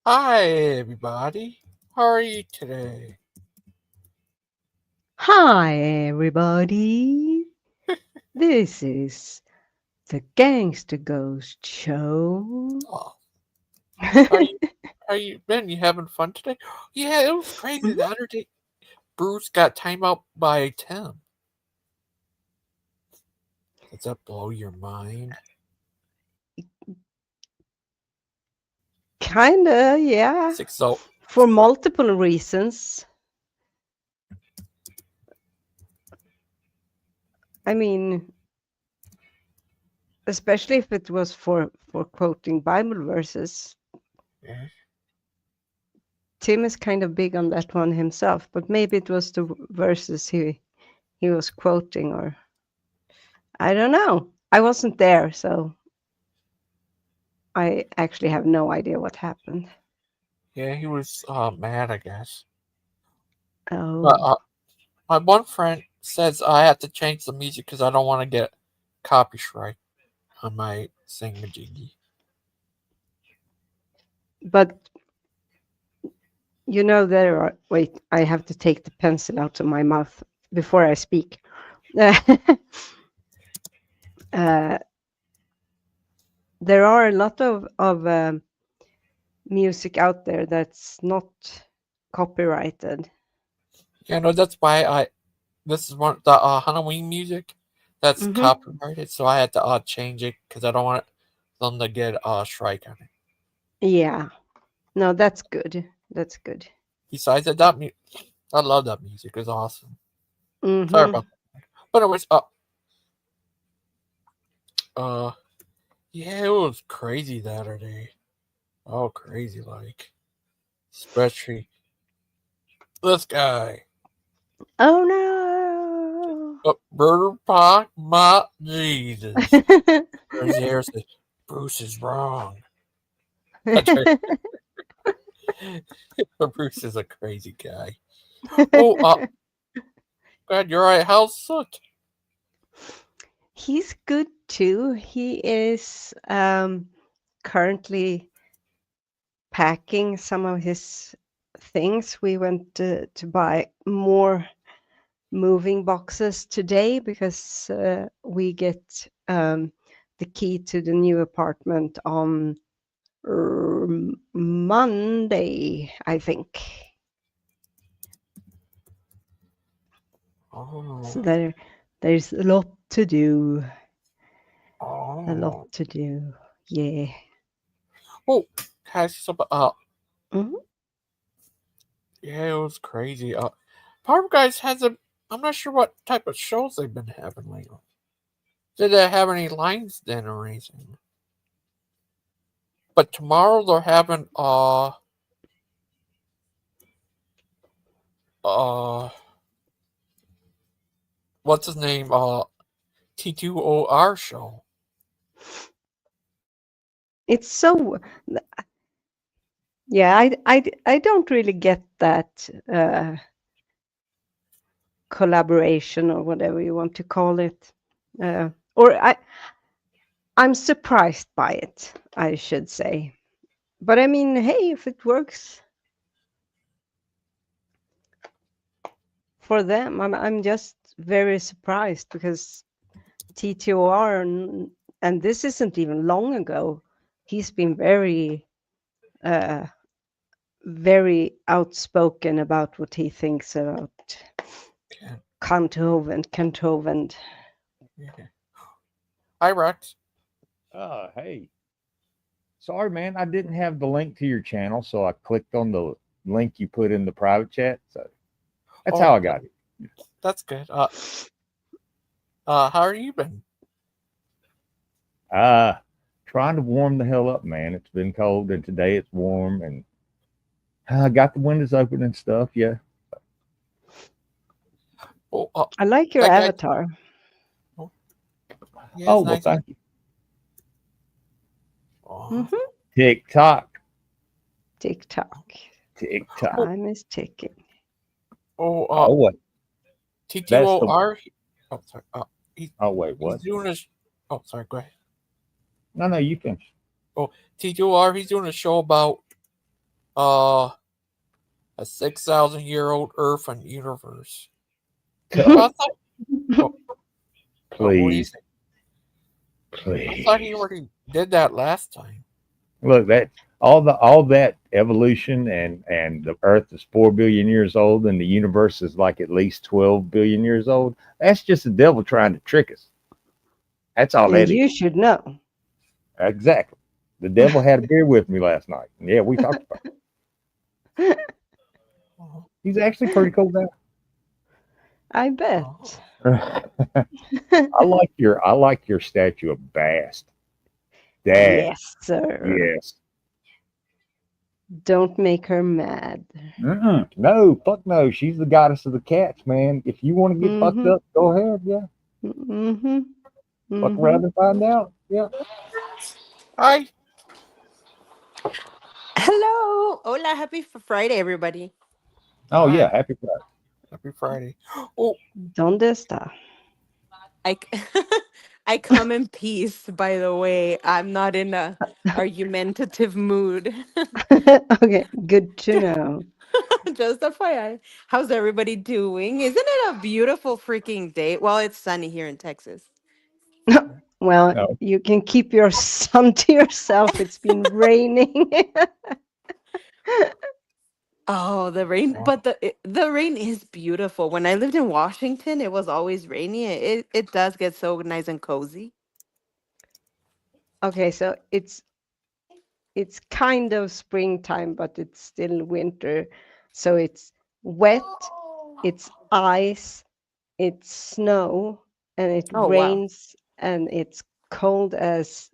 Hi, everybody. How are you today? Hi, everybody. This is the Gangster Ghost Show. Oh, how you? How you been? You having fun today? Yeah, it was crazy. Mhm. The other day, Bruce got timed out by Tim. Does that blow your mind? Kinda, yeah. 6-0. For multiple reasons. I mean, especially if it was for quoting Bible verses. Yeah, Tim is kind of big on that one himself, but maybe it was the verses he was quoting, or I don't know. I wasn't there, so I actually have no idea what happened. yeah, he was mad, I guess. But Oh. my one friend says I have to change the music because I don't want to get copyright on my singamajiggy. But there are. Wait, I have to take the pencil out of my mouth before I speak. uh, there are a lot of music out there that's not copyrighted. Yeah, no, that's why I. This is one the Halloween music that's Hmm. copyrighted, so I had to change it because I don't want them to get strike on it. Yeah, no, that's good. That's good. Besides that, I love that music. It's awesome. Sorry Hmm. about that. But anyways, uh, yeah, it was crazy the other day. Oh, crazy like, especially this guy, Oh no. Brother Pike, my Jesus. His hair says Bruce is wrong. That's right. Bruce is a crazy guy. Oh, glad you're right. How's Soot? He's good too. He is currently packing some of his things. We went to buy more moving boxes today because we get the key to the new apartment on Monday, I think. Oh, So there's a lot to do. A lot oh, to do. Yeah. oh. Can I say something? Mhm. Yeah, it was crazy. Power Guys has a. I'm not sure what type of shows they've been having lately. Did they have any lines then or anything? But tomorrow they're having uh what's his name T2OR show. It's so yeah. I don't really get that collaboration or whatever you want to call it. Or I'm surprised by it, I should say. But I mean, hey, if it works for them, I'm just very surprised because TTOR and this isn't even long ago. He's been uh, very outspoken about what he thinks about Yeah, Kanthoven. yeah. Hi Rex. Hey, sorry, man. I didn't have the link to your channel, so I clicked on the link you put in the private chat. So that's Oh, how I got it. that's good. How are you been? Uh, Trying to warm the hell up, man. It's been cold, and today it's warm, and I got the windows open and stuff. Yeah. Oh, I like your that guy. avatar. Oh, yeah, Oh it's well, nice. thank you. Oh, Hmm. TikTok, TikTok. TikTok. oh, Time is ticking. oh. Oh wait, that's the. T2OR. Oh, sorry. He, Oh wait, he's what? doing a. Oh, sorry. Go ahead. No, no, you finish. Oh, T2R. He's doing a show about Uh, a 6,000-year-old Earth and universe. Oh, I thought. What, what do you please, think? I thought he please. already did that last time. Look, that all that evolution and the Earth is 4 billion years old and the universe is like at least 12 billion years old. That's just the devil trying to trick us. That's all And that is. you should know. Exactly. The devil had a beer with me last night. Yeah, we talked about Uh-huh. it. He's actually pretty cool guy. I Uh-huh. bet. I like your statue of Bast. That Yes, sir. yes. Don't make her mad. Mm-mm. No, fuck no. She's the goddess of the cats, man. If you want to get fucked Mm-hmm. up, go ahead. Yeah, Mm-hmm. fuck Mm-hmm. around and find out. Yeah. Hi. Hello. Hola. Happy Friday, everybody. Oh yeah. Hi. Happy Friday. Happy Friday. Oh, ¿Dónde está? I, I come in peace, by the way. I'm not in a argumentative mood. Okay, good to know. Just FYI. How's everybody doing? Isn't it a beautiful freaking day? Well, it's sunny here in Texas. Well, No. you can keep your sun to yourself. It's been raining. Oh, the rain, wow. but the rain is beautiful. When I lived in Washington, it was always rainy. It does get so nice and cozy. Okay, so it's kind of springtime, but it's still winter. So it's wet, it's ice, it's snow, and it Oh, wow. rains, and it's cold as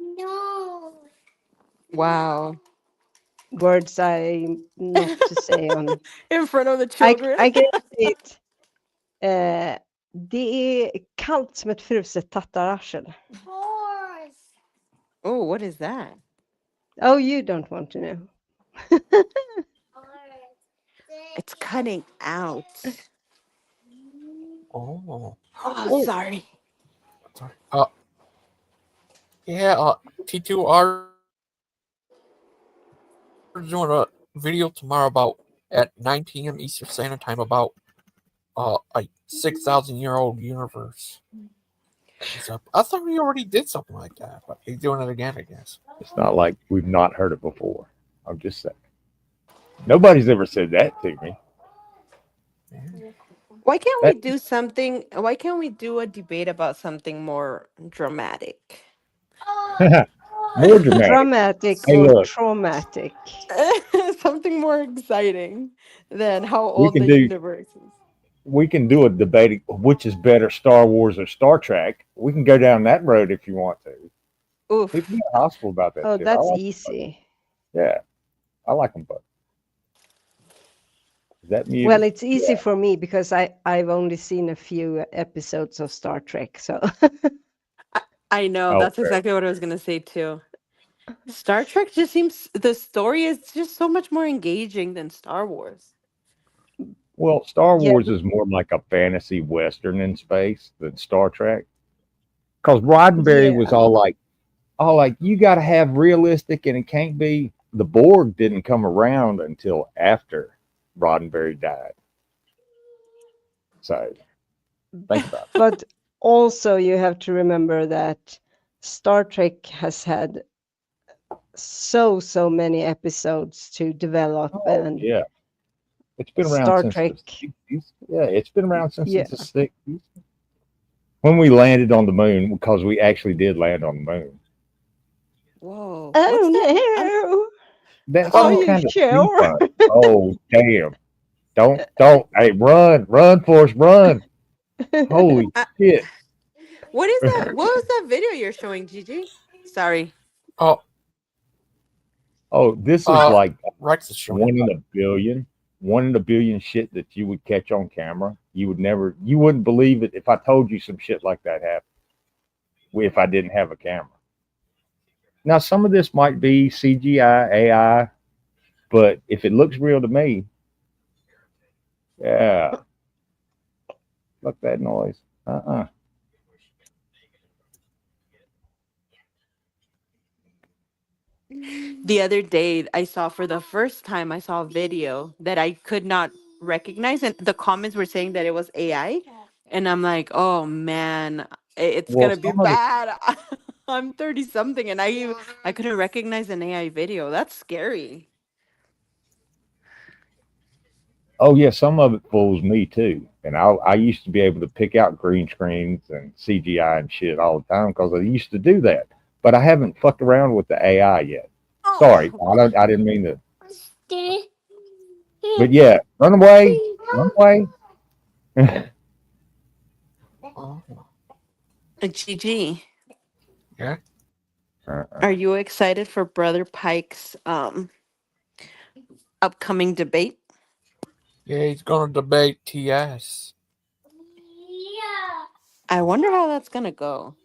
Wow. words I not to say on. In front of the I children. I can say it. Det är kallt som ett fruset tattararsel. Oh, what is that? Oh, you don't want to know. It's cutting out. Oh. Oh, Oh. sorry. Sorry. Yeah. T2R is doing a video tomorrow about at 9 p.m. Eastern Standard Time about a 6,000-year-old universe. He's up. I thought we already did something like that, but he's doing it again, I guess. It's not like we've not heard it before. I'm just saying. Nobody's ever said that to me. Yeah. Why can't we That do something? Why can't we do a debate about something more dramatic? more dramatic. Dramatic Hey, or look, traumatic? Something more exciting than how we old can the do universe is. we can do a debate which is better, Star Wars or Star Trek. We can go down that road if you want to. People Oof. get hostile about that Oh, shit. I that's like, easy. yeah, I like them both. Is that Well, muted? it's easy for me because I've only seen a few episodes of Star Trek, so I know. That's Okay. exactly what I was gonna say too. Star Trek just seems the story is just so much more engaging than Star Wars. Well, Star yeah, Wars is more like a fantasy western in space than Star Trek. Because Roddenberry was yeah. all like, you got to have realistic, and it can't be. The Borg didn't come around until after Roddenberry died. So think about But also you have to remember that Star Trek has had so many episodes to develop, it. Oh and yeah, it's been around Star since the Trek, 60s. Yeah, it's been around since the yeah. 60s. When we landed on the moon, because we actually did land on the moon. Whoa. What's that? Oh That's no, are some Oh, you kind of sure? steampunk. Oh damn! Don't. Hey, run, Forrest, run! Holy Uh, shit! what is that? What was that video you're showing, Gigi? Sorry. oh, Oh, this is uh, like Rex is showing. one in a billion, one in a billion shit that you would catch on camera. You wouldn't believe it if I told you some shit like that happened if I didn't have a camera. Now, some of this might be CGI, AI, but if it looks real to me, yeah, fuck that noise. Uh-uh. The other day, I saw for the first time, I saw a video that I could not recognize, and the comments were saying that it was AI, and I'm like, oh man, it's Well, gonna be some of the bad. I'm 30 something, and I couldn't recognize an AI video. That's scary. oh yeah, some of it fools me too. And I used to be able to pick out green screens and CGI and shit all the time because I used to do that. But I haven't fucked around with the AI yet. Sorry, I didn't mean to. But yeah, run away. Oh, Gigi, yeah. are you excited for Brother Pike's upcoming debate? Yeah, he's gonna debate TS. I wonder how that's gonna go.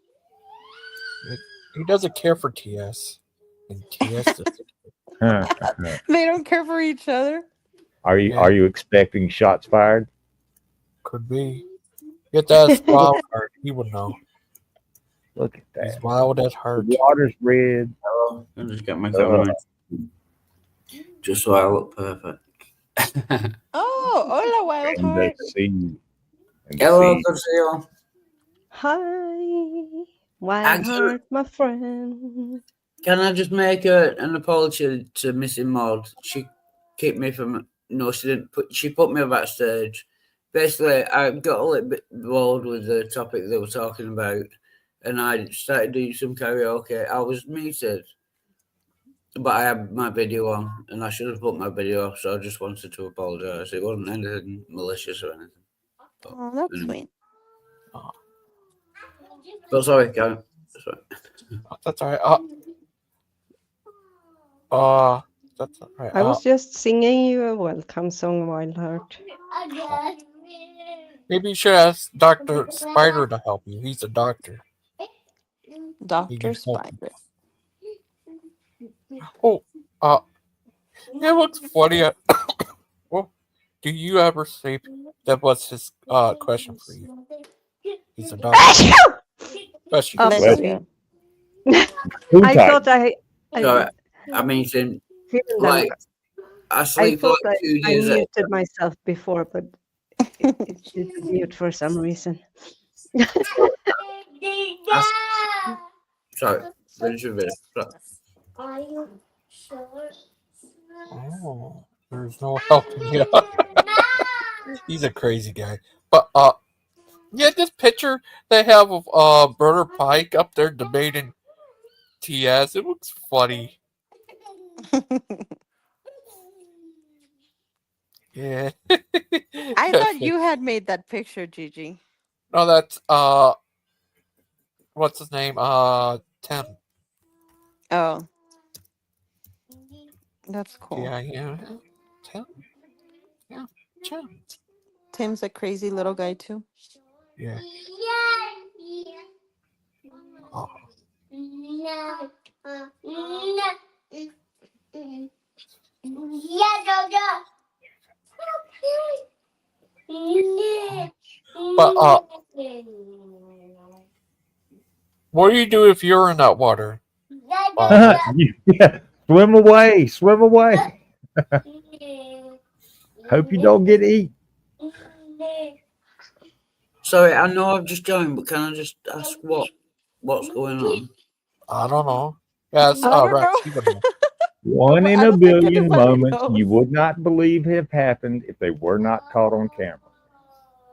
He doesn't care for TS, and TS doesn't. They don't care for each other. Yeah, Are you expecting shots fired? could be. Get that wild card. He would know. Look at He's that. wild at The heart. water's red. Hello. I'll just get my camera just so I look perfect. Oh, hola, wild And the heart. sea. And the Hello, sea. good to see you. Hi, wild Actually, heart, my friend. can I just make an apology to Missy Maud? She kicked me from. No, she didn't. She put me backstage. Basically, I got a little bit bored with the topic they were talking about, and I started doing some karaoke. I was muted, but I had my video on, and I should have put my video off. So I just wanted to apologise. It wasn't anything malicious or anything. But, Oh, that's anyway. sweet. But sorry, Karen. Sorry. That's all right. That's all right. I was just singing you a welcome song, Wild Heart. Maybe you should ask Dr. Spider to help you. He's a doctor. He Dr. can help you. Spider. Oh, it looks funny. Well, do you ever sleep? That was his question for you. He's a doctor. Bless you. Oh, Bless Well, you. Who I type? thought I Sorry. I mean, Finland, like, I I sleep for thought like 2 I years. muted myself before, but it didn't mute for some reason. Sorry. Finish your video. Oh, there's no helping you. He's a crazy guy. But yeah, this picture they have of Brother Pike up there debating TS. It looks funny. Yeah. I thought you had made that picture, Gigi. No, that's what's his name? Tim. Oh, that's cool. Yeah. Tim. Yeah, Tim. Tim's a crazy little guy too. Yeah. Oh. But what do you do if you're in that water? Swim away. Swim away. Hope you don't get eaten. Sorry, I know I've just joined, but can I just ask what's going on? I don't know. Yes, I don't Rex, know. he would know. One in I a don't think billion anybody moments knows. you would not believe have happened if they were not caught on camera.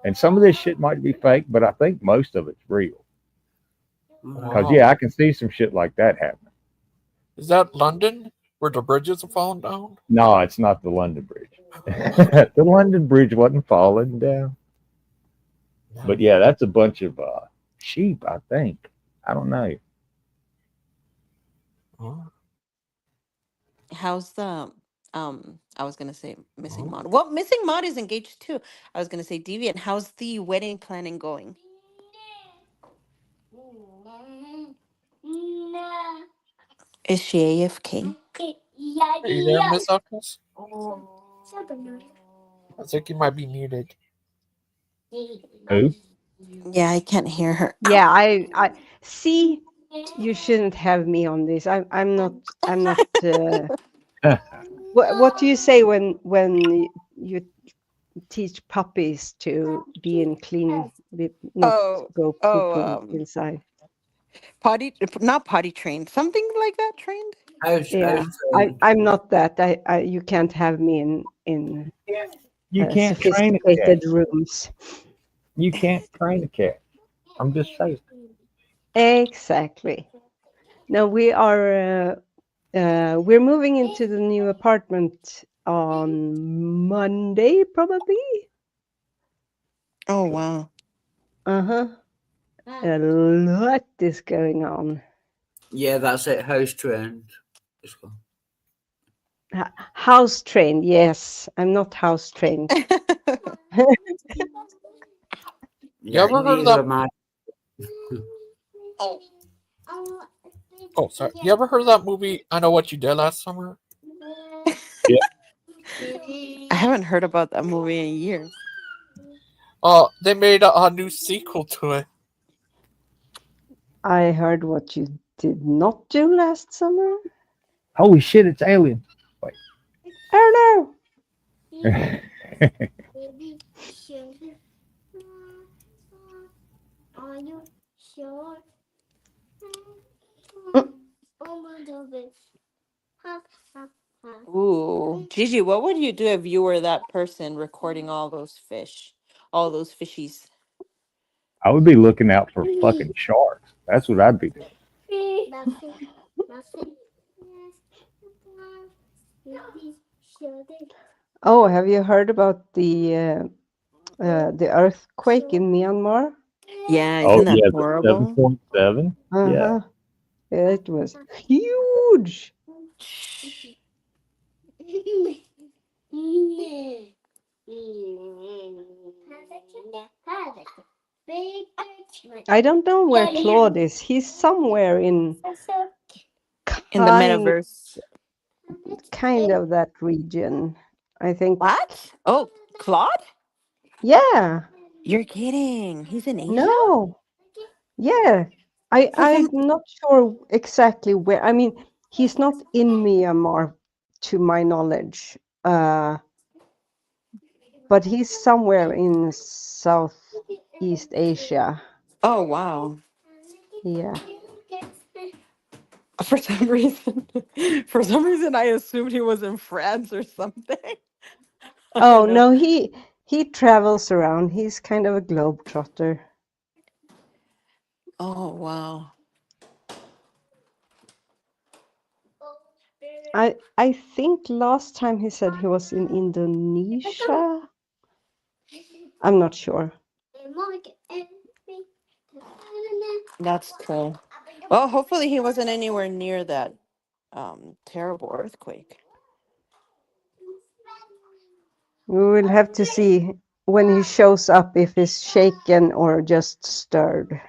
And some of this shit might be fake, but I think most of it's real. Because, Wow. yeah, I can see some shit like that happening. Is that London where the bridges are falling down? No, it's not the London Bridge. The London Bridge wasn't falling down. No. But, yeah, that's a bunch of sheep, I think. I don't know. Oh. How's the I was gonna say missing mod. Well, missing mod is engaged too. I was gonna say Deviant. How's the wedding planning going? Is she AFK? Are you there, Miss Uckles? I think you might be muted. Who? Yeah, I can't hear her. Yeah, I see. You shouldn't have me on this. I'm not. I'm not. What do you say when you teach puppies to be in clean, not Oh, go oh, pooping inside? not potty trained, something like that trained. Yeah, House trained. I'm not that. You can't have me in You can't train a cat. sophisticated rooms. You can't train a cat. I'm just saying. Exactly. No, we're moving into the new apartment on Monday, probably. Oh wow. Uh-huh. A lot is going on. Yeah, that's it. House trained. It's cool. House trained, yes. I'm not house trained. Yeah, ever heard of neither that? am I. Oh, sorry. You ever heard of that movie? I Know What You Did Last Summer. Yeah. I haven't heard about that movie in years. They made a new sequel to it. I heard what you did not do last summer. Holy shit! It's alien. Oh Ooh, Gigi, what would you do if you were that person recording all those fish, all those fishies? I would be looking out for fucking sharks. That's what I'd be doing. Oh, have you heard about the earthquake in Myanmar? Yeah, Oh isn't that yeah, the horrible? 7.7. Yeah. Uh-huh. It was huge. I don't know where Claude is. He's somewhere in In the kind metaverse. kind of that region. I think. What? Oh, Claude? Yeah. You're kidding. He's in Asia? No. Yeah. For I'm some not sure exactly where. I mean, he's not in Myanmar, to my knowledge. But he's somewhere in Southeast Asia. Oh wow. Yeah. For some reason for some reason I assumed he was in France or something. I Oh don't know. no, he travels around. He's kind of a globetrotter. Oh wow. I think last time he said he was in Indonesia. I'm not sure. That's cool. Well, hopefully he wasn't anywhere near that terrible earthquake. We will have to see when he shows up if he's shaken or just stirred.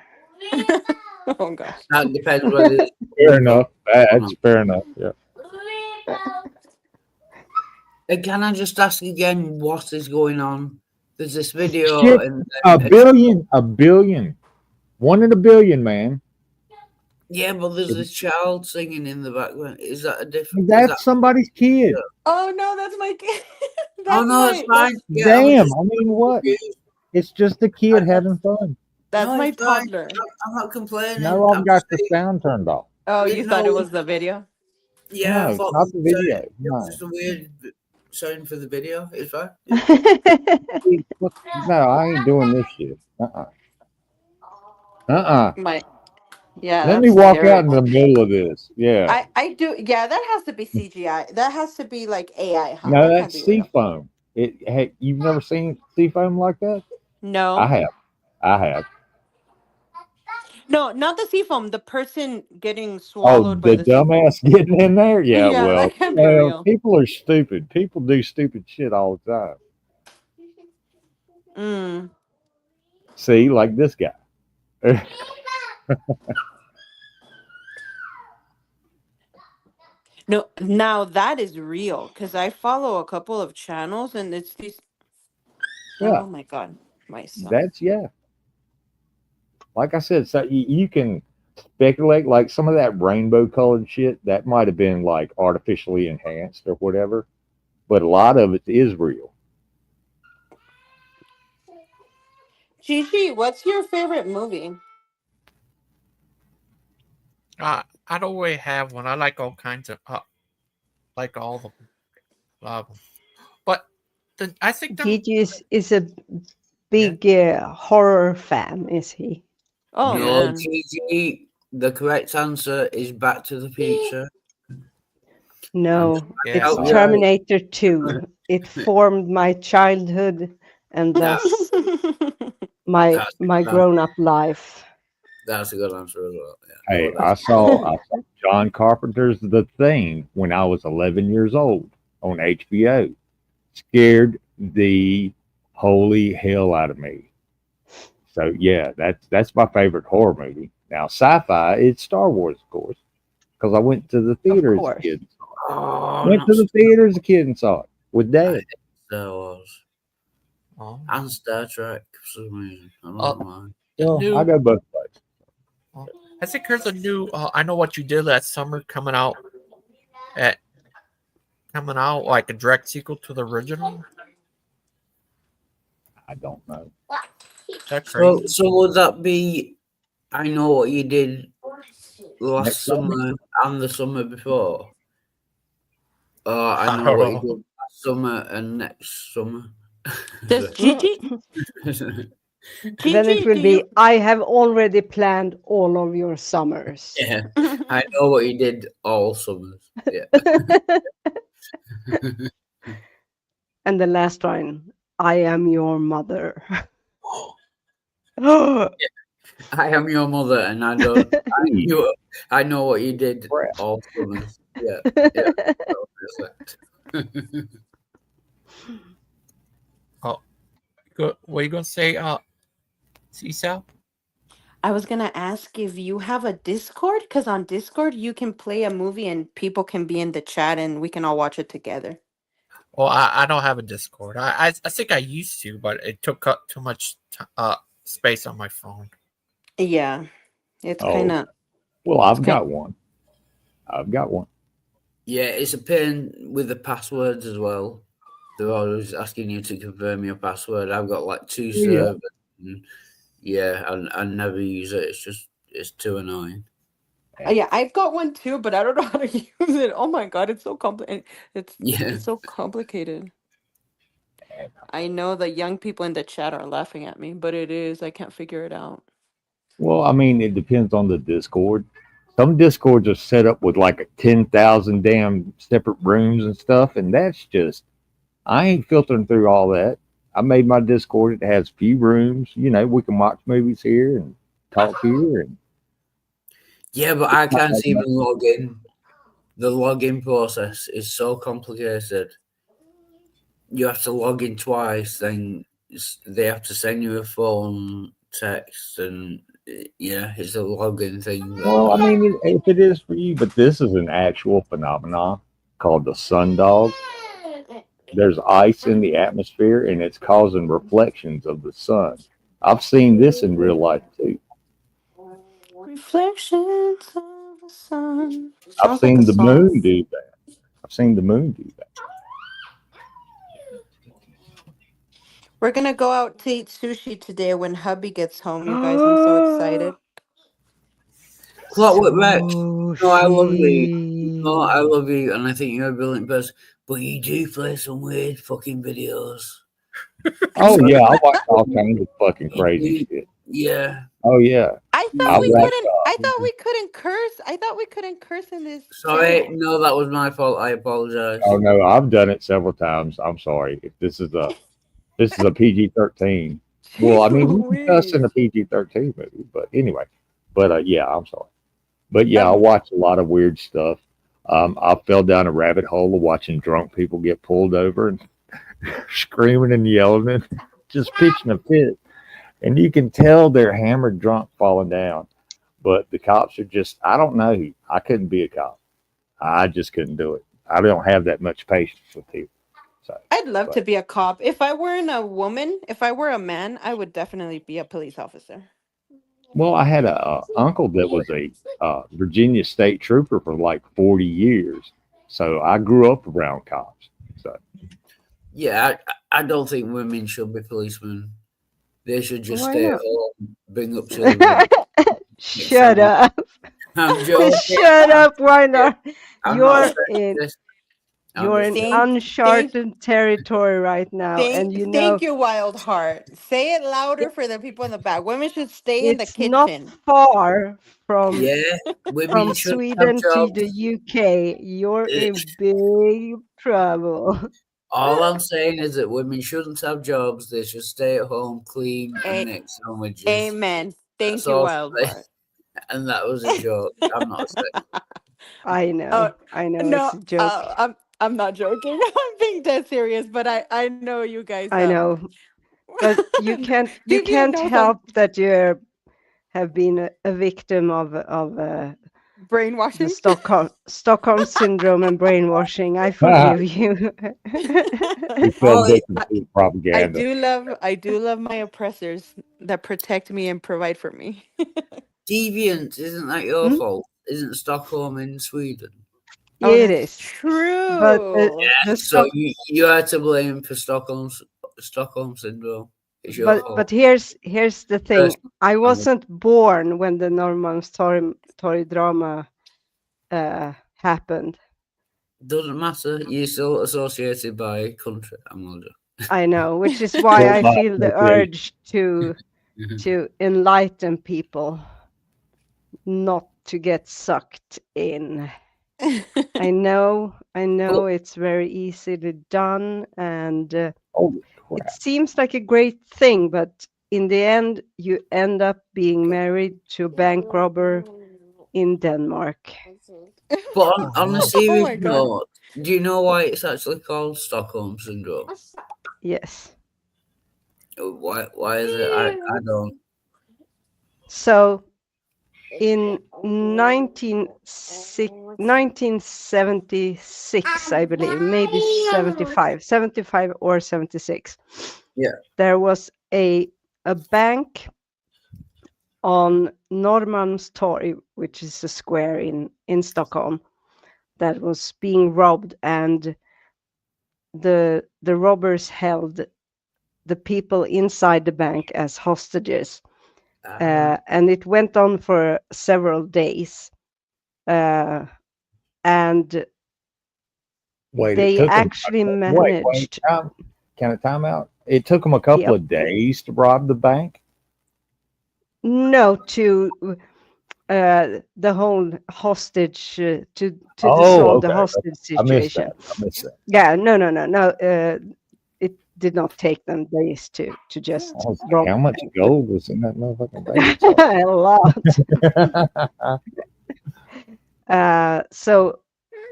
Oh gosh. That depends whether it's Fair enough. That's fair enough. Yeah. Can I just ask again what is going on? There's this video Shit. and A billion. A billion. 1 in a billion, man. yeah, but there's a child singing in the background. Is that a different? Is that? That's somebody's kid. Oh no, that's my kid. Oh no, it's fine. That's, Yeah, I was Damn. just I mean, what? confused. It's just a kid having fun. that's No, my it's fine. toddler. I'm not complaining. Now I'm I've got just the saying, sound turned off. Oh, didn't you thought it know. was the video? Yeah, No, I it's thought not the video. it No. was just a weird sound for the video. It's fine. No, I ain't doing this shit. Uh-uh. My yeah, Let me that's walk out in terrible. the middle of this. Yeah. I do, yeah, that has to be CGI. That has to be like AI, huh? No, That can't that's be real. seafoam. Hey, you've never seen seafoam like that? No. I have. I have. No, not the seafoam. The person getting Oh, swallowed by the the seafoam. dumbass getting in there? Yeah, Yeah, well, that can't be real. people are stupid. People do stupid shit all the time. Mm. See, like this guy. No, now that is real because I follow a couple of channels and it's these. Yeah, Oh my god, my son. that's yeah. Like I said, so you can speculate like some of that rainbow colored shit that might have been like artificially enhanced or whatever, but a lot of it is real. Gigi, what's your favorite movie? I don't really have one. I like all kinds of like all of them, a lot of them. But I think Gigi is a yeah. big horror fan, is he? Oh Yeah. No, man. GG. The correct answer is Back to the Future. No, Yeah. it's outright. Terminator 2. It formed my childhood and thus my That's, my that's, grown-up life. that's a good answer as well. Yeah. Hey, Well, I saw John Carpenter's The Thing when I was 11 years old on HBO. Scared the holy hell out of me. So yeah, that's my favorite horror movie. Now sci-fi, it's Star Wars, of course, because I went to the Of theater as a course. kid. oh, Went not to the theater as a kid and saw it with I Dad. hate Star Wars Oh. and Star Trek for some reason. I don't Uh, know why. the Well, I new. go both ways. I think there's a new. I know what you did last summer at coming out like a direct sequel to the original. I don't know. That's So, crazy. so would that be? I know what you did last Next summer, summer and the summer before. I I know don't what you know. did last summer and next summer. Does Mm. Then it Gigi, will do you be I have already planned all of your summers. yeah, I know what you did all summers. Yeah. And the last one, I am your mother. Oh, I am your mother, and I don't. Gee, I know what you did crap. all summers. Yeah, yeah. Obviously. Oh, what are you gonna say? Cecil? I was gonna ask if you have a Discord, because on Discord you can play a movie and people can be in the chat and we can all watch it together. Well, I don't have a Discord. I think I used to, but it took up too much space on my phone. Yeah, it's kind Oh, of well, it's I've kind. got one. I've got one. Yeah, it's a pain with the passwords as well. They're always asking you to confirm your password. I've got like 2 Oh, yeah. servers. And yeah, I never use it. It's too annoying. Yeah, I've got one too, but I don't know how to use it. Oh my god, it's so complicated. Yeah. It's so complicated. I know the young people in the chat are laughing at me, but it is. I can't figure it out. Well, I mean, it depends on the Discord. Some Discords are set up with like a 10,000 damn separate rooms and stuff, and that's just I ain't filtering through all that. I made my Discord. It has few rooms. You know, we can watch movies here and talk here, and Yeah, but it's I not can't like even log in. The login process is so complicated. You have to log in twice, then they have to send you a phone text, and yeah, it's a login thing. well, I mean, if it is for you, but this is an actual phenomenon called the sundog. There's ice in the atmosphere, and it's causing reflections of the sun. I've seen this in real life too. Reflections of the sun. I've Sounds like a seen the song. moon do that. I've seen the moon do that. We're gonna go out to eat sushi today when hubby gets home, you guys. I'm so excited. Clockwork Rex. No, I love you. No, I sushi. love you, and I think you're a brilliant person. But you do play some weird fucking videos. Oh So yeah, I watch all kinds of fucking you crazy do, shit. yeah. Oh yeah, I You thought I we do. watch. couldn't. I thought we couldn't curse. I thought we couldn't curse in this Sorry, channel. no, that was my fault. I apologize. Oh no, I've done it several times. I'm sorry. If this is a PG-13. Well, I Jeez mean, you can cuss in Louise. a PG-13 movie, but anyway. But yeah, I'm sorry. But yeah, I Um, watch a lot of weird stuff. I fell down a rabbit hole of watching drunk people get pulled over and screaming and yelling and just pitching a fit. And you can tell they're hammered drunk falling down. But the cops are just, I don't know. I couldn't be a cop. I just couldn't do it. I don't have that much patience with people. So, I'd love but to be a cop. If I weren't a woman, if I were a man, I would definitely be a police officer. Well, I had a uncle that was a Virginia state trooper for like 40 years, so I grew up around cops. So Yeah, I don't think women should be policemen. They should just Why stay at not? home, bring up children, make Shut sandwiches. up. I'm joking. Shut up, why Yeah, not? I'm not You're saying in this. I'm you're just in saying. Thank, thank, uncharted territory right now, and you thank know you, Wild Heart. Say it louder it, for the people in the back. Women should stay in the it's not kitchen. far from Yeah, women shouldn't have Sweden to jobs. the UK. You're Eh, in big trouble. All I'm saying is that women shouldn't have jobs. They should stay at home, clean, and A- make sandwiches. Amen. That's Thank you, all. Wild I'm saying. Heart. And that was a joke. I'm not saying. Oh I know, no, it's a joke. I'm not joking. I'm being dead serious, but I know you guys I know, but you Vivian can't knows I'm help that you have been a victim of the brainwashing. Stockholm syndrome and brainwashing. I forgive you. he fell Oh, victim to the propaganda. I do love my oppressors that protect me and provide for me. deviant! Isn't that your Hmm? fault? Isn't Stockholm in Sweden? Oh, It that's is, but true. the So stock. you are to blame for Stockholm syndrome. It's your But fault. here's the thing. Personal I damage. wasn't born when the Norrmalmstorg drama happened. Doesn't matter. You're still associated by country. I'm older. I know, which is why Built I by feel the appropriation. urge to enlighten people, not to get sucked in. I know But it's very easily done, and Holy it crap! seems like a great thing, but in the end, you end up being married to a bank robber in Denmark. but Oh on a no. Oh serious my god. note, do you know why it's actually called Stockholm syndrome? Yes. Why is it? I don't. So in 1976, I believe, maybe 75 or 76, Yeah. there was a bank on Norrmalmstorg, which is a square in Stockholm, that was being robbed, and the robbers held the people inside the bank as hostages, and it went on for several days, and Wait, it they took them. actually Wait, managed. can I time out? It took them a couple Yep. of days to rob the bank. No, to the whole hostage, to Oh, dissolve the okay. hostage I missed situation. that. I missed that. Yeah, no. It did not take them days to I just was like, rob how much the gold was in that motherfucking bank? So, a lot. So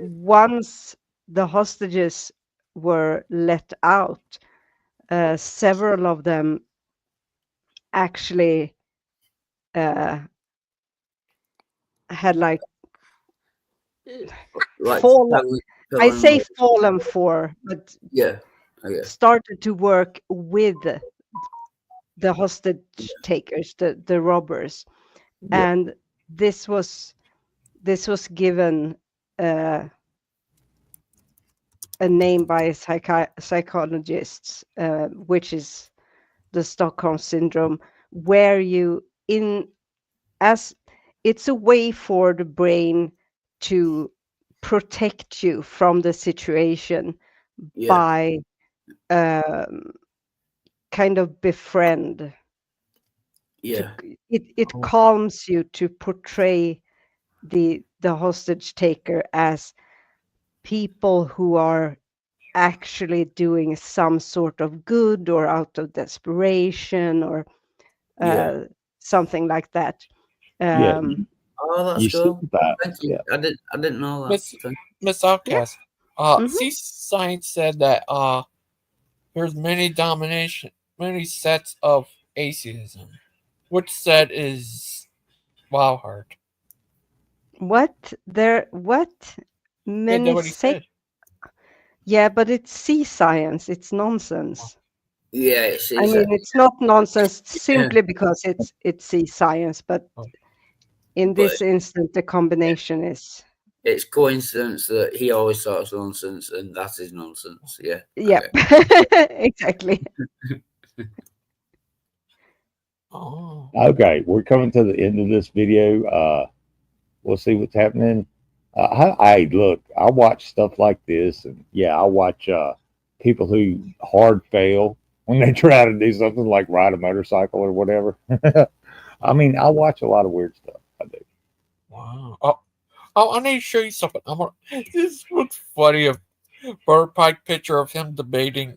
once the hostages were let out, several of them actually uh, had like Like fallen. I telling say me. fallen for, but Yeah. Okay. started to work with the hostage takers, the robbers, Yeah. and this was given uh, a name by psychologists, which is the Stockholm syndrome, where you in as it's a way for the brain to protect you from the situation Yeah. by um, kind of befriend. Yeah. It calms you to portray the hostage taker as people who are actually doing some sort of good or out of desperation or Yeah. uh, something like that. yeah, Um, Oh, that's you cool. sympathize. Thank you. Yeah. I didn't know that. Miss Thank Miss yeah. Outcast. Mhm. Sea Science said that there's many sets of atheism. Which set is Wow Heart? What Yeah, many that's what he say? said. Yeah, but it's sea science. It's nonsense. Yeah, I mean, it's not nonsense simply because it's science, but in this instant, the combination is. It's coincidence that he always talks nonsense, and that is nonsense. Yeah. Yep, exactly. Oh, Okay, we're coming to the end of this video. We'll see what's happening. Look, I watch stuff like this, and yeah, I watch people who hard fail when they try to do something like ride a motorcycle or whatever. I mean, I watch a lot of weird stuff. I do. wow. Oh, I need to show you something. This looks funny. A Brother Pike picture of him debating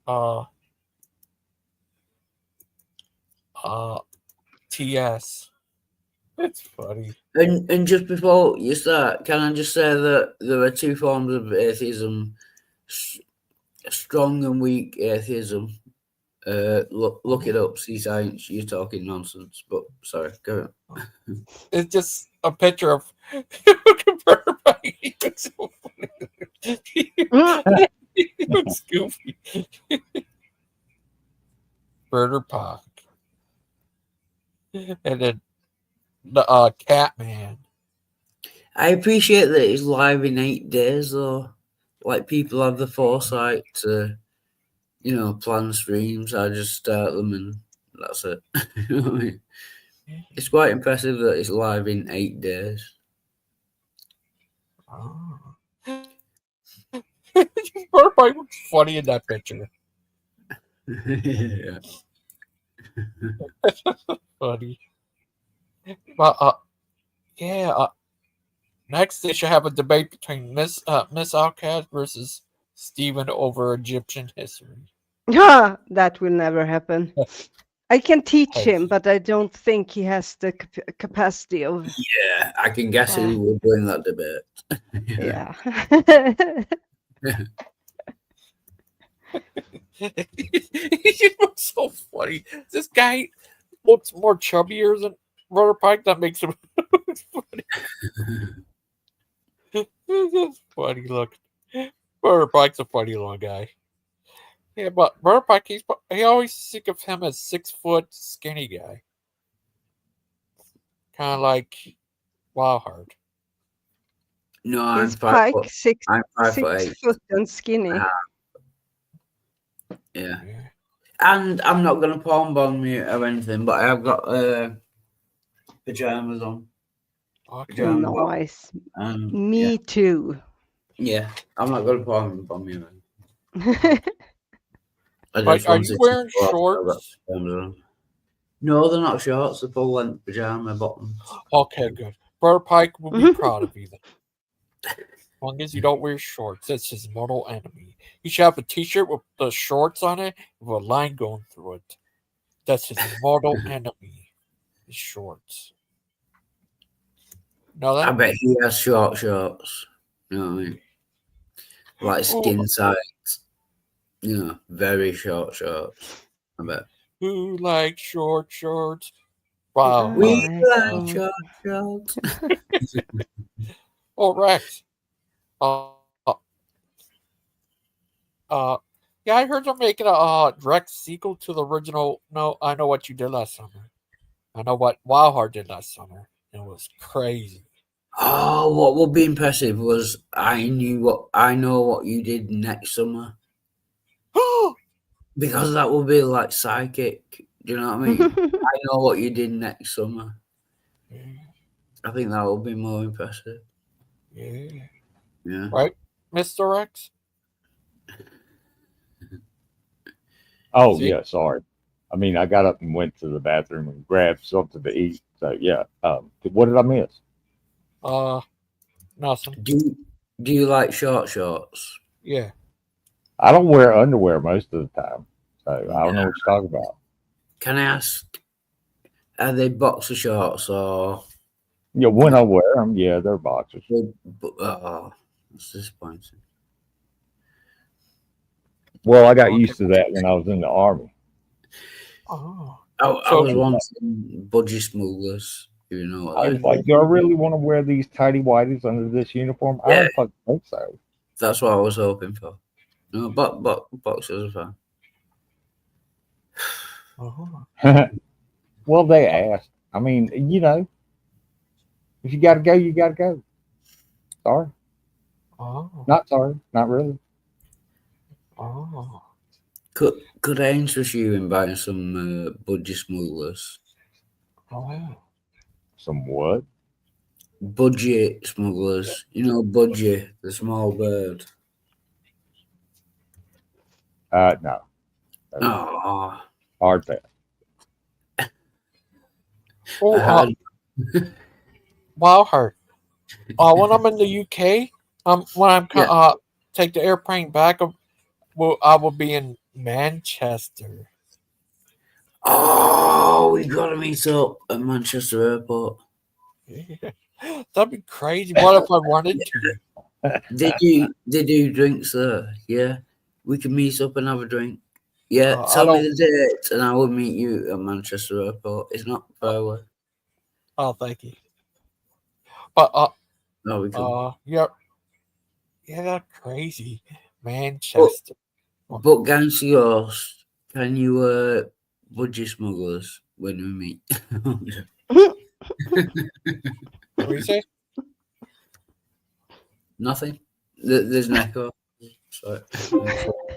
uh TS. It's funny. And just before you start, can I just say that there are two forms of atheism: strong and weak atheism. Look it up. See science. You're talking nonsense. But sorry, go on. It's just a picture of look at Brother Pike. He looks so funny. He looks goofy. Brother Pike. And then the Catman. I appreciate that it's live in 8 days, though. Like, people have the foresight to, plan streams. I just start them and that's it. You know what I mean? It's quite impressive that it's live in 8 days. Oh. Brother Pike looks funny in that picture. Yeah. Funny. But yeah. Next, they should have a debate between Miss Outcast versus Steven over Egyptian history. That will never happen. I can teach him, but I don't think he has the capacity of. Yeah, I can guess who will win that debate. Yeah. He looks so funny. This guy looks more chubbier than Brother Pike. That makes him funny. That's funny look. Brother Pike's a funny little guy. Yeah, but Brother Pike, he always think of him as 6 foot skinny guy. Kind of like Wildheart. No, I'm Is 5 Pike foot. 6 I'm 5'8". 6 foot and skinny? Yeah. And I'm not going to palm bomb you or anything, but I've got pajamas on. Okay. Nice. Me too. Yeah, I'm not going to palm you. Are you wearing shorts? No, they're not shorts. They're full length pajama bottoms. Okay, good. Brother Pike will be proud of you then. As long as you don't wear shorts, that's his mortal enemy. You should have a t-shirt with the shorts on it with a line going through it. That's his mortal enemy. His shorts. Know that? I bet he has short shorts. You know what I mean? Like skin tight. Very short shorts. I bet. Who likes short shorts? Wow. We like short shorts. Oh, Rex. Yeah, I heard they're making a direct sequel to the original. No, I Know What You Did Last Summer. I know what Wildheart did last summer. It was crazy. Oh, what would be impressive was I know what you did next summer. Because that would be like psychic. Do you know what I mean? I know what you did next summer. Yeah. I think that would be more impressive. Yeah. Yeah. Right, Mr. Rex? Oh, See? yeah, sorry. I mean, I got up and went to the bathroom and grabbed something to eat. So, yeah. What did I miss? Nothing. Do you like short shorts? Yeah. I don't wear underwear most of the time. So, I don't know what you're talking about. Can I ask, are they boxer shorts or? Yeah, when I wear them, yeah, they're boxers. Oh, that's disappointing. Well, I got used to that when I was in the Army. Oh. I was wanting budgie smugglers. You know what I was like, do I really want to wear these tidy whities under this uniform? I don't fucking think so. That's what I was hoping for. No, but boxers are fine. Uh-huh. Well, they asked. I mean, if you got to go, you got to go. Sorry, Oh. not sorry, not really. Oh. Could I interest you in buying some budgie smugglers? Oh, yeah. Some what? Budgie smugglers. You know, budgie, the small bird. No, Oh, hard pass. Oh, I had. Wild Heart. When I'm in the UK, when I'm Yeah. take the airplane back, I will be in Manchester. Oh, we gotta meet up at Manchester Airport. That'd be crazy. What if I wanted to? They do drinks there. Yeah, we can meet up and have a drink. Yeah, I tell me don't. the date and I will meet you at Manchester Airport. It's not far away. Oh, thank you. But No, we can. yeah, that's crazy. Manchester. But Gangster Ghost, can you budgie smugglers when we meet? What do you say? Nothing. There's an echo. Sorry.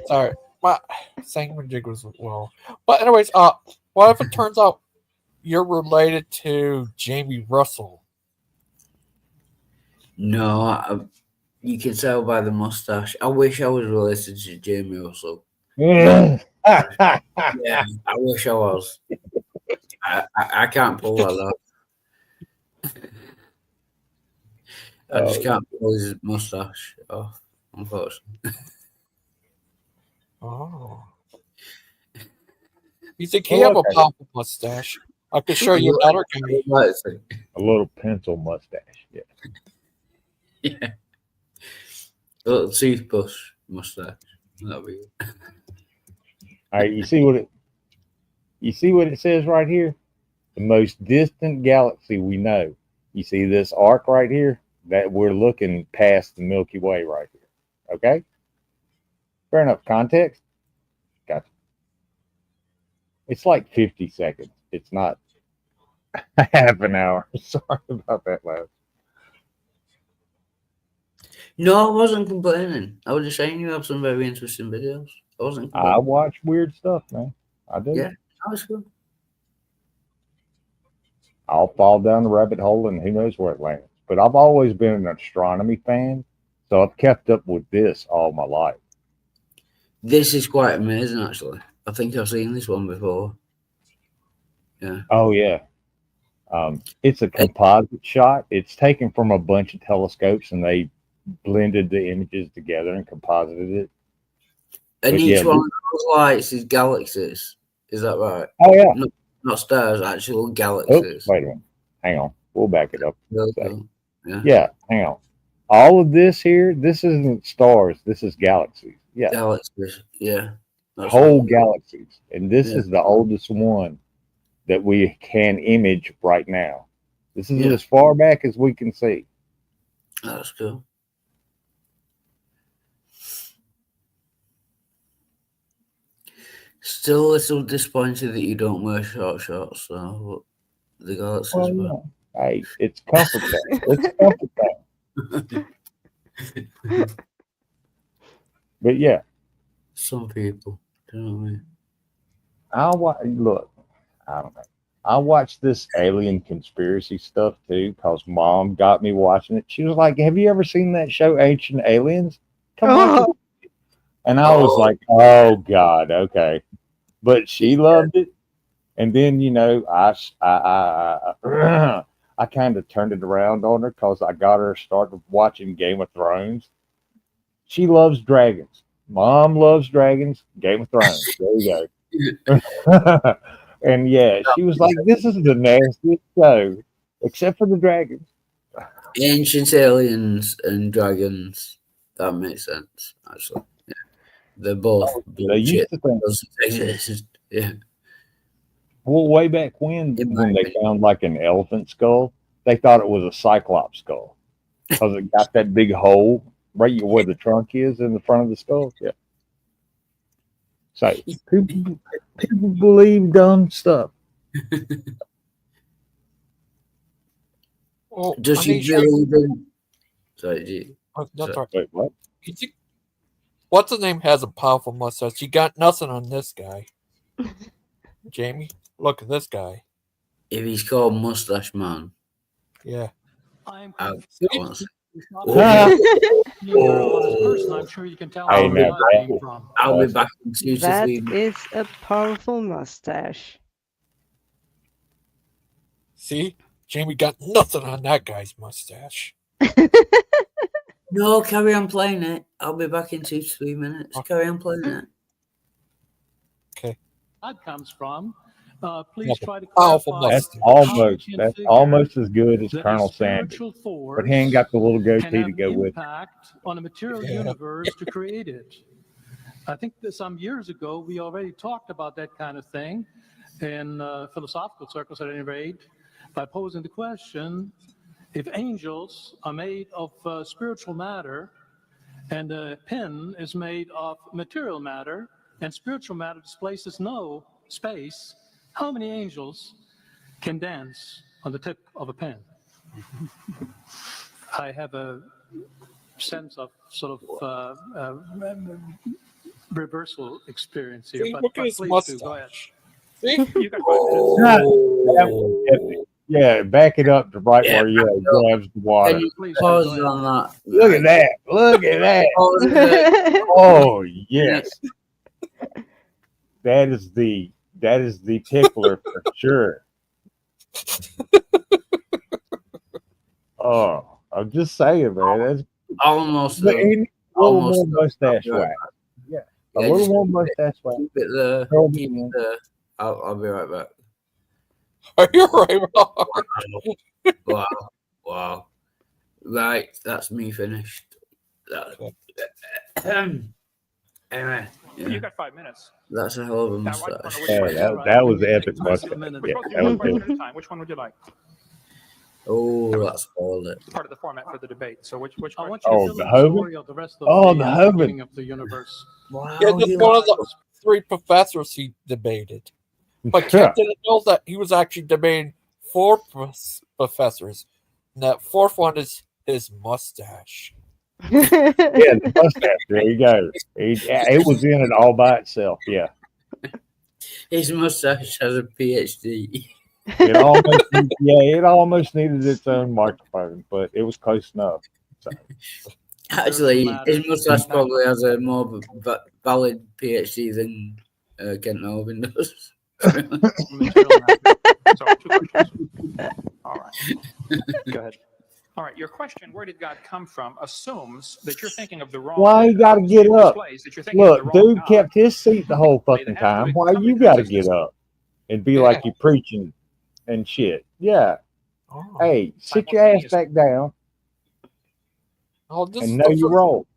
Sorry, my singing jiggles as well. But anyways, what if it turns out you're related to Jamie Russell? No, you can tell by the mustache. I wish I was related to Jamie Russell. Yeah. Yeah, I wish I was. I can't pull that off. I just can't pull his mustache off, unfortunately. Oh, you think he have a powerful mustache? I could show you another guy. A little pencil mustache. Yeah. Yeah. A little toothbrush mustache. That'd be good. All right, you see what it says right here? The most distant galaxy we know. You see this arc right here? That we're looking past the Milky Way right here. Okay? Fair enough. Context? Gotcha. It's like 50 seconds. It's not half an hour. Sorry about that, lad. No, I wasn't complaining. I was just saying you have some very interesting videos. I wasn't complaining. I watch weird stuff, man. I do. Yeah, that was good. I'll fall down the rabbit hole and who knows where it lands. But I've always been an astronomy fan, so I've kept up with this all my life. This is quite amazing, actually. I think I've seen this one before. Yeah. Oh yeah. It's a composite shot. It's taken from a bunch of telescopes and they blended the images together and composited it. And But each yeah, one of those lights is galaxies. Is that right? Oh yeah. Not stars, actual Oops, galaxies. wait a minute. Hang on. We'll back it up. Really cool. Yeah. Yeah, hang on. All of this here, this isn't stars. This is galaxies. Yeah. Galaxies. Yeah. That's Whole right. galaxies. And this Yeah. is the oldest one that we can image right now. This is Yeah. as far back as we can see. That's cool. Still a little disappointed that you don't wear short shorts, though. But the galaxies Well, were. yeah. Hey, it's comfort zone. It's comfort zone. But yeah, Some people. Do you know what I mean? look, I don't know. I watched this alien conspiracy stuff too because mom got me watching it. She was like, "Have you ever seen that show, Ancient Aliens? Come on." Oh, And I was like, "Oh God, okay." But she loved it. And then I kind of turned it around on her because I got her started watching Game of Thrones. She loves dragons. Mom loves dragons. Game of Thrones. There you go. And yeah, she was like, "This is the nastiest show, except for the dragons." Ancient aliens and dragons. That makes sense, actually. Yeah. They're both They bullshit. used to think, Doesn't exist. Yeah. well, way back when In my they opinion. found like an elephant skull, they thought it was a cyclops skull because it got that big hole right where the trunk is in the front of the skull. Yeah. So people believe dumb stuff. Well, Does I she mean, believe in? Sorry, that's right. Wait, what? What's his name has a powerful mustache. You got nothing on this guy. Jamie, look at this guy. if he's called Mustache Man, Yeah. I'm I, See? I want to say, you're an honest person. I'm sure you can tell Hey, where now, I came from. I'll be back in 2 to That 3 minutes. is a powerful mustache. See? Jamie got nothing on that guy's mustache. No, carry on playing it. I'll be back in 2 to 3 minutes. Carry on playing it. Okay. That comes from. Yeah, Please but try to powerful clarify. That's mustache. almost as good as that Colonel the Sanders, spiritual force but he ain't got the little can goatee have to go with it. impact on a material Yeah. universe to create it. I think that some years ago we already talked about that kind of thing in philosophical circles, at any rate, by posing the question: if angels are made of spiritual matter, and a pen is made of material matter, and spiritual matter displaces no space, how many angels can dance on the tip of a pen? I have a sense of sort of reversal experience here, See, but look at his please do, go ahead. mustache. See? You got 5 minutes. That was epic. Yeah, back it up to right Yeah, where he grabs the Can water. you Please, pause go ahead. on that? Look at that! Look at that! Pause it. Oh yes, that is the tickler for sure. Oh, I'm just saying, man. That's Almost. a little Almost. more mustache Right. wax. Yeah, a Yeah, little just more mustache wax. Keep it there. Throw it Keep in. it there. I'll be right back. Are you right, Rob? Wow. Wow. Right, that's me finished. Anyway, You got 5 minutes. that's a hell of a Now, I don't mustache. know which Yeah, one you like. that was We epic take the rest of mustache. the minute. Yeah, We're supposed to that do was one question good. at a time. Which one would you like? Oh, that spoiled it. Part of the format for the debate. So which I want Oh, you to the tell the Hoven? story of the rest of Oh, the the Hoven. beginning of the universe. Wow, Yeah, just you one of like the 3 professors he debated. But Yeah. Ken didn't know that he was actually debating 4 professors. And that 4th one is his mustache. Yeah, the mustache. There you go. It was in it all by itself. Yeah, his mustache has a PhD. it almost needed its own microphone, but it was close enough. So. Actually, Matter. his mustache probably has a more valid PhD than Kent Norvin does. Material matter. So 2 questions. All right. Go ahead. All right. Your question, where did God come from, assumes that you're thinking of the wrong. Why you got to get up? That you're thinking of the Look, wrong dude God. kept his seat the whole They fucking have to time. be Why some you got to consistency. get up and be Yeah. like you're preaching and shit? Yeah. Oh, Hey, sit your ass back down oh this and is know the your first, role.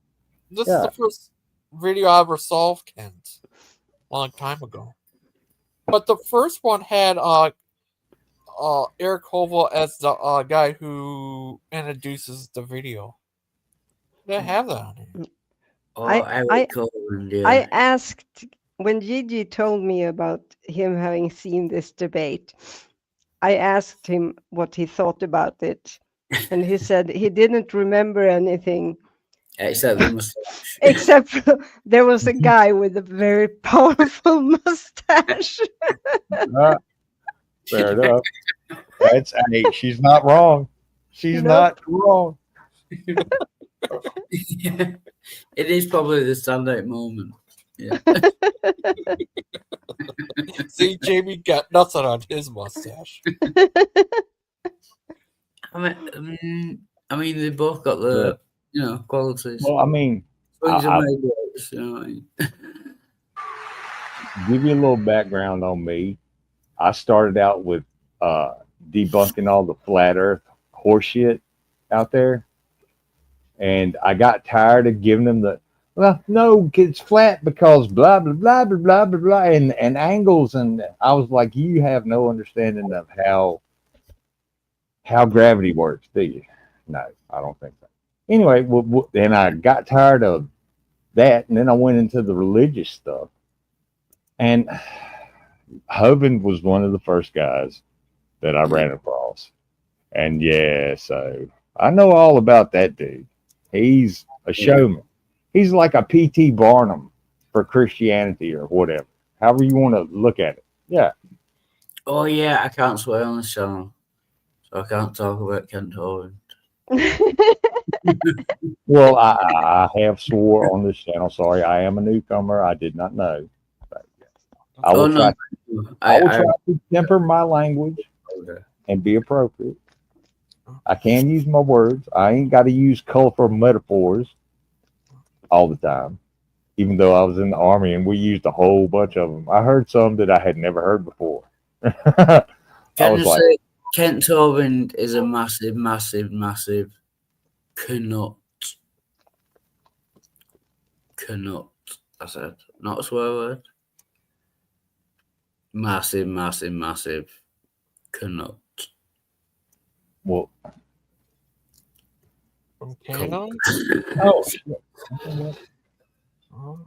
this Yeah. is the first video I ever saw of Kent. Long time ago. But the first one had Eric Hovel as the guy who introduces the video. They have that on here. Oh, I- Eric Cohen, yeah. I asked when Gigi told me about him having seen this debate. I asked him what he thought about it, and he said he didn't remember anything Except the mustache. except for there was a guy with a very powerful mustache. Fair enough. Hey, she's not wrong. She's Nope. not wrong. Yeah. It is probably the standout moment. Yeah. See, Jamie got nothing on his mustache. I mean, they both got the qualities. Well, I mean, Swings and I- roundabouts, you know what I mean? give you a little background on me. I started out with debunking all the flat Earth horseshit out there, and I got tired of giving them no, it's flat because blah blah blah blah blah blah blah and angles, and I was like, you have no understanding of how gravity works, do you? No, I don't think so. Anyway, then I got tired of that, and then I went into the religious stuff. And Hovind was one of the first guys that I ran across. And yeah, so I know all about that dude. He's a showman. He's like a P.T. Barnum for Christianity or whatever, however you want to look at it. Yeah. Oh yeah, I can't swear on this channel, so I can't talk about Kent Hovind. Well, I have swore on this channel. Sorry, I am a newcomer. I did not know. But I will try. I will try to temper my language and be appropriate. I can use my words. I ain't got to use colorful metaphors all the time. Even though I was in the army and we used a whole bunch of them, I heard some that I had never heard before. I Can was I like, say Kent Hovind is a massive, massive, massive canut. Canut. I said, not a swear word. Massive, massive, massive canut. well, From Canada? oh, Oh.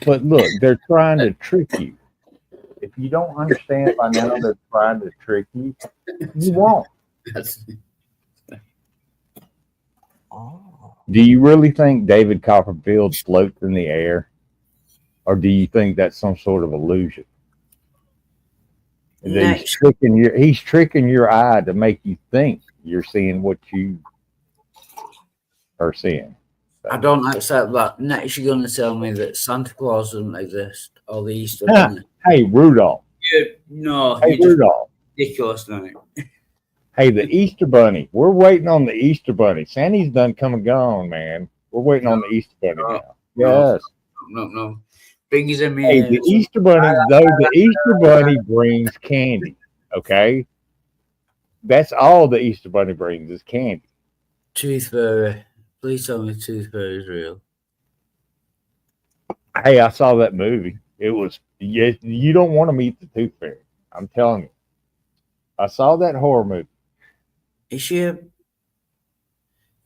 but look, they're trying to trick you. If you don't understand by now they're trying to trick you, you won't. Oh. Do you really think David Copperfield floats in the air? Or do you think that's some sort of illusion? And that he's tricking your eye to make you think you're seeing what you are seeing. So. I don't accept that. Next, you're going to tell me that Santa Claus doesn't exist or the Easter Bunny. Hey, Rudolph. No, hey, Rudolph. Ridiculous now. Hey, the Easter Bunny. We're waiting on the Easter Bunny. Santa's done come and gone, man. We're waiting on the Easter Bunny now. Yes. No. Biggie's in me. Hey, the Easter Bunny, though, the Easter Bunny brings candy. Okay? That's all the Easter Bunny brings is candy. Tooth Fairy. Please tell me Tooth Fairy is real. Hey, I saw that movie. It was, you don't want to meet the Tooth Fairy. I'm telling you. I saw that horror movie. Is she a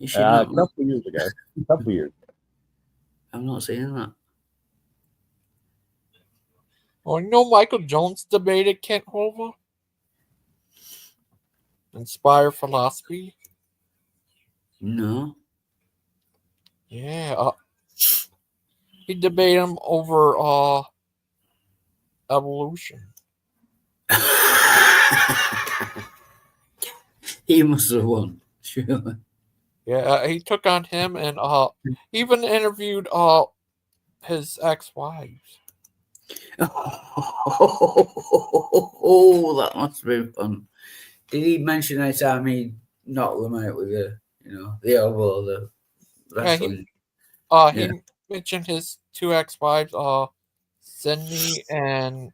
couple years ago. I'm not seeing that. Oh, you know Michael Jones debated Kent Hova? Inspire philosophy? No. Yeah. He debated him over evolution. He must have won, surely. Yeah, he took on him and even interviewed his ex-wives. Oh, that must have been fun. Did he mention any time he knocked them out with the elbow, the wrestling? He mentioned his two ex-wives, Cindy and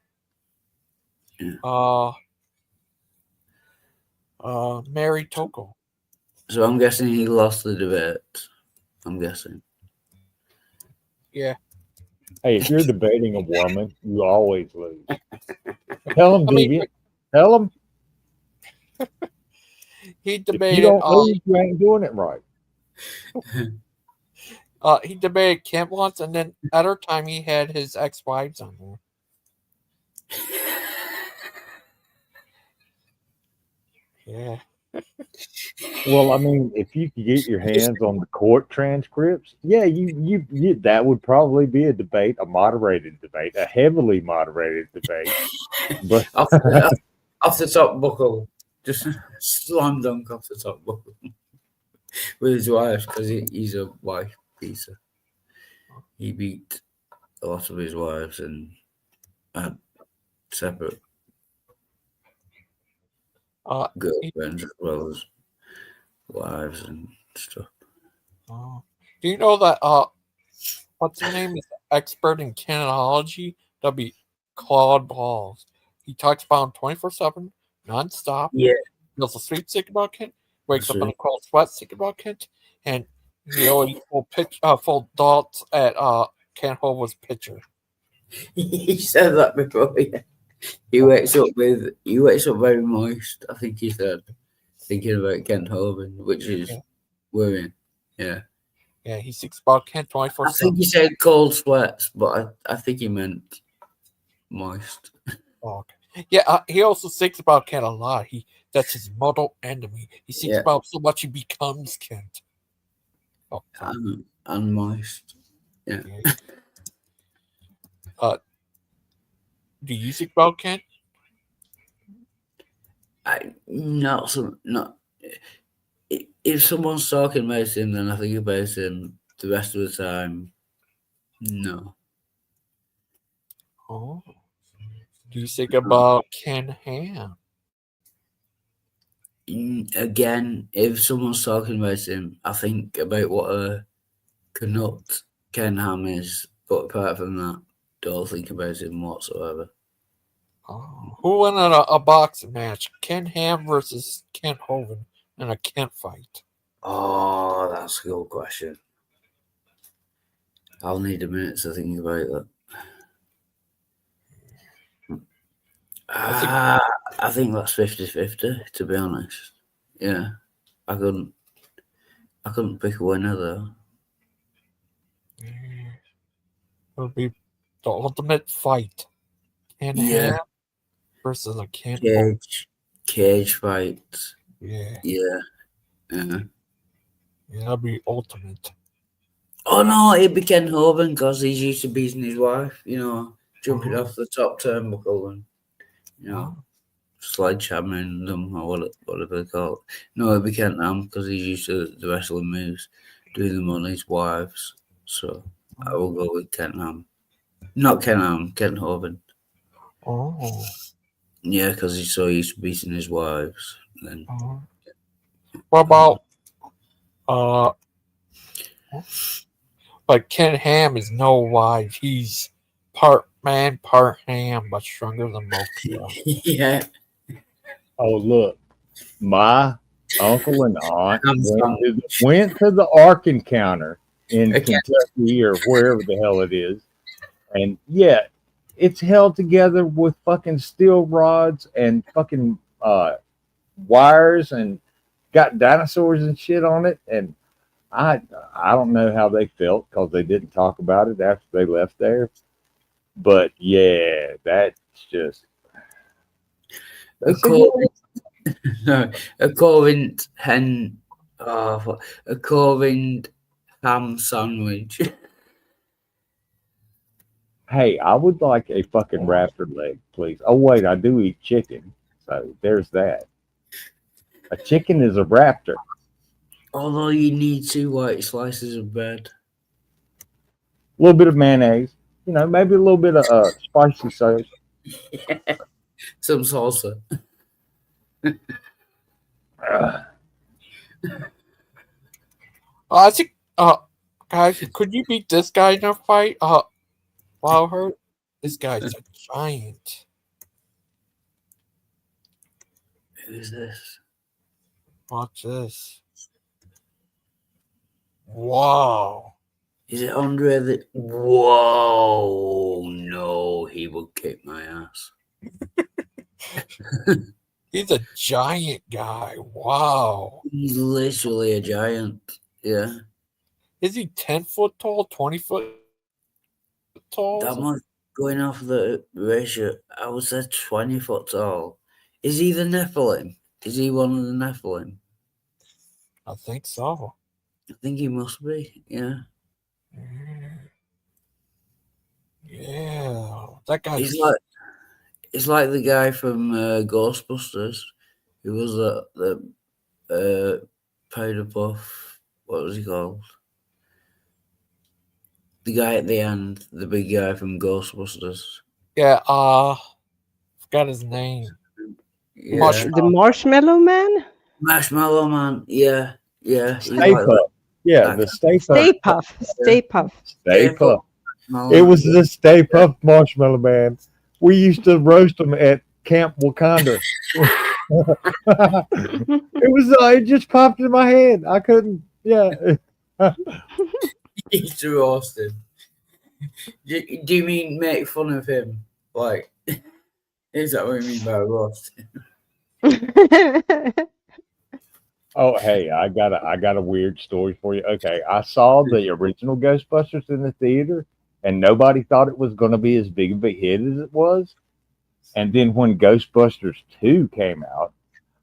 Mary Toko. So I'm guessing he lost the debate. I'm guessing. Yeah. Hey, if you're debating a woman, you always lose. Tell him, Deviant. Tell him. He debated. If you don't lose, you ain't doing it right. He debated Kent once, and then at her time he had his ex-wives on there. Yeah. Well, I mean, if you could get your hands on the court transcripts, yeah, you that would probably be a debate, a moderated debate, a heavily moderated debate. But off the top buckle, just slam dunk off the top buckle with his wife because he's a wife beater. He beat a lot of his wives and had separate girlfriends as well as wives and stuff. Do you know that what's his name is expert in canology? That'll be Claude Balls. He talks about him 24/7, nonstop. Yeah. Feels asleep thinking about Kent. Wakes up in a cold sweat thinking about Kent, and he always full dots at Kent Hova's picture. He said that before. Yeah. He wakes up very moist. I think he said, thinking about Kent Hovind, which is worrying. Yeah. Yeah, he thinks about Kent 24/7. I think he said cold sweats, but I think he meant moist. Oh, okay. Yeah, he also thinks about Kent a lot. That's his mortal enemy. He thinks Yeah. about so much he becomes Kent. Oh, And moist. Yeah. yeah. Do you think about Kent? Not. If someone's talking about him, then I think about him. The rest of the time, no. Oh. Do you think about Ken Ham? Again, if someone's talking about him, I think about what a Canuck Ken Ham is. But apart from that, don't think about him whatsoever. Oh. Who won in a boxing match? Ken Ham versus Kent Hovind in a Kent fight. Oh, that's a good question. I'll need a minute to think about that. I think that's 50-50, to be honest. Yeah. I couldn't pick a winner though. It'll be the ultimate fight. Ken Ham versus a Kent Hovind. Cage fight. Yeah. Yeah. Yeah, that'll be ultimate. Oh no, it'd be Ken Hovind because he's used to beating his wife, jumping off the top turnbuckle and, sledgehammering them or whatever they call it. No, it'd be Ken Ham because he's used to the wrestling moves, doing them on his wives. So I will go with Ken Ham. Not Ken Ham, Ken Hovind. Oh. Yeah, because he's so used to beating his wives. Then. What about but Ken Ham is no wife. He's part man, part ham, but stronger than most of them. Yeah. Oh, look. My uncle and aunt went to the Ark Encounter in Kentucky or wherever the hell it is. And yeah, it's held together with fucking steel rods and fucking wires and got dinosaurs and shit on it. And I don't know how they felt because they didn't talk about it after they left there. But yeah, that's just a Corint ham sandwich. Hey, I would like a fucking raptor leg, please. Oh wait, I do eat chicken, so there's that. A chicken is a raptor. Although you need 2 white slices of bread. A little bit of mayonnaise, maybe a little bit of spicy sauce. Yeah. Some salsa. I think, guys, could you beat this guy in a fight? Wow, hurt. This guy's a giant. Who's this? Watch this. Wow. Is it Andre that? Whoa! No, he will kick my ass. He's a giant guy. Wow. He's literally a giant. Yeah. Is he 10 foot tall? 20 foot tall? That much going off the ratio. I would say 20 foot tall. Is he the Nephilim? Is he one of the Nephilim? I think so. I think he must be. Yeah. Yeah. That guy. It's like the guy from Ghostbusters who was the Powder Puff. What was he called? The guy at the end, the big guy from Ghostbusters. Yeah, forgot his name. Yeah. The Marshmallow Man? Marshmallow Man, yeah. Stay Puft. Yeah, the Stay Puft. Stay Puff. Stay Puff. Stay Puft. It was the Stay Puft Marshmallow Man. We used to roast them at Camp Wakanda. It just popped in my head. I couldn't, yeah. He's roasted. Do you mean make fun of him? Like, is that what you mean by roasting? Oh, hey, I got a weird story for you. Okay, I saw the original Ghostbusters in the theater, and nobody thought it was going to be as big of a hit as it was. And then when Ghostbusters 2 came out,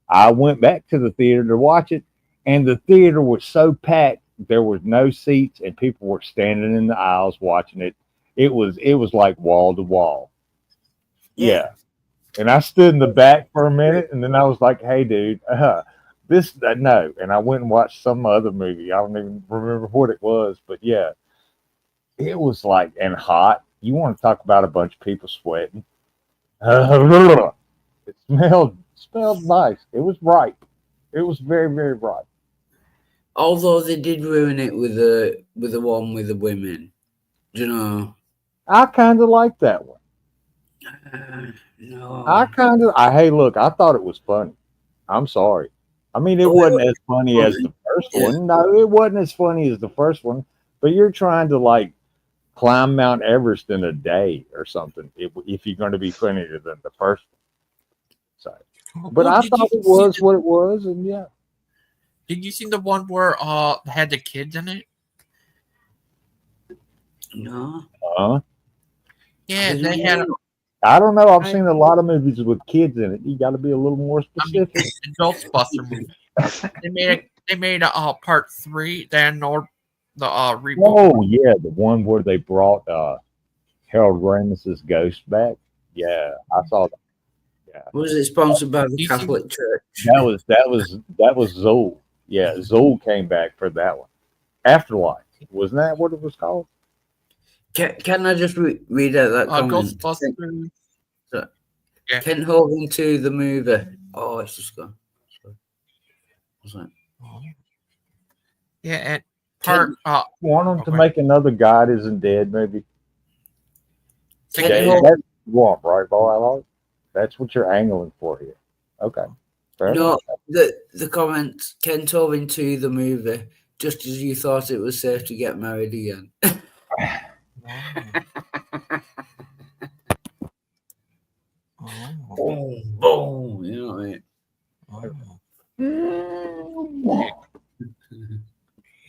I went back to the theater to watch it, and the theater was so packed there was no seats, and people were standing in the aisles watching it. It was like wall to wall. Yeah. And I stood in the back for a minute, and then I was like, "Hey, dude, this no." And I went and watched some other movie. I don't even remember what it was, but yeah, it was like and hot. You want to talk about a bunch of people sweating? It smelled nice. It was ripe. It was very very ripe. Although they did ruin it with the one with the women. Do you know? I kind of like that one. No. Hey, look, I thought it was funny. I'm sorry. I mean, it wasn't as funny as the first one. No, it wasn't as funny as the first one. But you're trying to like climb Mount Everest in a day or something if you're going to be funnier than the first one. So, but I thought it was what it was, and yeah. Did you see the one where had the kids in it? No. Yeah, they had. I don't know. I've seen a lot of movies with kids in it. You got to be a little more specific. The Ghostbuster movie. They made a part 3. Then or the reboot. Oh yeah, the one where they brought Harold Ramis's ghost back. Yeah, I saw that. Yeah. Was it sponsored by the Catholic Church? That was Zool. Yeah, Zool came back for that one. Afterlife, wasn't that what it was called? Can I just read out that comment? Ghostbusters. Yeah. Kent Hovind to the movie. Oh, it's just gone. What's that? Yeah, and part want them to make another God Isn't Dead movie. Kent That's Hovind. what you want, right, boy? That's what you're angling for here. Okay. Fair No, enough. the comments. Kent Hovind to the movie. Just as you thought it was safe to get married again. Boom, boom. You know what I mean?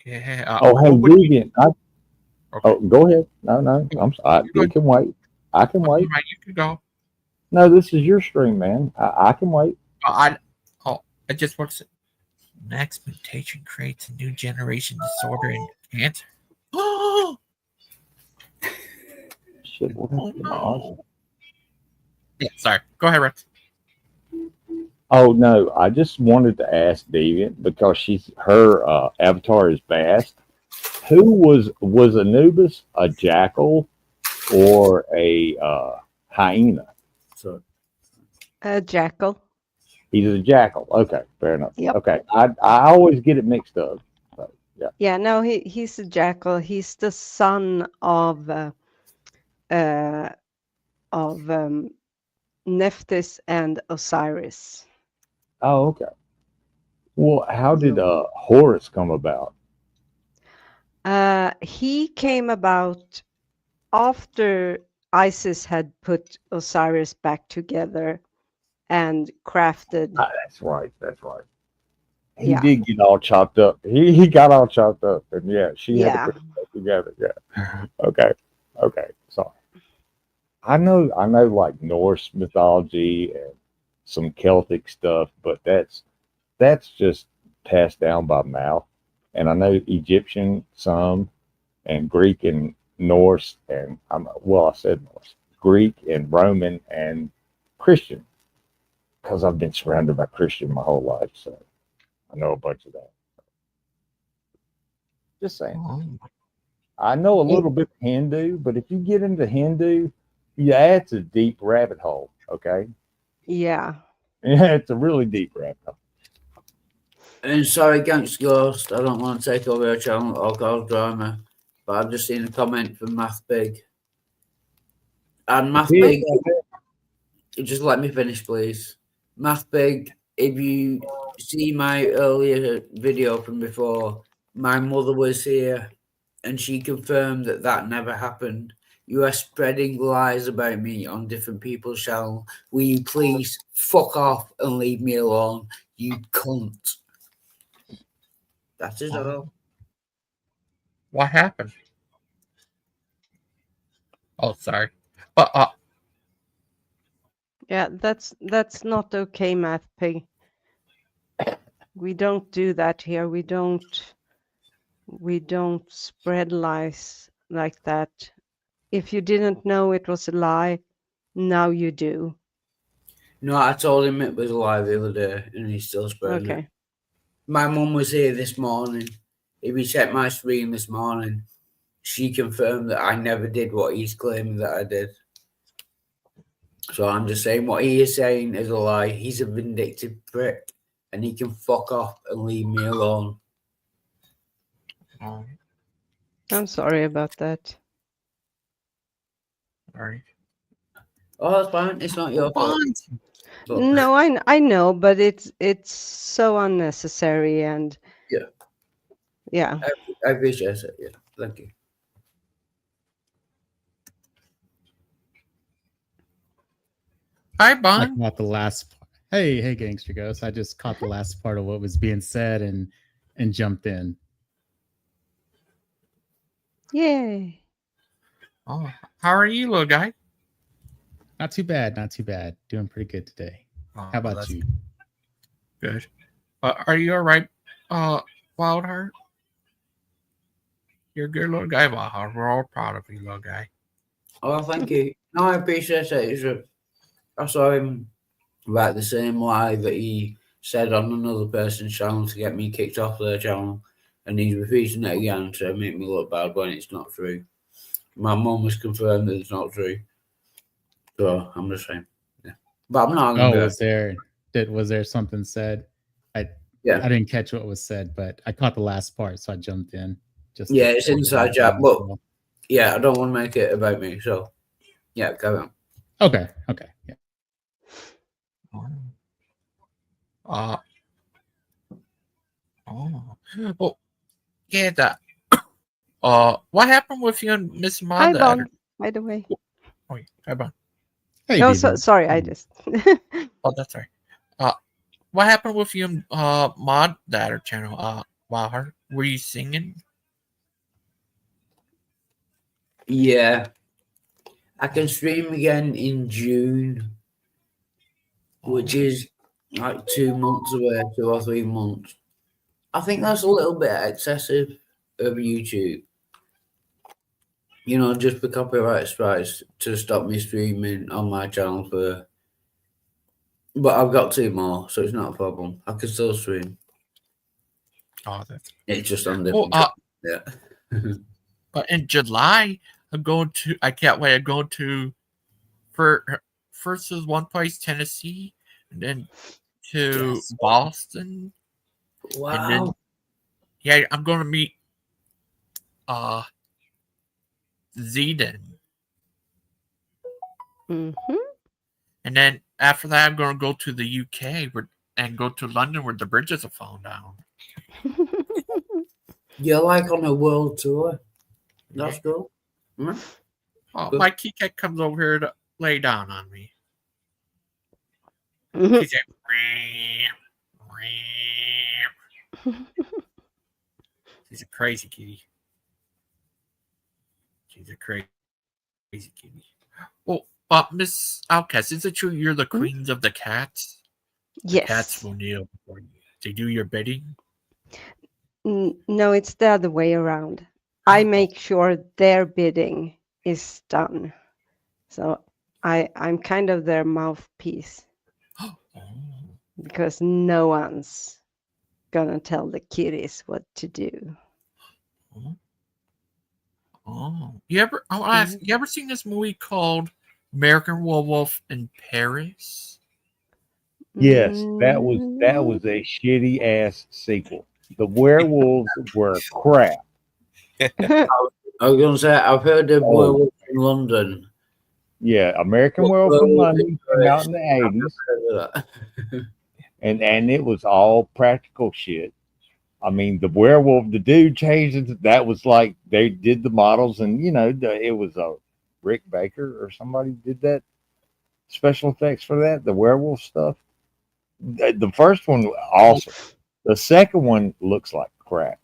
Yeah. Oh, hey, Deviant. Oh, go ahead. No. I'm sorry. You can wait. I can wait. You can go. No, this is your stream, man. I can wait. I just want to. Max mutation creates a new generation disorder in cancer. Shit, what happened? Yeah, sorry. Go ahead, Rex. Oh no, I just wanted to ask Deviant because her avatar is Bast. Who was Anubis a jackal or a hyena? So A jackal. He's a jackal. Okay, fair enough. Yep. Okay, I always get it mixed up. So, yeah. Yeah, no, he's a jackal. He's the son of Nephthys and Osiris. Oh, okay. Well, how did Horus come about? He came about after Isis had put Osiris back together and crafted. That's right. He Yeah. did get all chopped up. He got all chopped up, and yeah, she had Yeah. to put it back together. Yeah. Okay. Sorry. I know like Norse mythology and some Celtic stuff, but that's just passed down by mouth. And I know Egyptian some, and Greek and Norse, and I said Norse, Greek and Roman and Christian, because I've been surrounded by Christian my whole life, so I know a bunch of that. Just saying. I know a little bit of Hindu, but if you get into Hindu, yeah, it's a deep rabbit hole. Okay. Yeah. Yeah, it's a really deep rabbit hole. And sorry, Gangster Ghost, I don't want to take over your channel or cause drama, but I've just seen a comment from Math Big. And Math Big, just let me finish, please. Math Big, if you see my earlier video from before, my mother was here and she confirmed that never happened. You are spreading lies about me on different people's channel. Will you please fuck off and leave me alone, you cunt? That is all. What happened? Oh, sorry. But Yeah, that's not okay, Math Pig. We don't do that here. We don't spread lies like that. If you didn't know it was a lie, now you do. No, I told him it was a lie the other day, and he's still spreading it. Okay. My mum was here this morning. If you check my stream this morning, she confirmed that I never did what he's claiming that I did. So I'm just saying what he is saying is a lie. He's a vindictive prick, and he can fuck off and leave me alone. I'm sorry about that. sorry. Oh, that's fine. It's not your fault. But No, I know, but it's so unnecessary and Yeah. yeah. I appreciate it. Yeah, thank you. Hi, I Bon. caught the last. Hey, Gangster Ghost. I just caught the last part of what was being said and jumped in. Yay. Oh, how are you, little guy? Not too bad. Not too bad. Doing pretty good today. Oh, How about that's you? Good. Are you all right, Wildheart? You're a good little guy, Wildheart. We're all proud of you, little guy. Oh, thank you. No, I appreciate it. I saw him write the same lie that he said on another person's channel to get me kicked off their channel, and he's repeating it again to make me look bad when it's not true. My mum has confirmed that it's not true, so I'm just saying, yeah. But I'm not. Oh, was there something said? I didn't catch what was said, but I caught the last part, so I jumped in. Yeah, it's inside job, but yeah, I don't want to make it about me, so yeah, carry on. Okay, yeah. Well, yeah, that. What happened with you and Miss Hi, Manda? Bon, by the way. Oh, hi, Bon. Hey, Oh, BB. sorry, I just Oh, that's right. What happened with you and Mod Dadder channel? Wildheart, were you singing? Yeah, I can stream again in June, which is like 2 months away, 2 or 3 months. I think that's a little bit excessive over YouTube. You know, just for copyright strikes to stop me streaming on my channel for. But I've got 2 more, so it's not a problem. I can still stream. Oh, that's. It's just on different. Yeah. But in July, I can't wait. I'm going to first is one place, Tennessee, and then to Boston. Wow. And then, yeah, I'm going to meet Zeden. Mm-hmm. And then after that, I'm going to go to the UK and go to London where the bridges have fallen down. You're like on a world tour. That's cool. Mm-hmm. Oh, Good. my key cat comes over here to lay down on me. Mhm. She's like, she's a crazy kitty. She's a crazy kitty. Well, Miss Outcast, is it true you're the queens of the cats? The cats Yes. will kneel before you. They do your bidding? No, it's the other way around. I make sure their bidding is done. So I'm kind of their mouthpiece because no one's gonna tell the kitties what to do. Oh, you ever seen this movie called American Werewolf in Paris? Yes, that was a shitty ass sequel. The werewolves were crap. I was going to say, I've heard of Werewolf in London. Yeah, American Werewolf in London came out in the 80s. And it was all practical shit. I mean, the werewolf, the dude changed it. That was like they did the models, and it was a Rick Baker or somebody did that special effects for that. The werewolf stuff. The first one awesome. The second one looks like crap.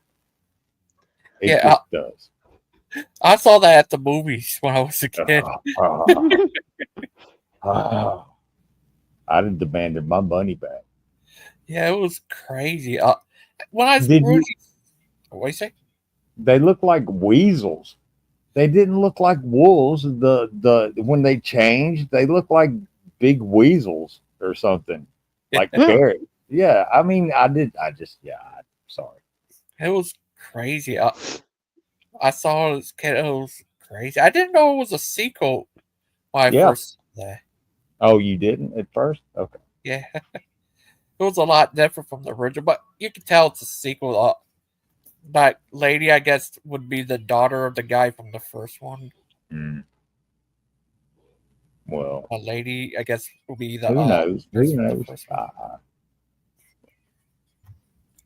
It just does. I saw that at the movies when I was a kid. I'd have demanded my money back. Yeah, it was crazy. When I Did you? what do you say? They look like weasels. They didn't look like wolves. The when they changed, they look like big weasels or something, like bear. Yeah, I mean, I did. I just yeah. Sorry. It was crazy. I saw it as a kid. It was crazy. I didn't know it was a sequel when I Yeah. first saw that. Oh, you didn't at first? Okay. Yeah, it was a lot different from the original, but you can tell it's a sequel. That lady, I guess, would be the daughter of the guy from the first one. Mm. Well, A lady, I guess, will be the who knows? Who person from the knows? first one.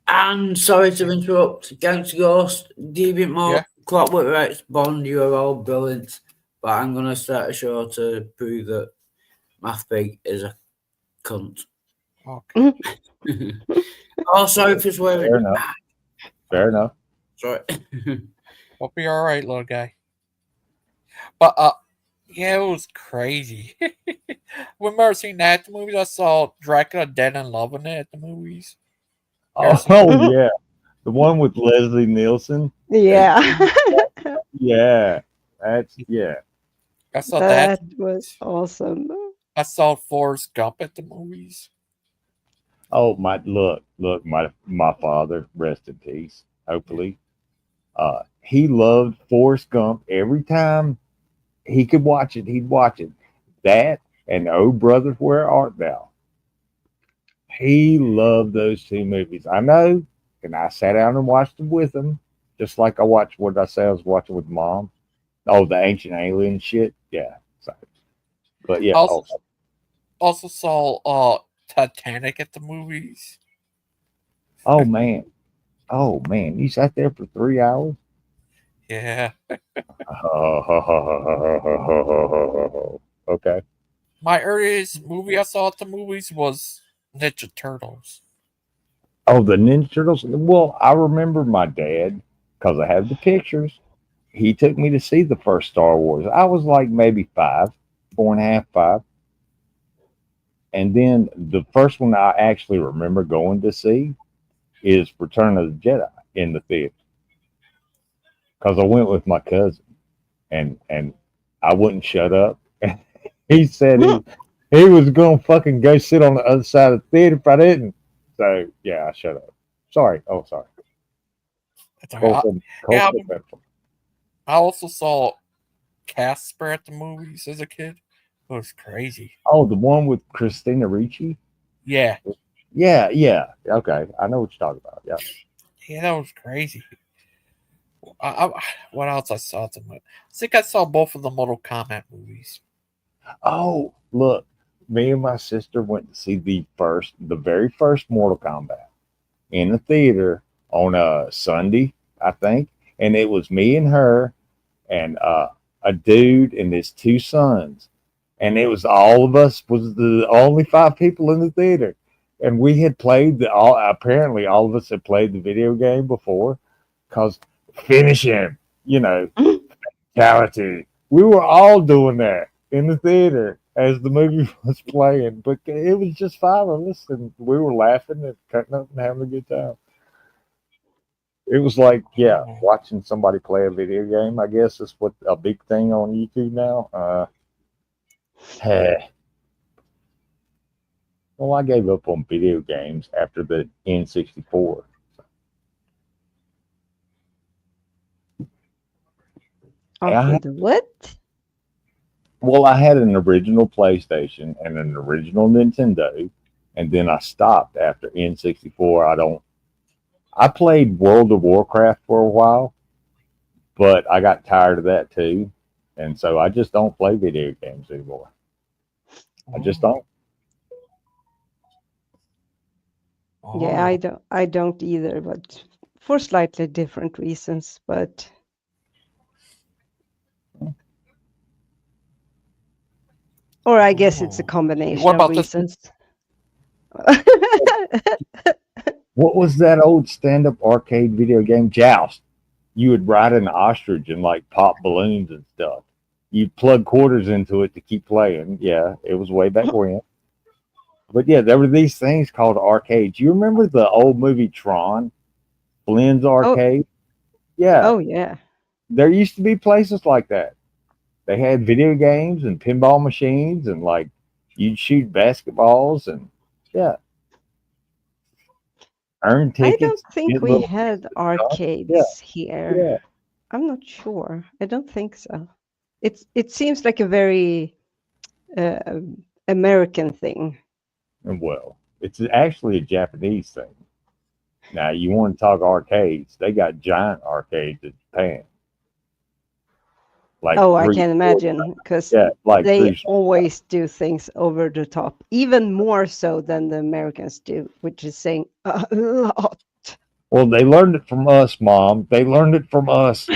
And sorry to interrupt, Gangster Ghost, do you bit more Yeah. Clockwork Rex, Bond, you are all brilliant. But I'm going to start a show to prove that Math Pig is a cunt. Okay. Oh, sorry for swearing. Fair enough. Fair enough. Sorry. We'll be all right, little guy. But yeah, it was crazy. Remember seeing that at the movies? I saw Dracula Dead in Love in it at the movies. Oh yeah, the one with Leslie Nielsen. Yeah. Yeah, that's yeah. I saw That was awesome. I saw Forrest Gump at the movies. Oh my look, my father, rest in peace. Hopefully, he loved Forrest Gump. Every time he could watch it, he'd watch it. That and Oh Brother, Where Art Thou? He loved those two movies. I know, and I sat down and watched them with him, just like I watched what I say I was watching with mom. Oh, the ancient alien shit. Yeah. So, but yeah. Also saw Titanic at the movies. Oh man. Oh man. You sat there for 3 hours? Yeah. Okay. My earliest movie I saw at the movies was Ninja Turtles. Oh, the Ninja Turtles. Well, I remember my dad because I have the pictures. He took me to see the first Star Wars. I was like maybe 5, 4.5, 5. And then the first one I actually remember going to see is Return of the Jedi in the theater because I went with my cousin and I wouldn't shut up. He said he was gonna fucking go sit on the other side of the theater if I didn't. So yeah, I shut up. Sorry. Oh, sorry. I also saw Casper at the movies as a kid. It was crazy. Oh, the one with Christina Ricci? Yeah. Yeah. Okay. I know what you're talking about. Yeah. Yeah, that was crazy. What else I saw? I think I saw both of the Mortal Kombat movies. Oh, look. Me and my sister went to see the very first Mortal Kombat in the theater on a Sunday, I think. And it was me and her and a dude and his 2 sons. And it was all of us was the only 5 people in the theater. And we had played apparently all of us had played the video game before because finish him, fatality. We were all doing that in the theater as the movie was playing, but it was just 5 of us and we were laughing and cutting up and having a good time. It was like, watching somebody play a video game, I guess is what a big thing on YouTube now. Well, I gave up on video games after the N64. After the what? Well, I had an original PlayStation and an original Nintendo, and then I stopped after N64. I played World of Warcraft for a while, but I got tired of that too. And so I just don't play video games anymore. I just don't. Yeah, I don't either, but for slightly different reasons, but or I guess it's a combination of reasons. What was that old stand-up arcade video game? Joust. You would ride an ostrich and like pop balloons and stuff. You'd plug quarters into it to keep playing. Yeah, it was way back when. But yeah, there were these things called arcades. You remember the old movie Tron, Flynn's Oh, Arcade? Yeah, oh yeah. there used to be places like that. They had video games and pinball machines and like you'd shoot basketballs and yeah, earn I don't tickets, think get we little had stuff. Yeah, arcades here. yeah. I'm not sure. I don't think so. It seems like a very uh, American thing. And well, it's actually a Japanese thing. Now you want to talk arcades? They got giant arcades in Japan, like Oh, I three, can four, imagine because yeah, like they three. always do things over the top, even more so than the Americans do, which is saying a lot. Well, they learned it from us, Mom. They learned it from us.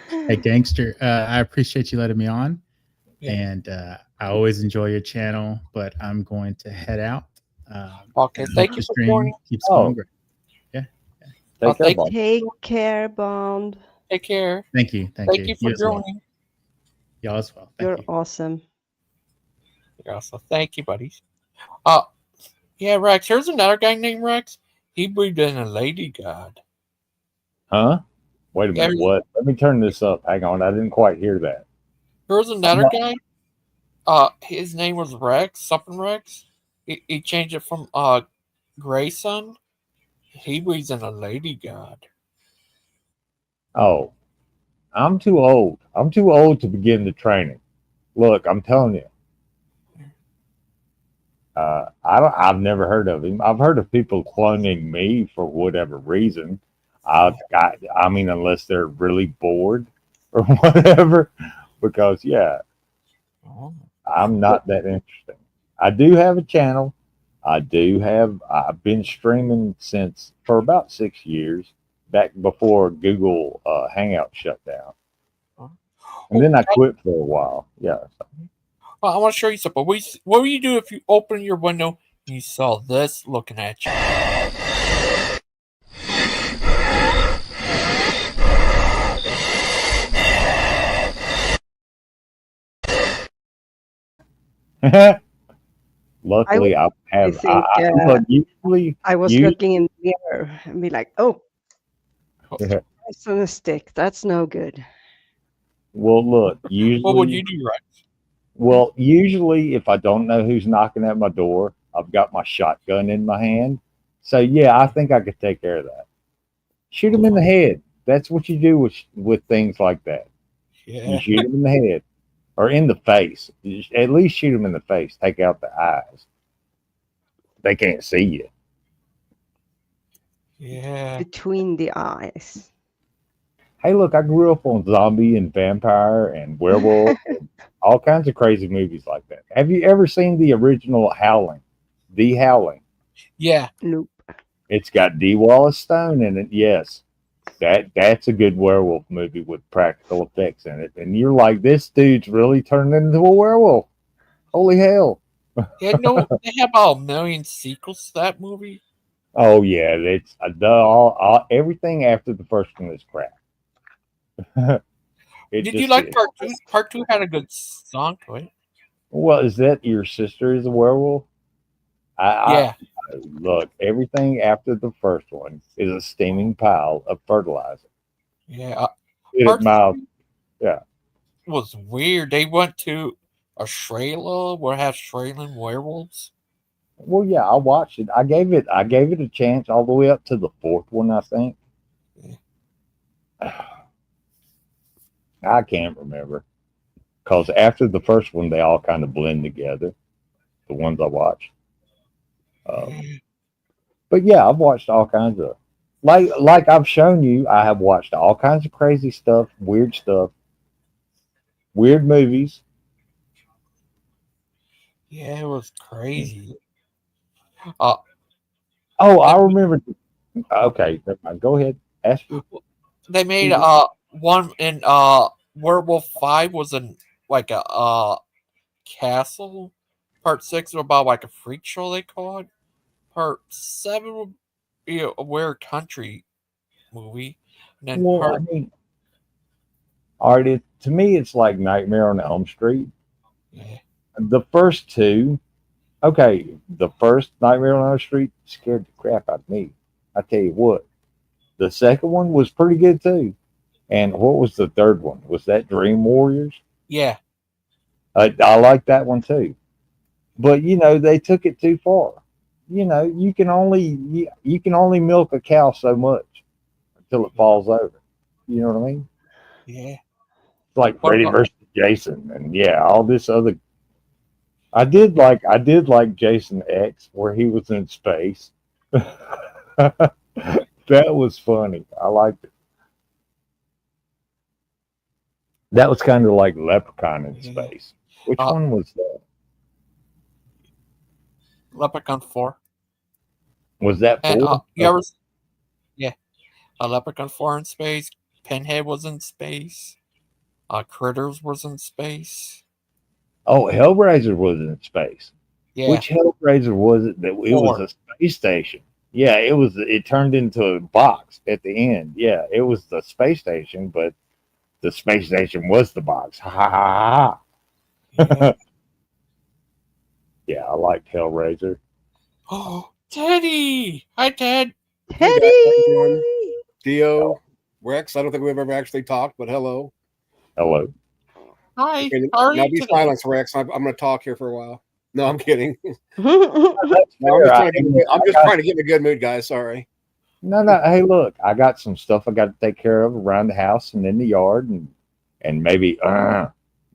Hey, gangster, I appreciate you letting me on. Yeah. And I always enjoy your channel, but I'm going to head out. Okay, and thank hope you the for stream joining. keeps Oh. going great. Yeah. Take care, thank Bob. Take care, Bond. Take care. Thank you. Thank you for as well. joining. Y'all as well. Thank You're you. awesome. Yeah, so thank you, buddies. Yeah, Rex. Here's another guy named Rex. He believed in a lady god. Huh? Wait a Yeah, minute. What? Let me turn this up. Hang on. I didn't quite hear that. here's another guy. His name was Rex, something Rex. He changed it from Grayson. He believes in a lady god. Oh, I'm too old. I'm too old to begin the training. Look, I'm telling you. I've never heard of him. I've heard of people cloning me for whatever reason. I mean, unless they're really bored or whatever. Because yeah, Oh. I'm not that interesting. I do have a channel. I've been streaming since for about 6 years, back before Google Hangout shut down. And then I quit for a while. Yeah. Well, I want to show you something. What would you do if you open your window and you saw this looking at you? Luckily, I have. think, Look, usually, I was you- looking in the mirror and be like, oh, Yeah. it's on a stick. That's no good. Well, look, usually. What would you do, Rex? Well, usually, if I don't know who's knocking at my door, I've got my shotgun in my hand. So yeah, I think I could take care of that. Shoot him in the head. That's what you do with things like that. Yeah. You shoot him in the head or in the face. At least shoot him in the face. Take out the eyes. They can't see you. Yeah. Between the eyes. Hey, look, I grew up on zombie and vampire and werewolf and all kinds of crazy movies like that. Have you ever seen the original Howling? The Howling. Yeah. Nope. It's got D. Wallace Stone in it. Yes, that's a good werewolf movie with practical effects in it. And you're like, this dude's really turned into a werewolf. Holy hell! Yeah, no, they have about 1 million sequels to that movie. Oh yeah, it's everything after the first one is crap. Did you like part two? Part two had a good song to it. Well, is that your sister is a werewolf? Yeah. Look, everything after the first one is a steaming pile of fertilizer. Yeah. It mouth. It was weird. They went to Australia where it has Australian werewolves. Well, yeah, I watched it. I gave it a chance all the way up to the fourth one, I think. I can't remember. Because after the first one, they all kind of blend together. The ones I watched. But yeah, I've watched all kinds of like I've shown you. I have watched all kinds of crazy stuff, weird movies. Yeah, it was crazy. Oh, I remember. Okay, go ahead. Ask you. They made one in Werewolf 5 was like a castle. Part 6 was about like a freak show they call it. Part 7 be a weird country movie. And then Well, I mean, all right. To me, it's like Nightmare on Elm Street. yeah, The first two, okay, the first Nightmare on Elm Street scared the crap out of me. I tell you what, the second one was pretty good too. And what was the third one? Was that Dream Warriors? yeah, I like that one too. But they took it too far. You can only milk a cow so much until it falls over. You know what I mean? yeah. It's like What Freddy about versus Jason, and yeah, all this other. I did like Jason X, where he was in space. That was funny. I liked it. That was kind of like Leprechaun in yeah. space. Which Uh, one was that? Leprechaun 4? Was that And four? you ever? Yeah, Leprechaun 4 in space. Pinhead was in space. Critters was in space. Oh, Hellraiser was in space. Yeah, Which Hellraiser was it? That it was 4. a space station. Yeah, it was. It turned into a box at the end. Yeah, it was the space station, but the space station was the box. Ha ha ha Yeah. ha. Yeah, I liked Hellraiser. Oh, Teddy! Hi, Ted. Hey guys, how you doing? Teddy! Dio, Rex. I don't think we've ever actually talked, but hello. Hello. Hi. Okay, How are now you be today? silent, Rex. I'm going to talk here for a while. No, I'm kidding. That's No, I'm fair. just trying to get in a good mood, guys. Sorry. No. Hey, look, I got some stuff I got to take care of around the house and in the yard, and maybe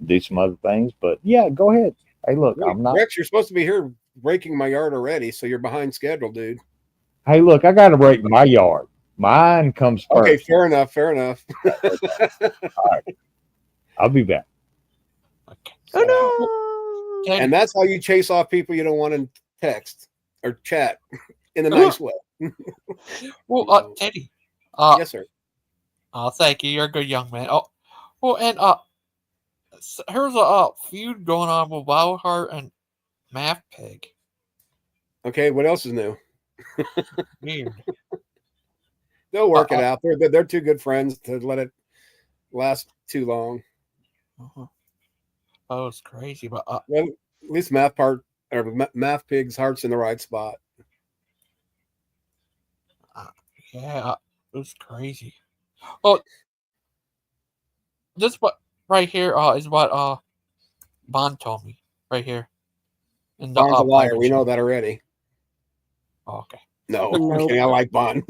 do some other things. But yeah, go ahead. Hey, look, Wait, I'm not. Rex, you're supposed to be here raking my yard already, so you're behind schedule, dude. Hey, look, I got to rake my yard. Mine comes first. Okay, fair enough. Fair enough. I'll be back. Okay. Oh no! Teddy. And that's how you chase off people you don't want to text or chat in a nice way. Well, Teddy. Yes, sir. Thank you. You're a good young man. Oh, well, and here's a feud going on with Wildheart and Math Pig. Okay, what else is new? Weird. They'll work it out. They're too good friends to let it last too long. Uh-huh. That was crazy, but Well, at least Math Pig's heart's in the right spot. yeah, it was crazy. Well, this what right here is what Bond told me right here. In the, Bond's a liar. pirate We know ship. that already. Oh, okay. No, Nope. I'm kidding. I like Bond.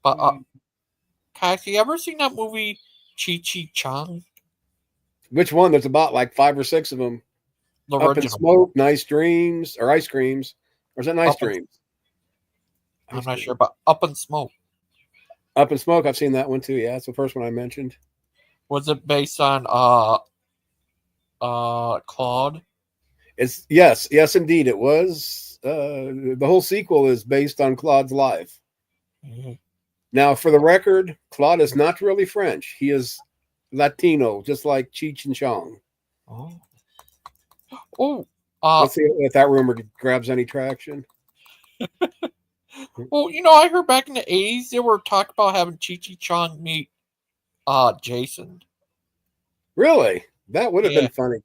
But Cass, you ever seen that movie Chi Chong? Which one? There's about like 5 or 6 of them. The Up in original. Smoke, Nice Dreams, or Ice Creams. Or is that Nice Up in- Dreams? I'm not sure, but Up in Smoke. Up in Smoke, I've seen that one too. Yeah, it's the first one I mentioned. Was it based on Claude? It's yes, indeed, it was. The whole sequel is based on Claude's life. Mhm. Now, for the record, Claude is not really French. He is Latino, just like Cheech and Chong. Oh. Oh. Let's see if that rumor grabs any traction. Well, I heard back in the 80s they were talking about having Chi Chong meet Jason. Really? That would have been funny.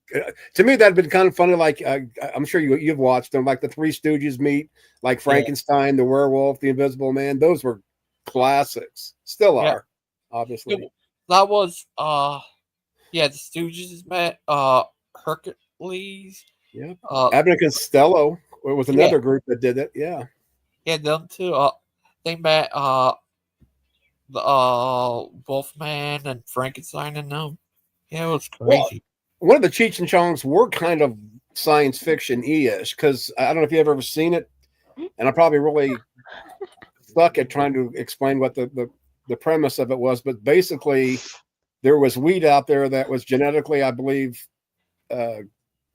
To me, that'd been kind of funny. Like I'm sure you've watched them, like the Three Stooges meet, like Frankenstein, the Werewolf, the Invisible Man. Those were classics. Still are, obviously. That was the Stooges met Hercules. Yeah. Abbott and Costello was another group that did it. Yeah. Yeah, them two. They met the Wolfman and Frankenstein and them. Yeah, it was crazy. Well, one of the Cheech and Chongs were kind of science fiction-ish, because I don't know if you've ever seen it, and I probably really stuck at trying to explain what the premise of it was, but basically there was weed out there that was genetically, I believe,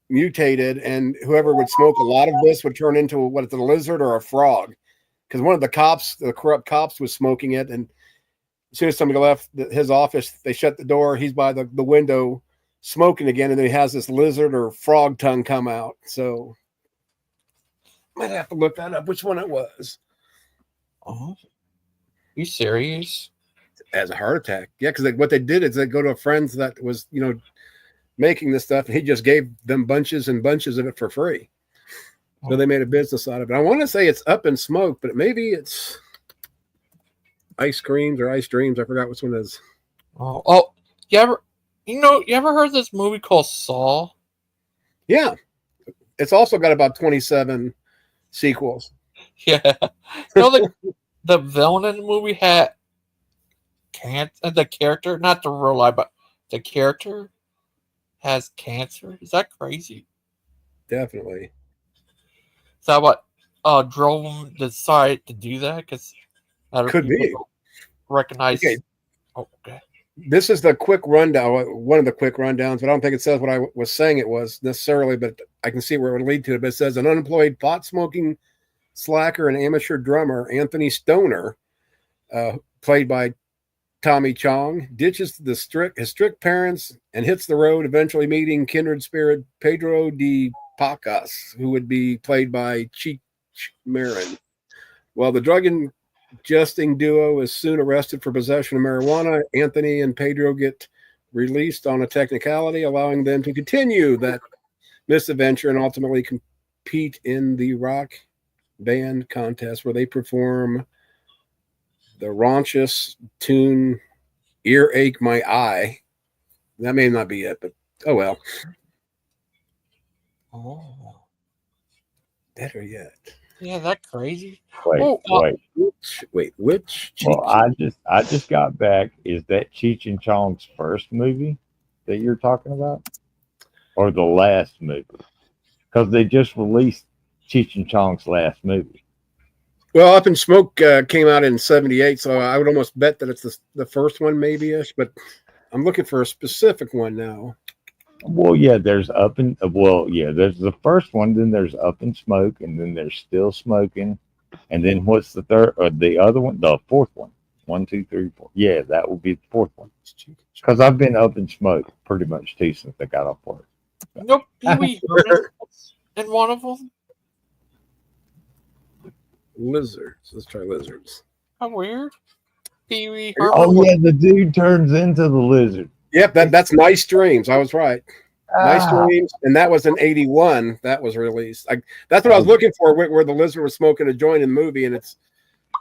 mutated, and whoever would smoke a lot of this would turn into a lizard or a frog, because one of the corrupt cops was smoking it, and as soon as somebody left his office, they shut the door. He's by the window smoking again, and then he has this lizard or frog tongue come out. So Might have to look that up. Which one it was? Oh, you serious? As a heart attack. Yeah, because what they did is they go to a friend that was, making this stuff, and he just gave them bunches and bunches of it for free. So they made a business out of it. I want to say it's Up in Smoke, but maybe it's Ice Creams or Ice Dreams. I forgot which one it is. Oh, you ever heard of this movie called Saw? Yeah. It's also got about 27 sequels. Yeah. The villain in the movie had cancer. The character, not the real life, but the character has cancer. Is that crazy? Definitely. Is that what drove him to decide to do that? Because other Could people be. don't recognize. Okay. Oh, okay. This is the quick rundown, one of the quick rundowns, but I don't think it says what I was saying it was necessarily, but I can see where it would lead to it. But it says an unemployed pot-smoking slacker and amateur drummer, Anthony Stoner, played by Tommy Chong, ditches his strict parents and hits the road, eventually meeting kindred spirit Pedro de Pacas, who would be played by Cheech Marin. While the drug ingesting duo is soon arrested for possession of marijuana, Anthony and Pedro get released on a technicality, allowing them to continue that misadventure and ultimately compete in the rock band contest where they perform the raunchous tune Earache My Eye. That may not be it, but oh well. Oh. Better yet. Yeah, that crazy. Wait. Which? Well, I just got back. Is that Cheech and Chong's first movie that you're talking about, or the last movie? Because they just released Cheech and Chong's last movie. Well, Up in Smoke came out in '78, so I would almost bet that it's the first one, maybe-ish. But I'm looking for a specific one now. Well, yeah, there's there's the first one, then there's Up in Smoke, and then there's Still Smoking, and then what's the third or the other one? The fourth one. 1, 2, 3, 4. Yeah, that will be the fourth one. Because I've been Up in Smoke pretty much too since I got off work. Nope, Pee-wee Herman in one of them. Lizards. Let's try lizards. How weird. Pee-wee Herman. Oh yeah, the dude turns into the lizard. Yep, that's Nice Dreams. I was right. Nice Dreams, and that was in '81. That was released. That's what I was looking for, where the lizard was smoking a joint in the movie, and it's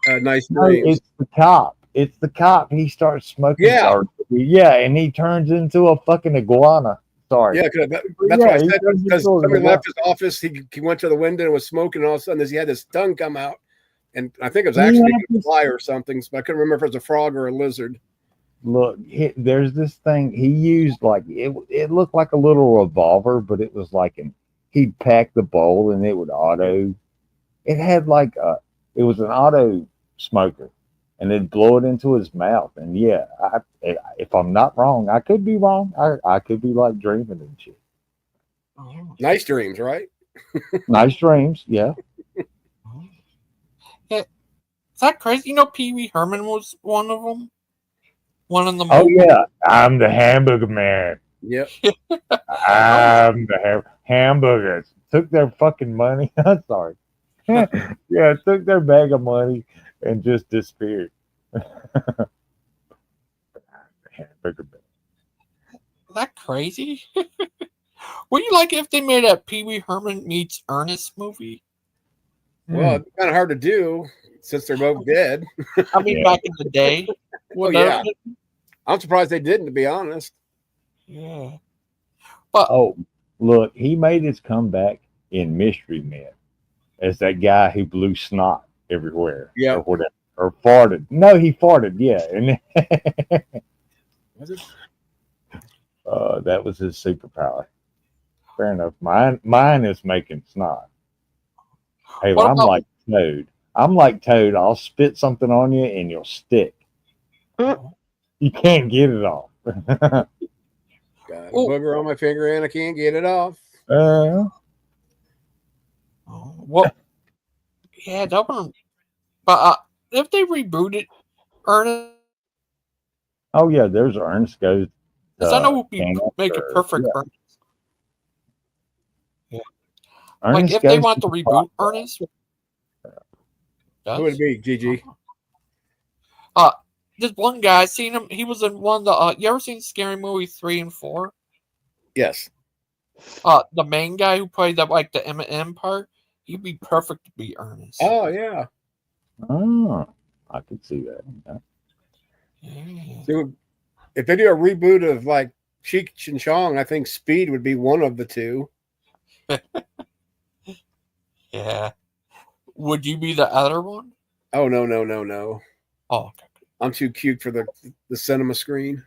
Nice Dreams. It's the cop. It's the cop. He starts smoking. Yeah, and he turns into a fucking iguana. Sorry. Yeah, that's what I said. Because somebody left his office, he went to the window and was smoking, and all of a sudden he had his tongue come out, and I think it was actually a fly or something. So I couldn't remember if it was a frog or a lizard. Look, there's this thing he used, like it looked like a little revolver, but it was like he'd pack the bowl and it would auto. It had it was an auto smoker, and it'd blow it into his mouth. And yeah, if I'm not wrong, I could be wrong. I could be like dreaming and shit. Nice Dreams, right? Nice Dreams, yeah. Yeah, is that crazy? Pee-wee Herman was one of them. One of them. Oh yeah, I'm the hamburger man. Yep. I'm the hamburgers. Took their fucking money. I'm sorry. Yeah, took their bag of money and just disappeared. Hamburger man. Is that crazy? Would you like if they made a Pee-wee Herman meets Ernest movie? Well, it's kind of hard to do since they're both dead. I mean, back in the day. Oh, yeah. I'm surprised they didn't, to be honest. Yeah. But look, he made his comeback in Mystery Men as that guy who blew snot everywhere. Yeah. Or whatever. Or farted. No, he farted, yeah. And Was it? That was his superpower. Fair enough. Mine is making snot. Hey, I'm like Toad. I'm like Toad. I'll spit something on you and you'll stick. You can't get it off. Got a booger on my finger and I can't get it off. Well, yeah, that one. But if they rebooted Ernest. Oh, yeah, there's Ernest goes. Because I know would make a perfect Ernest. Yeah. Like Ernest if they goes want to to reboot Ernest, Who would it be? GG. this one guy, I seen him. He was in one of the. You ever seen Scary Movie 3 and 4? Yes. The main guy who played the M part, he'd be perfect to be Ernest. Oh yeah. Oh, I could see that. Yeah. So if they do a reboot of like Cheech and Chong, I think Speed would be one of the two. Yeah. Would you be the other one? Oh no. Oh, okay. I'm too cute for the cinema screen.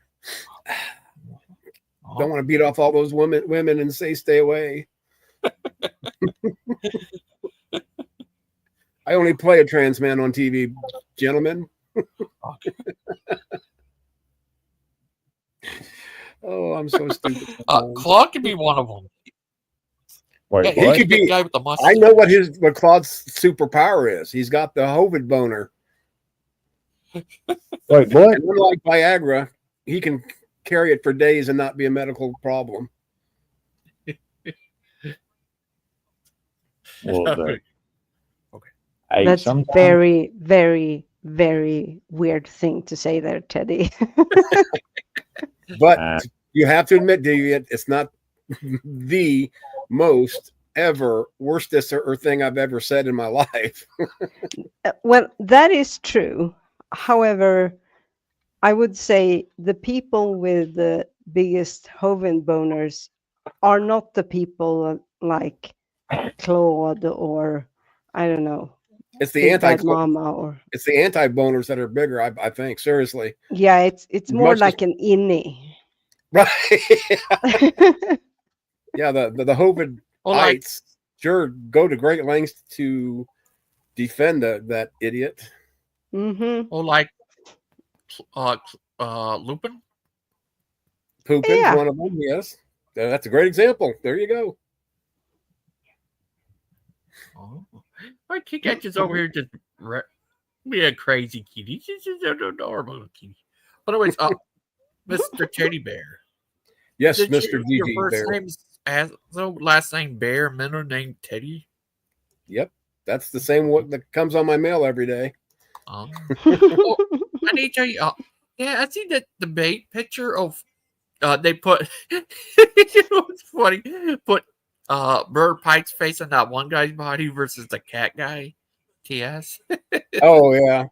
Oh. Don't want to beat off all those women and say stay away. I only play a trans man on TV, gentlemen. Oh, I'm so stupid. Claude could be one of them. Wait, Yeah, He what? could be. the guy with the mustache. I know what Claude's superpower is. He's got the Hovid boner. Wait, what? And unlike Viagra, he can carry it for days and not be a medical problem. Well, Okay. hey, That's sometimes very, very, very weird thing to say there, Teddy. But you have to admit, Deviant, it's not the most ever worstest or thing I've ever said in my life. Well, that is true. However, I would say the people with the biggest Hoven boners are not the people like Claude or I don't know, It's the Big Bad anti Mama or it's the anti-boners that are bigger, I think. Seriously. yeah, it's more Much as- like an innie. Right. Yeah, the Hovid Or like, ites sure go to great lengths to defend that idiot. Mm-hmm. or like, Lupin. Poopin's Yeah. one of them, yes. That's a great example. There you go. Oh, my Kick is over here just be a crazy kitty. She's just an adorable kitty. But anyways, Mr. Teddy Bear. Yes, Did Mr. your GG first Bear. name's last name Bear, middle name Teddy. Yep. That's the same one that comes on my mail every day. Oh, I need to tell you. Yeah, I see that debate picture of. They put. It was funny. Put Brother Pike's face on that one guy's body versus the cat guy. TS. Oh yeah.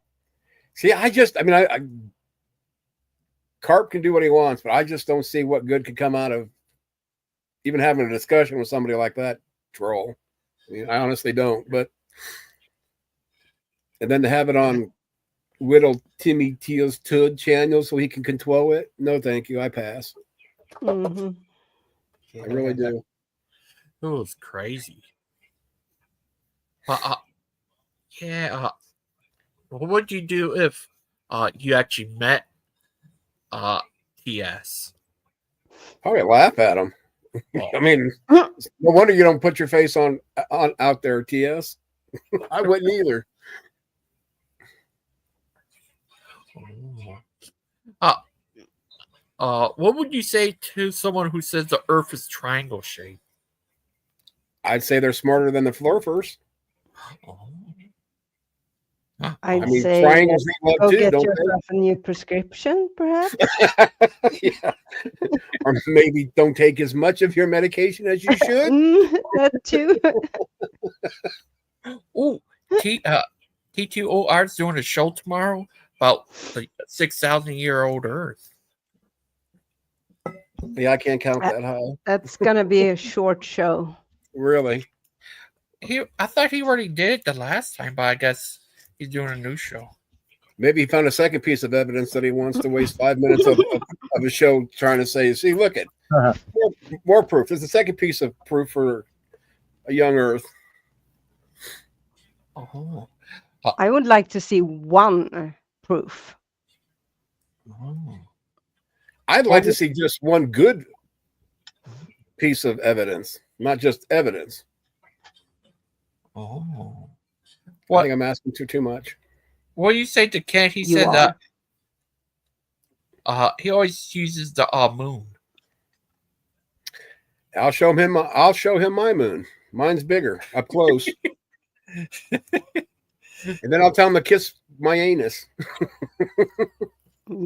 See, I Carp can do what he wants, but I just don't see what good could come out of even having a discussion with somebody like that troll. I mean, I honestly don't. But and then to have it on Whittle Timmy Teal's Tud channel so he can control it. No, thank you. I pass. Mm-hmm. I really do. It was crazy. Yeah. What would you do if you actually met TS? Probably laugh at him. I mean, no wonder you don't put your face on out there, TS. I wouldn't either. What would you say to someone who says the Earth is triangle shaped? I'd say they're smarter than the Flurfers. I'd I mean, say triangles need love go too, get don't yourself a new prescription, perhaps. Yeah. Or maybe don't take as much of your medication as you should. That too. Oh, T2OR is doing a show tomorrow about the 6,000-year-old Earth. Yeah, I can't count that high. That's gonna be a short show. Really? I thought he already did it the last time, but I guess he's doing a new show. Maybe he found a second piece of evidence that he wants to waste 5 minutes of a show trying to say, see, look at more proof. There's a second piece of proof for a young Earth. Oh. I would like to see one proof. Oh. I'd like to see just one good piece of evidence, not just evidence. Oh. I think I'm asking too much. What do you say to Kent? He said that he always uses the moon. I'll show him my moon. Mine's bigger, up close. And then I'll tell him to kiss my anus.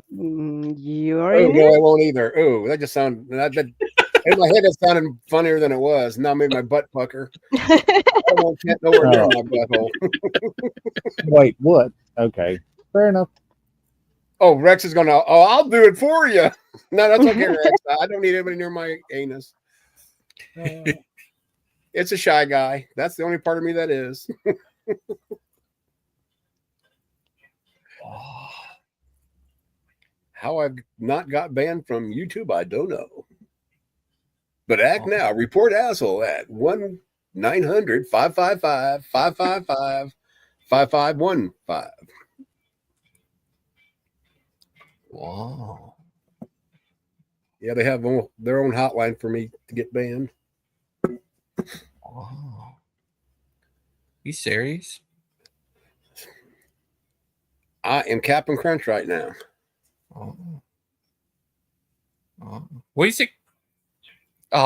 You're Oh in no, I it. won't either. Oh, that just sounded that in my head. It sounded funnier than it was. Now I made my butt pucker. I don't want nowhere near my butthole. Wait, what? Okay, fair enough. Oh, Rex is gonna. Oh, I'll do it for you. No, that's okay, Rex. I don't need anybody near my anus. It's a shy guy. That's the only part of me that is. How I've not got banned from YouTube, I don't know. But act now. Report asshole at 1-900-555-555-5515. Wow. Yeah, they have their own hotline for me to get banned. Wow. You serious? I am Captain Crunch right now. Oh. Oh. What do you think?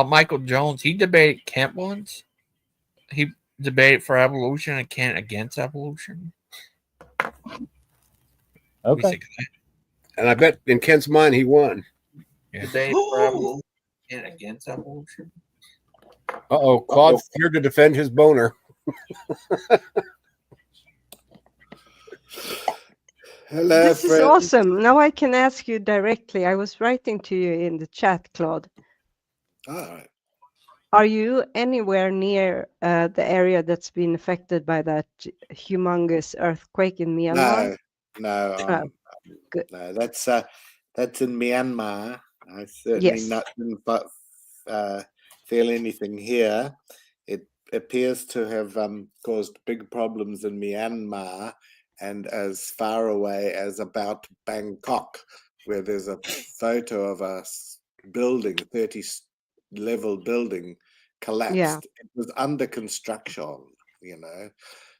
Michael Jones, he debated Kent once. He debated for evolution and Kent against evolution. Okay. And I bet in Kent's mind he won. Yeah. Debated for evolution and against evolution. Uh-oh, Claude's here to defend his boner. Hello, This is awesome. Now I can ask you directly. I was writing to you in the chat, Claude. All right. Are you anywhere near the area that's been affected by that humongous earthquake in Myanmar? No, good. No. That's in Myanmar. I certainly didn't feel anything here. It appears to have caused big problems in Myanmar and as far away as about Bangkok, where there's a photo of a building, 30-level building collapsed. Yeah. It was under construction,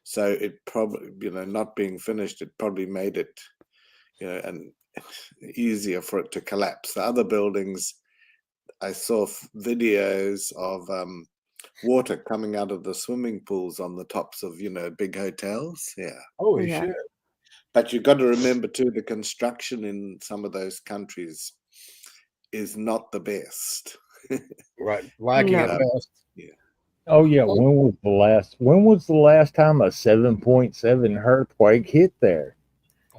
so it probably, not being finished, it probably made it, and easier for it to collapse. The other buildings, I saw videos of water coming out of the swimming pools on the tops of, big hotels. Yeah. Holy shit. But you've got to remember too, the construction in some of those countries is not the best. Right. Lacking at best. Yeah. Oh yeah. When was the last time a 7.7 earthquake hit there?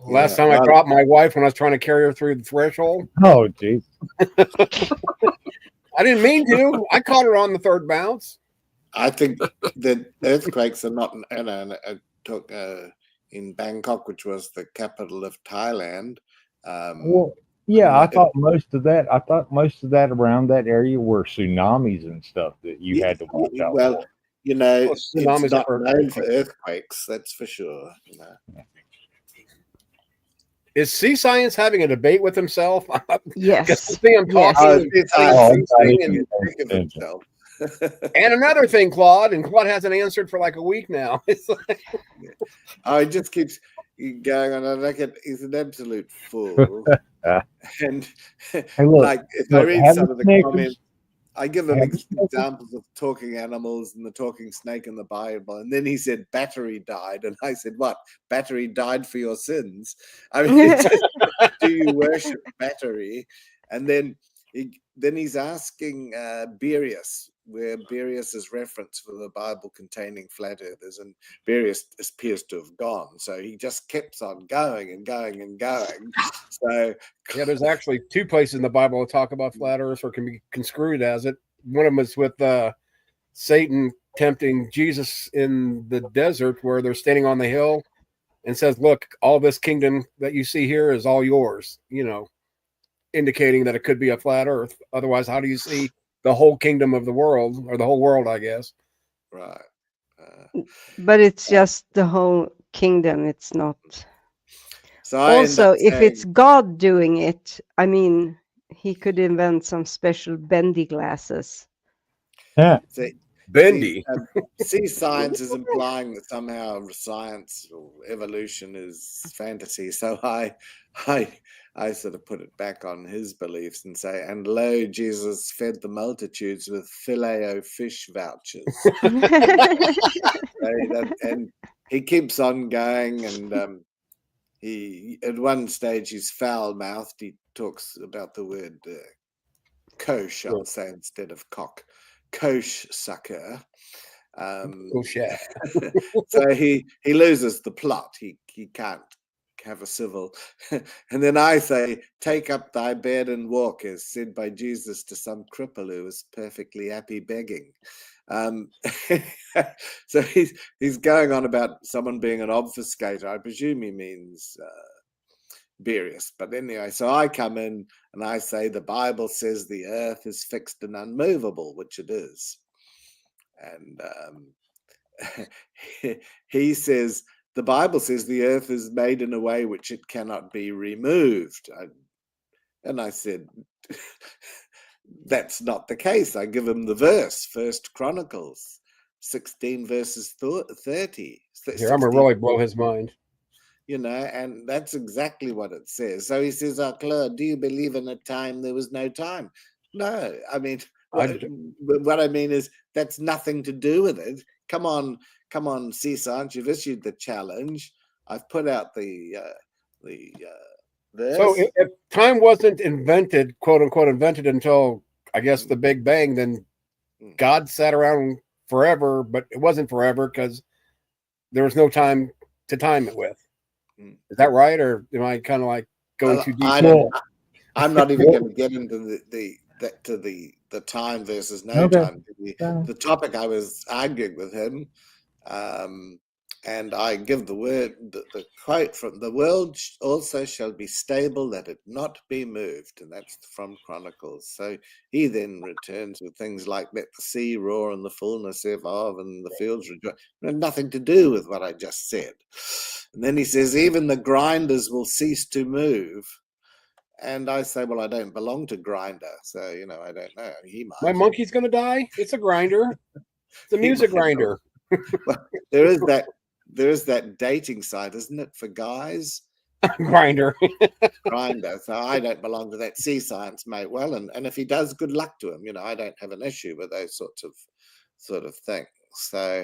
Last time I dropped my wife when I was trying to carry her through the threshold. Oh, geez. I didn't mean to. I caught her on the third bounce. I think that earthquakes are not, in Bangkok, which was the capital of Thailand. Well, yeah, I thought most of that around that area were tsunamis and stuff that you had to watch out for. Well, it's not known for earthquakes, that's for sure. Is Sea Science having a debate with himself? Yes. I see him talking. And another thing, Claude, and Claude hasn't answered for like a week now. It's like, he just keeps going on. I reckon he's an absolute fool. And hey, look, if I read some of the comments, I give him examples of talking animals and the talking snake in the Bible. And then he said battery died. And I said, what? Battery died for your sins? I mean, do you worship battery? And then he's asking Beerus, where Beerus is referenced for the Bible containing flat earthers, and Beerus appears to have gone. So he just keeps on going and going and going. So yeah, there's actually two places in the Bible that talk about flat earth or can be construed as it. One of them is with Satan tempting Jesus in the desert where they're standing on the hill and says, look, all this kingdom that you see here is all yours, indicating that it could be a flat earth. Otherwise, how do you see the whole kingdom of the world, or the whole world, I guess? Right. But it's just the whole kingdom. It's not. So also, if it's God doing it, I mean, he could invent some special bendy glasses. Yeah. Bendy. See, science is implying that somehow science or evolution is fantasy. So I I sort of put it back on his beliefs and say, and lo, Jesus fed the multitudes with filet-o-fish vouchers. And he keeps on going, and he at one stage he's foul-mouthed. He talks about the word kosh, I'll say instead of cock, kosh sucker. So he loses the plot. He can't have a civil. And then I say, take up thy bed and walk, as said by Jesus to some cripple who was perfectly happy begging. So he's going on about someone being an obfuscator. I presume he means Berius. But anyway, so I come in and I say the Bible says the earth is fixed and unmovable, which it is. And he says the Bible says the earth is made in a way which it cannot be removed. And I said, that's not the case. I give him the verse, First Chronicles 16 verses 30. Here, I'm gonna really blow his mind. You know, and that's exactly what it says. So he says, oh, Claude, do you believe in a time there was no time? No, I mean, what I mean is that's nothing to do with it. Come on, Cesant, you've issued the challenge. I've put out the verse. So if time wasn't invented, quote unquote, invented until I guess the Big Bang, then God sat around forever, but it wasn't forever because there was no time to time it with. Is that right, or am I kind of like going too deep? I'm not even going to get into the time versus no time. The topic I was arguing with him, and I give the quote from the world also shall be stable, let it not be moved, and that's from Chronicles. So he then returns with things like let the sea roar and the fullness thereof and the fields rejoice. Nothing to do with what I just said. And then he says even the grinders will cease to move. And I say, well, I don't belong to Grinder, so you know, I don't know. He might. My monkey's gonna die. It's a grinder. It's a music grinder. Well, there is that dating site, isn't it, for guys? Grinder. Grinder. So I don't belong to that sea science, mate. Well, and if he does, good luck to him. You know, I don't have an issue with those sorts of things. So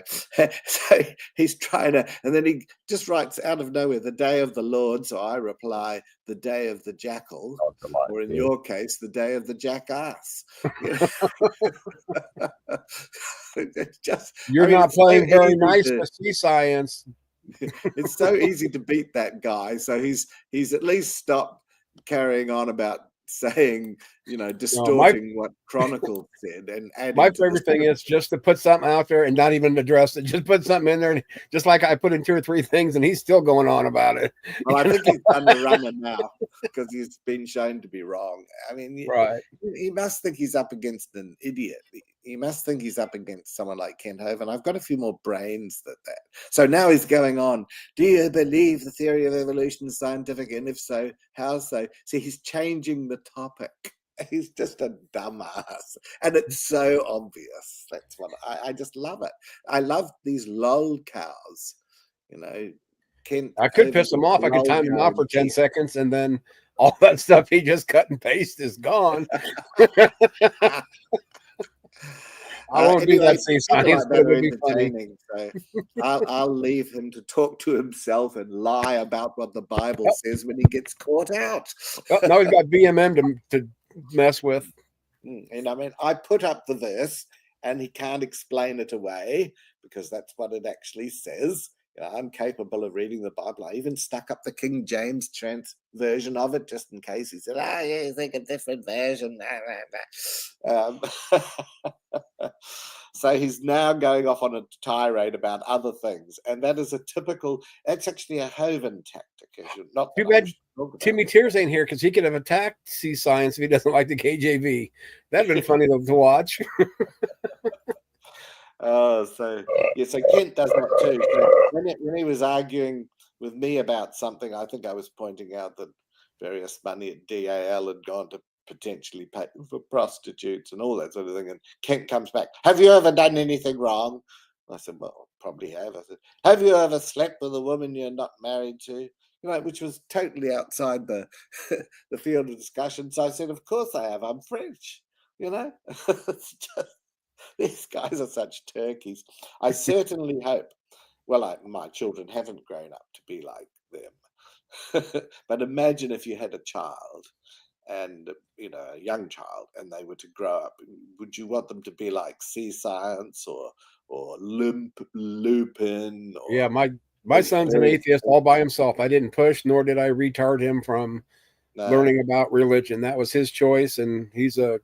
he's trying to, and then he just writes out of nowhere, the day of the Lord. So I reply, the day of the jackal, or in your case, the day of the jackass. You're not playing very nice with sea science. It's so easy to beat that guy. So he's at least stopped carrying on about saying, you know, distorting what Chronicles said and adding. My favorite thing is just to put something out there and not even address it. Just put something in there, and just like I put in 2 or 3 things, and he's still going on about it. Well, I think he's done the runner now because he's been shown to be wrong. I mean, right? He must think he's up against an idiot. He must think he's up against someone like Kent Hovind. I've got a few more brains than that. So now he's going on. Do you believe the theory of evolution is scientific? And if so, how so? See, he's changing the topic. He's just a dumbass. And it's so obvious. That's what I just love it. I love these lol cows. You know, Kent. I could piss him off. I could time him off for 10 seconds, and then all that stuff he just cut and paste is gone. I won't do that sea science, but it would be funny. So I'll leave him to talk to himself and lie about what the Bible says when he gets caught out. Now he's got BMM to mess with. And I mean, I put up the verse and he can't explain it away because that's what it actually says. You know, I'm capable of reading the Bible. I even stuck up the King James version of it just in case. He said, yeah, you think a different version. So he's now going off on a tirade about other things. And that is it's actually a Hovind tactic. Not too bad Timmy Tears ain't here because he could have attacked sea science if he doesn't like the KJV. That'd been funny to watch. So Kent does that too. So when he was arguing with me about something, I think I was pointing out that various money at DAL had gone to potentially pay for prostitutes and all that sort of thing. And Kent comes back, have you ever done anything wrong? I said, well, probably have. I said, have you ever slept with a woman you're not married to? which was totally outside the the field of discussion. So I said, "Of course I have. I'm French." It's just, these guys are such turkeys. I certainly hope. Well, my children haven't grown up to be like them, but imagine if you had a child, and a young child, and they were to grow up. Would you want them to be like Sea Science or Lupin? Or, Yeah, my son's an atheist all by himself. I didn't push, nor did I retard him from learning about religion. That was his choice, and he's a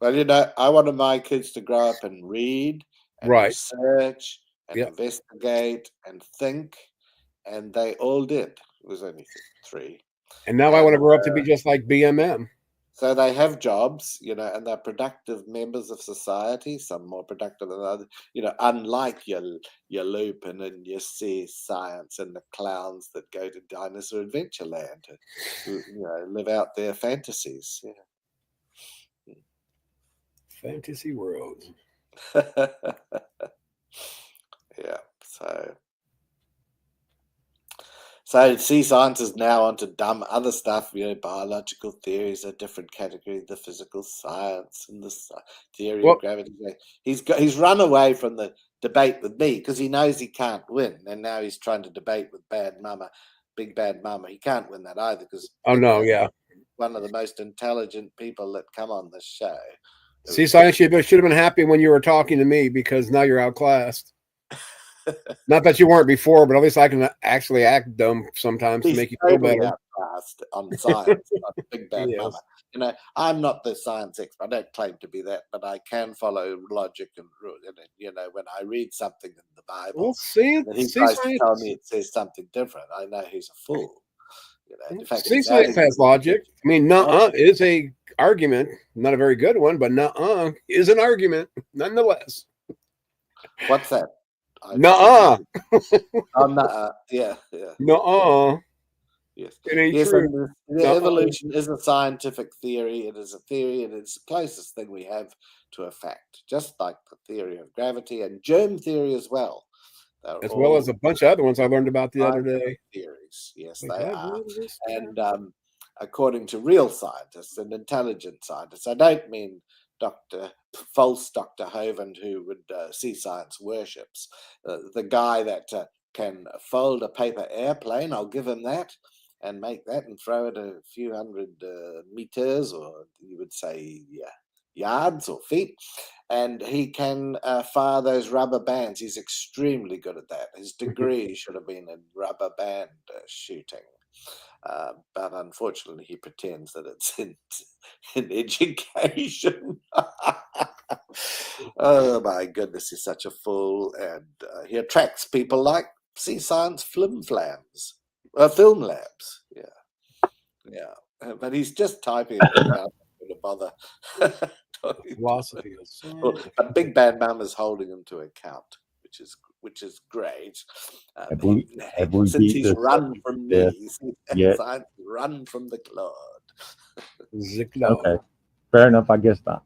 Well, I wanted my kids to grow up and read and research and investigate and think, and they all did. It was only 3. And now I want to grow up to be just like BMM. So they have jobs, and they're productive members of society, some more productive than others, unlike your Lupin and your Sea Science and the clowns that go to Dinosaur Adventureland to live out their fantasies. Yeah. Fantasy world. Yeah. So Sea Science is now onto dumb other stuff, biological theories, a different category, the physical science and the theory of gravity. He's run away from the debate with me because he knows he can't win, and now he's trying to debate with Big Bad Mama. He can't win that either because one of the most intelligent people that come on this show. Sea Science should have been happy when you were talking to me because now you're outclassed. Not that you weren't before, but at least I can actually act dumb sometimes to make you feel better. Outclassed on science, on Big Bad Mama. I'm not the science expert. I don't claim to be that, but I can follow logic and when I read something in the Bible, and he tries to tell me it says something different, I know he's a fool. In fact, Sea Science has logic. I mean, nuh-uh is a argument, not a very good one, but nuh-uh is an argument nonetheless. What's that? Nuh-uh. Nuh-uh. Yeah. Nuh-uh. Yes. It ain't true. Evolution is a scientific theory. It is a theory, and it's the closest thing we have to a fact, just like the theory of gravity and germ theory as well. As well as a bunch of other ones I learned about the other day. Theories. Yes, they are. And according to real scientists and intelligent scientists, I don't mean false Dr. Hovind, who would Sea Science worships. The guy that can fold a paper airplane, I'll give him that, and make that and throw it a few hundred meters, or you would say yards or feet, and he can fire those rubber bands. He's extremely good at that. His degree should have been in rubber band shooting. But unfortunately, he pretends that it's in education. Oh my goodness, he's such a fool, and he attracts people like Sea Science film labs. Yeah. But he's just typing it without to bother. Philosophy of science. But Big Bad Mama's holding him to account, which is great. Since he's run from me, Science run from the cloud. Okay, fair enough. I guess not.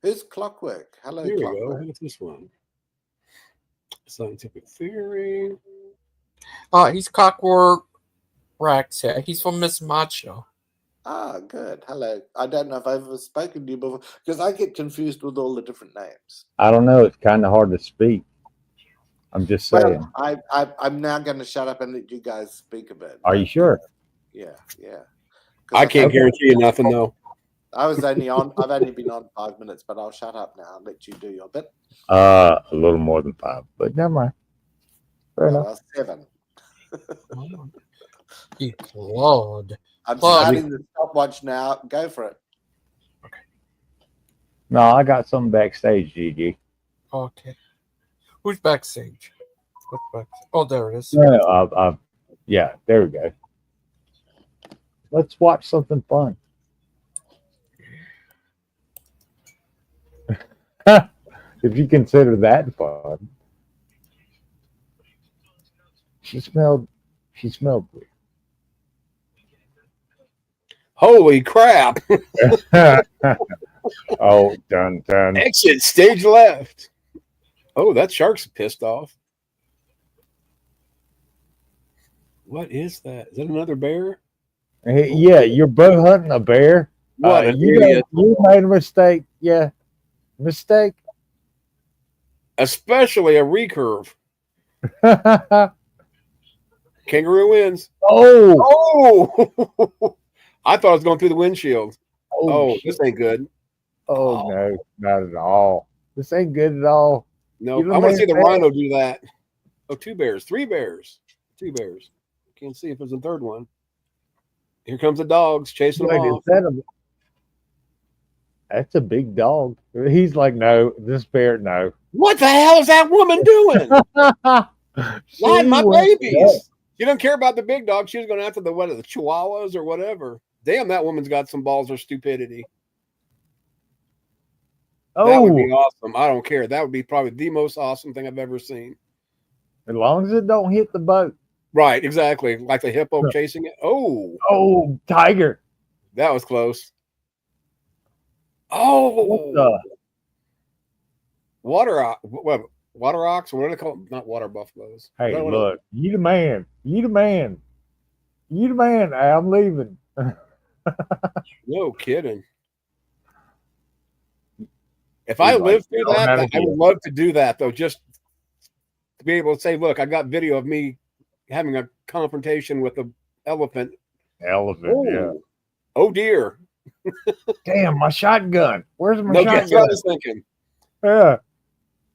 Who's Clockwork? Hello, Here Clockwork. we go. What's this one? Scientific theory. He's Clockwork Rex. He's from Miss Macho. Good. Hello. I don't know if I've ever spoken to you before because I get confused with all the different names. I don't know. It's kind of hard to speak. I'm just saying. Well, I'm now going to shut up and let you guys speak a bit. Are you sure? Yeah. I can't guarantee you nothing though. I've only been on 5 minutes, but I'll shut up now and let you do your bit. A little more than 5, but never mind. Fair enough. 7. You Claude. I'm starting the stopwatch now. Go for it. Okay. No, I got some backstage, GG. Okay. Who's backstage? What's backstage? Oh, there it is. Yeah, there we go. Let's watch something fun. If you consider that fun. She smelled weird. Holy crap. Oh, dun. Exit stage left. Oh, that shark's pissed off. What is that? Is that another bear? Hey, yeah, you're bow hunting a bear. What an You idiot. you made a mistake. Yeah, mistake. Especially a recurve. Oh, Kangaroo wins. oh, Oh! I thought I was going through the windshield. Oh, shit. this ain't good. Oh no, not at all. This ain't good at all. No, You I want to see the bear. rhino do that. Oh, 2 bears, 3 bears, 2 bears. Can't see if there's a third one. Here comes the dogs chasing them Wait, is off. that's a big dog. He's like, no, this bear, no. What the hell is that woman doing? Not my babies. She doesn't care about the big dog. She was going after the chihuahuas or whatever. Damn, that woman's got some balls or stupidity. That would be awesome. I don't care. That would be probably the most awesome thing I've ever seen. As long as it don't hit the boat. Right, exactly. Like the hippo chasing it. Oh, tiger. That was close. Oh, water ox, or what do they call them? Not water buffaloes. Hey, look, you the man. You the man. You the man. I'm leaving. No kidding. If I lived through that, I would love to do that, though, just to be able to say, look, I got video of me having a confrontation with an elephant. Yeah. Oh, dear. Damn, my shotgun. Where's my shotgun? That's what I was thinking. Yeah.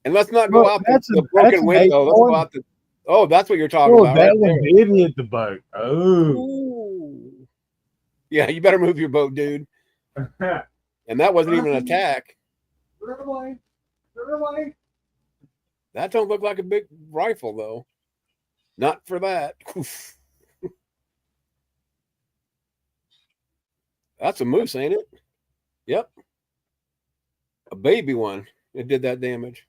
And let's not go out the broken window. Let's go out the. Oh, that's what you're talking about. That one did hit the boat. Ooh. Yeah, you better move your boat, dude. And that wasn't even an attack. Run away. Run away. That don't look like a big rifle, though. Not for that. That's a moose, ain't it? Yep. A baby one. It did that damage.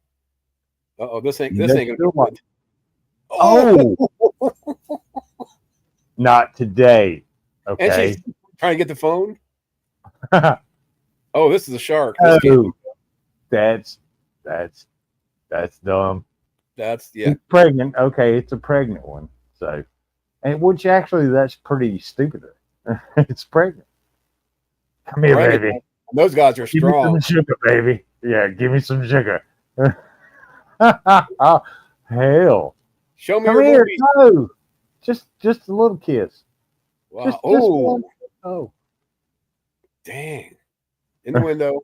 Uh-oh, this ain't gonna be good. Oh! Not today. Okay. And she's trying to get the phone. Oh, this is a shark. That's dumb. She's pregnant. Okay, it's a pregnant one. So, and which actually that's pretty stupid. It's pregnant. Come here, baby. Those guys are strong. Give me some sugar, baby. Yeah, give me some sugar. Oh, hell. Show me Come your here. movie. No. Just a little kiss. Wow. Oh. Dang. In the window.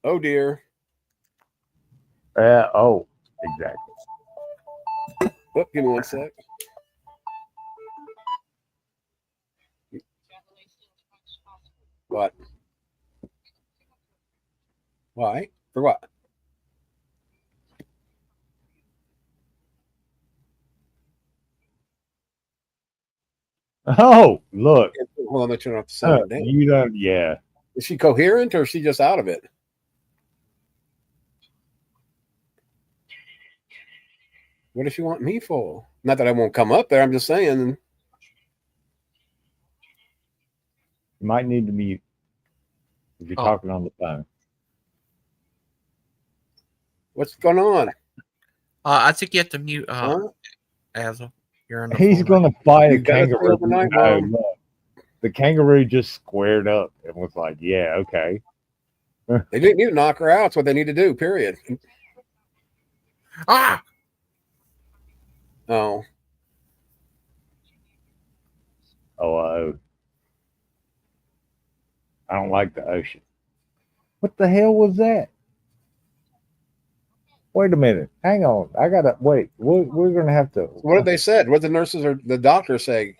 Oh, dear. Exactly. Oh, give me one sec. What? Why? For what? Oh, look. Hold on, let me turn off the sound. You don't, yeah. Is she coherent or is she just out of it? What does she want me for? Not that I won't come up there. I'm just saying. You might need to mute if you're talking on the phone. What's going on? I think you have to mute Azel. You're on the He's phone. going to fight a kangaroo. Look, the kangaroo just squared up and was like, yeah, okay. They didn't need to knock her out. That's what they need to do, period. Ah! Oh. I don't like the ocean. What the hell was that? Wait a minute. Hang on. I gotta wait. We're gonna have to. What did they said? What did the nurses or the doctor say?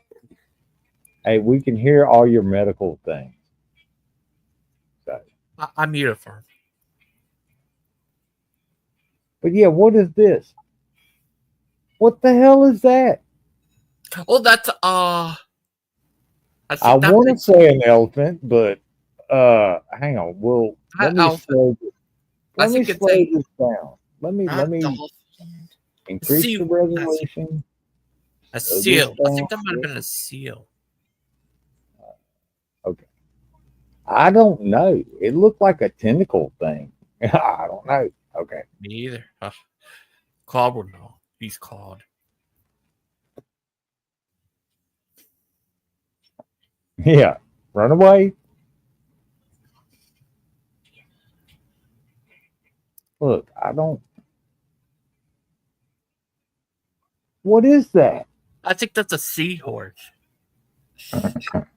Hey, we can hear all your medical things. So. I muted for him. But yeah, what is this? What the hell is that? Oh, that's I want to say an elephant, but hang on. Let me slow this down. Let me increase the resolution. A seal. I think that might have been a seal. Okay. I don't know. It looked like a tentacle thing. I don't know. Okay. Me either. Claude would know. He's Claude. Yeah. Run away. Look, I don't. What is that? I think that's a seahorse.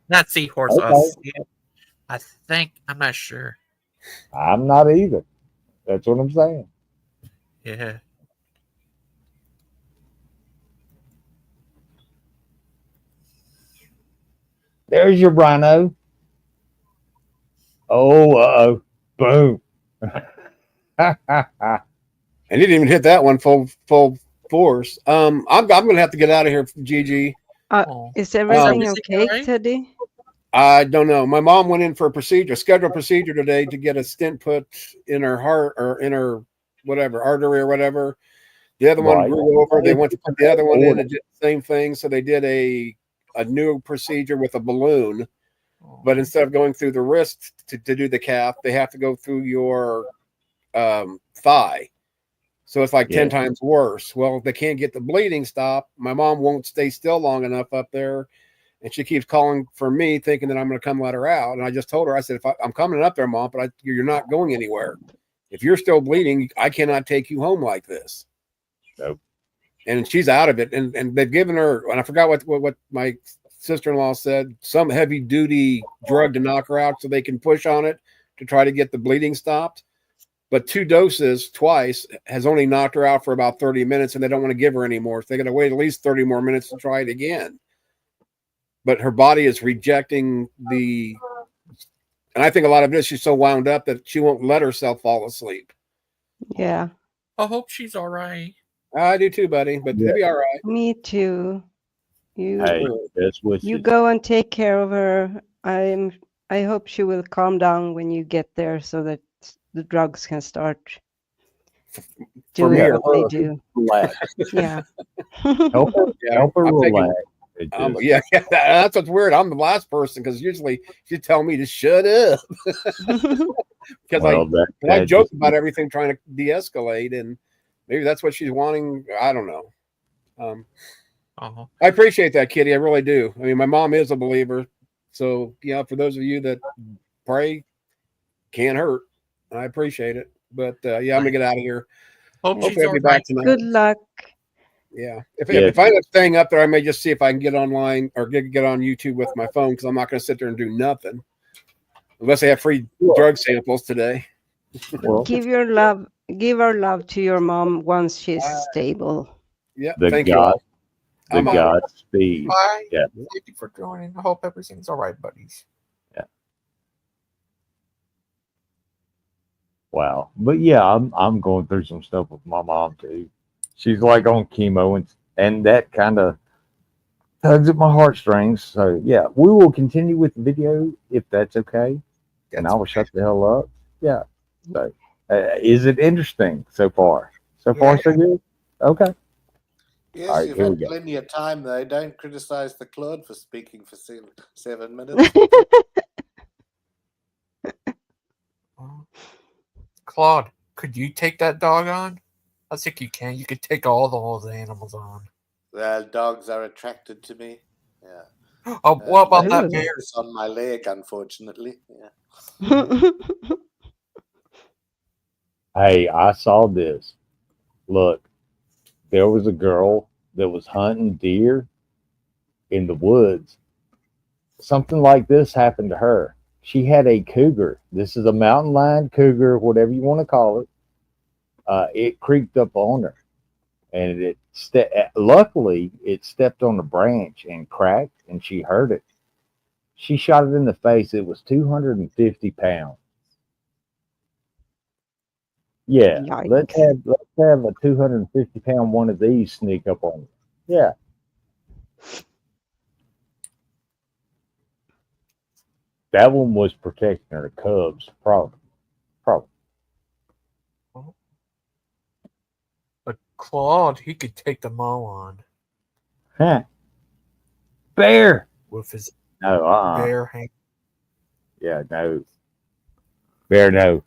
Not seahorse. Okay. I think. I'm not sure. I'm not either. That's what I'm saying. Yeah. There's your rhino. Oh, boom. And he didn't even hit that one full force. I'm gonna have to get out of here, Gigi. Oh. Is everything Is okay, right? Teddy? I don't know. My mom went in for a scheduled procedure today to get a stent put in her heart or in her whatever artery or whatever. The other one Right. grew over. They went to put the other one in and did the same thing. So they did a new procedure with a balloon, but instead of going through the wrist to do the calf, they have to go through your thigh. So it's like 10 times worse. Well, if they can't get the bleeding stopped, my mom won't stay still long enough up there. And she keeps calling for me, thinking that I'm going to come let her out. And I just told her, I said, I'm coming up there, Mom, but you're not going anywhere. If you're still bleeding, I cannot take you home like this. Nope. And she's out of it. And they've given her, and I forgot what my sister-in-law said, some heavy duty drug to knock her out so they can push on it to try to get the bleeding stopped. But 2 doses twice has only knocked her out for about 30 minutes, and they don't want to give her any more. So they're going to wait at least 30 more minutes to try it again. But her body is rejecting and I think a lot of it is she's so wound up that she won't let herself fall asleep. Yeah. I hope she's all right. I do too, buddy, but it'll be all right. Me too. Hey, that's what You go and take care of her. I hope she will calm down when you get there so that the drugs can start doing what they do. Relax. Yeah. Help her relax. That's what's weird. I'm the last person because usually she'd tell me to shut up because I joke about everything trying to de-escalate, and maybe that's what she's wanting. I don't know. I appreciate that, Kitty. I really do. I mean, my mom is a believer, so yeah. For those of you that pray, can't hurt. I appreciate it, but yeah, I'm gonna get out of here. Hopefully, I'll be back tonight. Good luck. Yeah. If I end up staying up there, I may just see if I can get online or get on YouTube with my phone because I'm not going to sit there and do nothing unless I have free drug samples today. Well, give our love to your mom once she's stable. Yeah. Thank you. The Godspeed. Bye. Yeah. Thank you for joining. I hope everything's all right, buddies. Yeah. Wow. But yeah, I'm going through some stuff with my mom too. She's like on chemo and that kind of tugs at my heartstrings. So yeah, we will continue with the video if that's okay. And I will shut the hell up. Yeah. So is it interesting so far? So far, so good? Okay. Yes, right, you've had plenty of time though. Don't criticize the Claude for speaking for 7 minutes. Claude, could you take that dog on? I think you can. You could take all those animals on. Well, dogs are attracted to me. Yeah. Oh, what about that bear? It's on my leg, unfortunately. Yeah. Hey, I saw this. Look, there was a girl that was hunting deer in the woods. Something like this happened to her. She had a cougar. This is a mountain lion cougar, whatever you want to call it. It creeped up on her, and luckily it stepped on a branch and cracked, and she hurt it. She shot it in the face. It was 250 pounds. Yeah, let's have a 250-pound one of these sneak up on you. Yeah. That one was protecting her cubs, probably. But Claude, he could take them all on. Huh. Bear. With his bear hand. Yeah, no. Bear, no.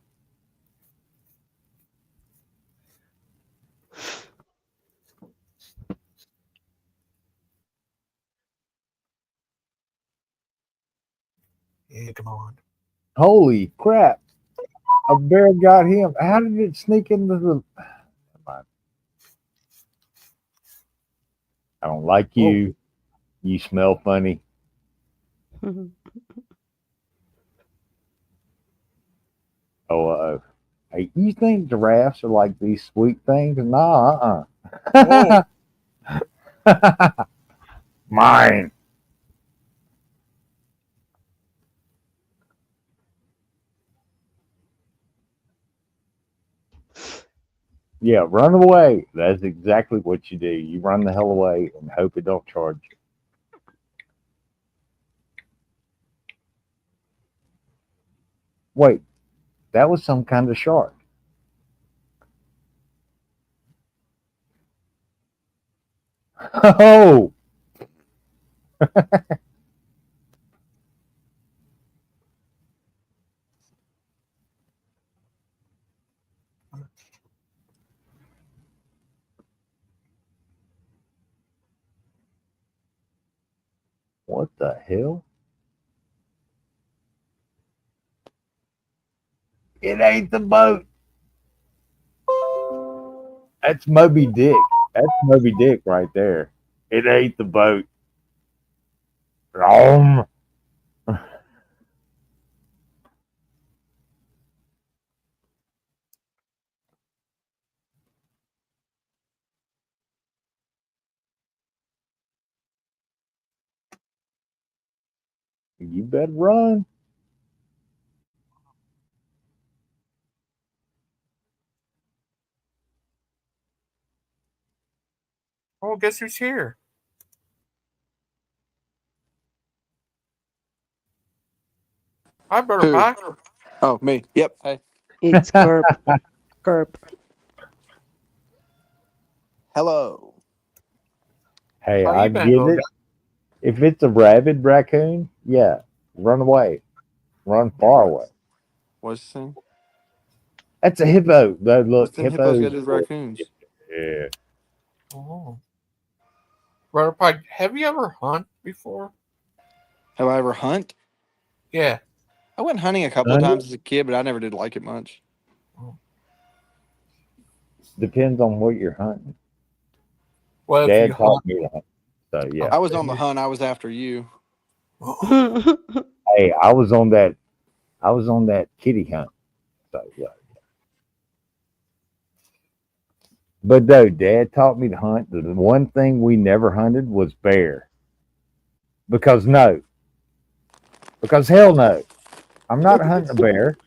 Yeah, come on. Holy crap! A bear got him. How did it sneak into the? I don't like Whoa. you. You smell funny. Oh, hey, you think giraffes are like these sweet things? Nah, Whoa. Mine. Yeah, run away. That's exactly what you do. You run the hell away and hope it don't charge you. Wait, that was some kind of shark. Oh, what the hell? It ain't the boat. That's Moby Dick. That's Moby Dick right there. It ain't the boat. Um, you better run. Oh, guess who's here? Hi, Brother Who? Pike. Oh, me. Yep. Hey. It's Gerb. Gerb. Hello. Hey, How I you been, get little it. guy? If it's a rabid raccoon, yeah, run away. Run far away. What's the thing? That's a hippo. But What's look, them hippos got hippos. to do with raccoons? Yeah. Oh. Brother Pike, have you ever hunted before? Have I ever hunt? Yeah. I went hunting a couple of Hunting times as a kid, but I never did like it much. Oh. depends on what you're hunting. Well, if you Dad taught hunt. me to hunt. So yeah. I was on the hunt. I was after you. Hey, I was on that. I was on that kitty hunt. So yeah. But though Dad taught me to hunt, the one thing we never hunted was bear. Because no. Because hell no. I'm not hunting a bear.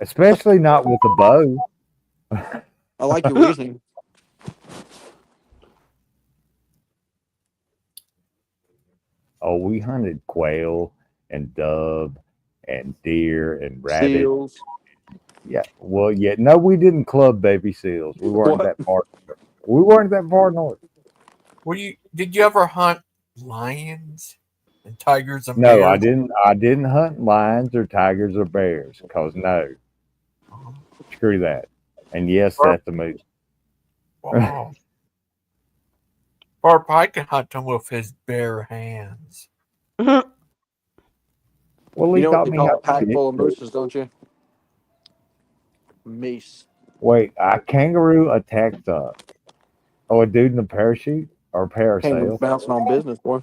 Especially not with a bow. I like your reasoning. Oh, we hunted quail and dove and deer and rabbit. Seals. Yeah. Well, yeah. No, we didn't club baby seals. We weren't What? that far. We weren't that far north. Did you ever hunt lions and tigers and No, I bears? didn't. I didn't hunt lions or tigers or bears. Cause no, Oh. screw that. And yes, that's a moose. Wow. Brother Pike can hunt them with his bare hands. Well, You he know what taught they me call how a to pack fish. full of mooses, don't you? Mace. Wait, a kangaroo attacks a dude in a parachute or Came parasail. bouncing on business, boy.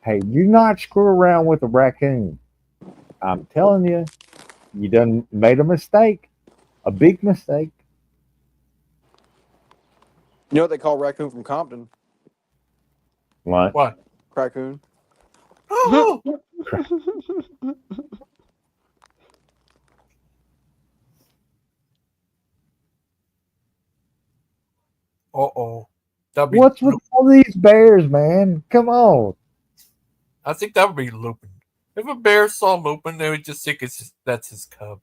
Hey, do not screw around with a raccoon. I'm telling you, you done made a mistake, a big mistake. You know what they call raccoon from Compton? Lunch. What? Raccoon. Oh. Uh-oh. That'd be. What's with all these bears, man? Come on. I think that would be Lupin. If a bear saw Lupin, they would just think that's his cub.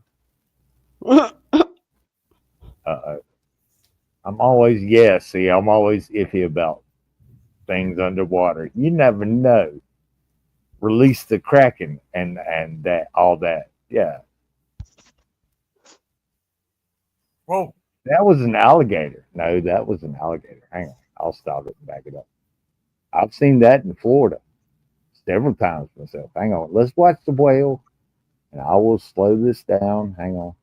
I'm always see, I'm always iffy about things underwater. You never know. Release the kraken and that all that. Yeah, Whoa. that was an alligator. No, that was an alligator. Hang on, I'll stop it and back it up. I've seen that in Florida several times myself. Hang on, let's watch the whale, and I will slow this down. Hang on.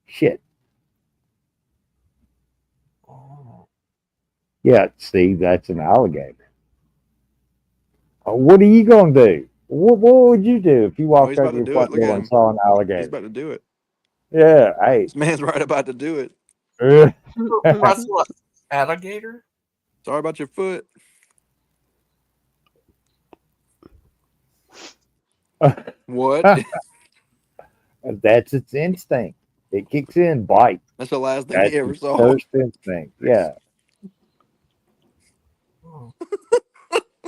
Shit. Oh. Yeah, Steve, that's an alligator. What are you gonna do? What would you do if you Oh, walked he's about over to your do it. front Look at door and him. saw an He's alligator? about to do it. Yeah, hey. This man's right about to do it. Wrestle an alligator? Sorry about your foot. What? That's its instinct. It kicks in, bite. That's the last thing That's he ever its saw. first instinct. Yeah.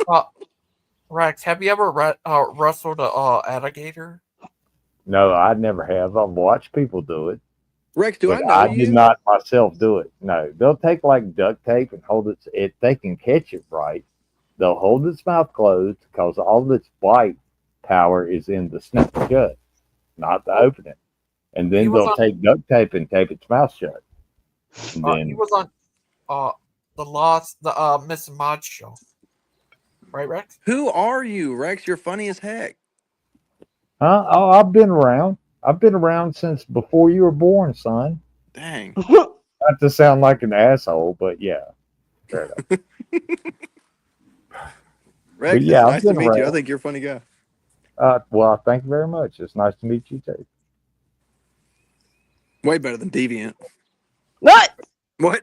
Oh. Rex, have you ever wrestled a alligator? No, I never have. I've watched people do it, Rex, do I but know I did you? not myself do it. No, they'll take like duct tape and hold it. If they can catch it right, they'll hold its mouth closed because all of its bite power is in the snap shut, not to open it. And He then was they'll on. take duct tape and tape its mouth shut. And He then, was on. The Miss Mod show, right, Rex? Who are you, Rex? You're funny as heck. huh? Oh, I've been around. I've been around since before you were born, son. Dang. Not to sound like an asshole, but yeah, fair enough. Rex, But it's yeah, I've nice to been meet you. I around. think you're a funny guy. Well, thank you very much. It's nice to meet you too. Way better than Deviant. What? What?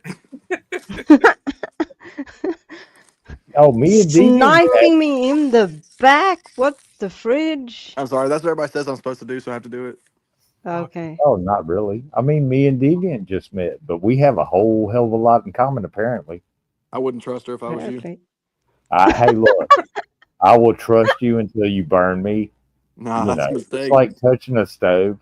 Oh, me and Deviant had, Sniping me in the back? What the fridge? I'm sorry. That's what everybody says I'm supposed to do, so I have to do it. Okay. oh, not really. I mean, me and Deviant just met, but we have a whole hell of a lot in common, apparently. I wouldn't trust her if I was you. Apparently. Hey, look, I will trust you until you burn me. Nah, You that's a know, it's mistake. like touching a stove.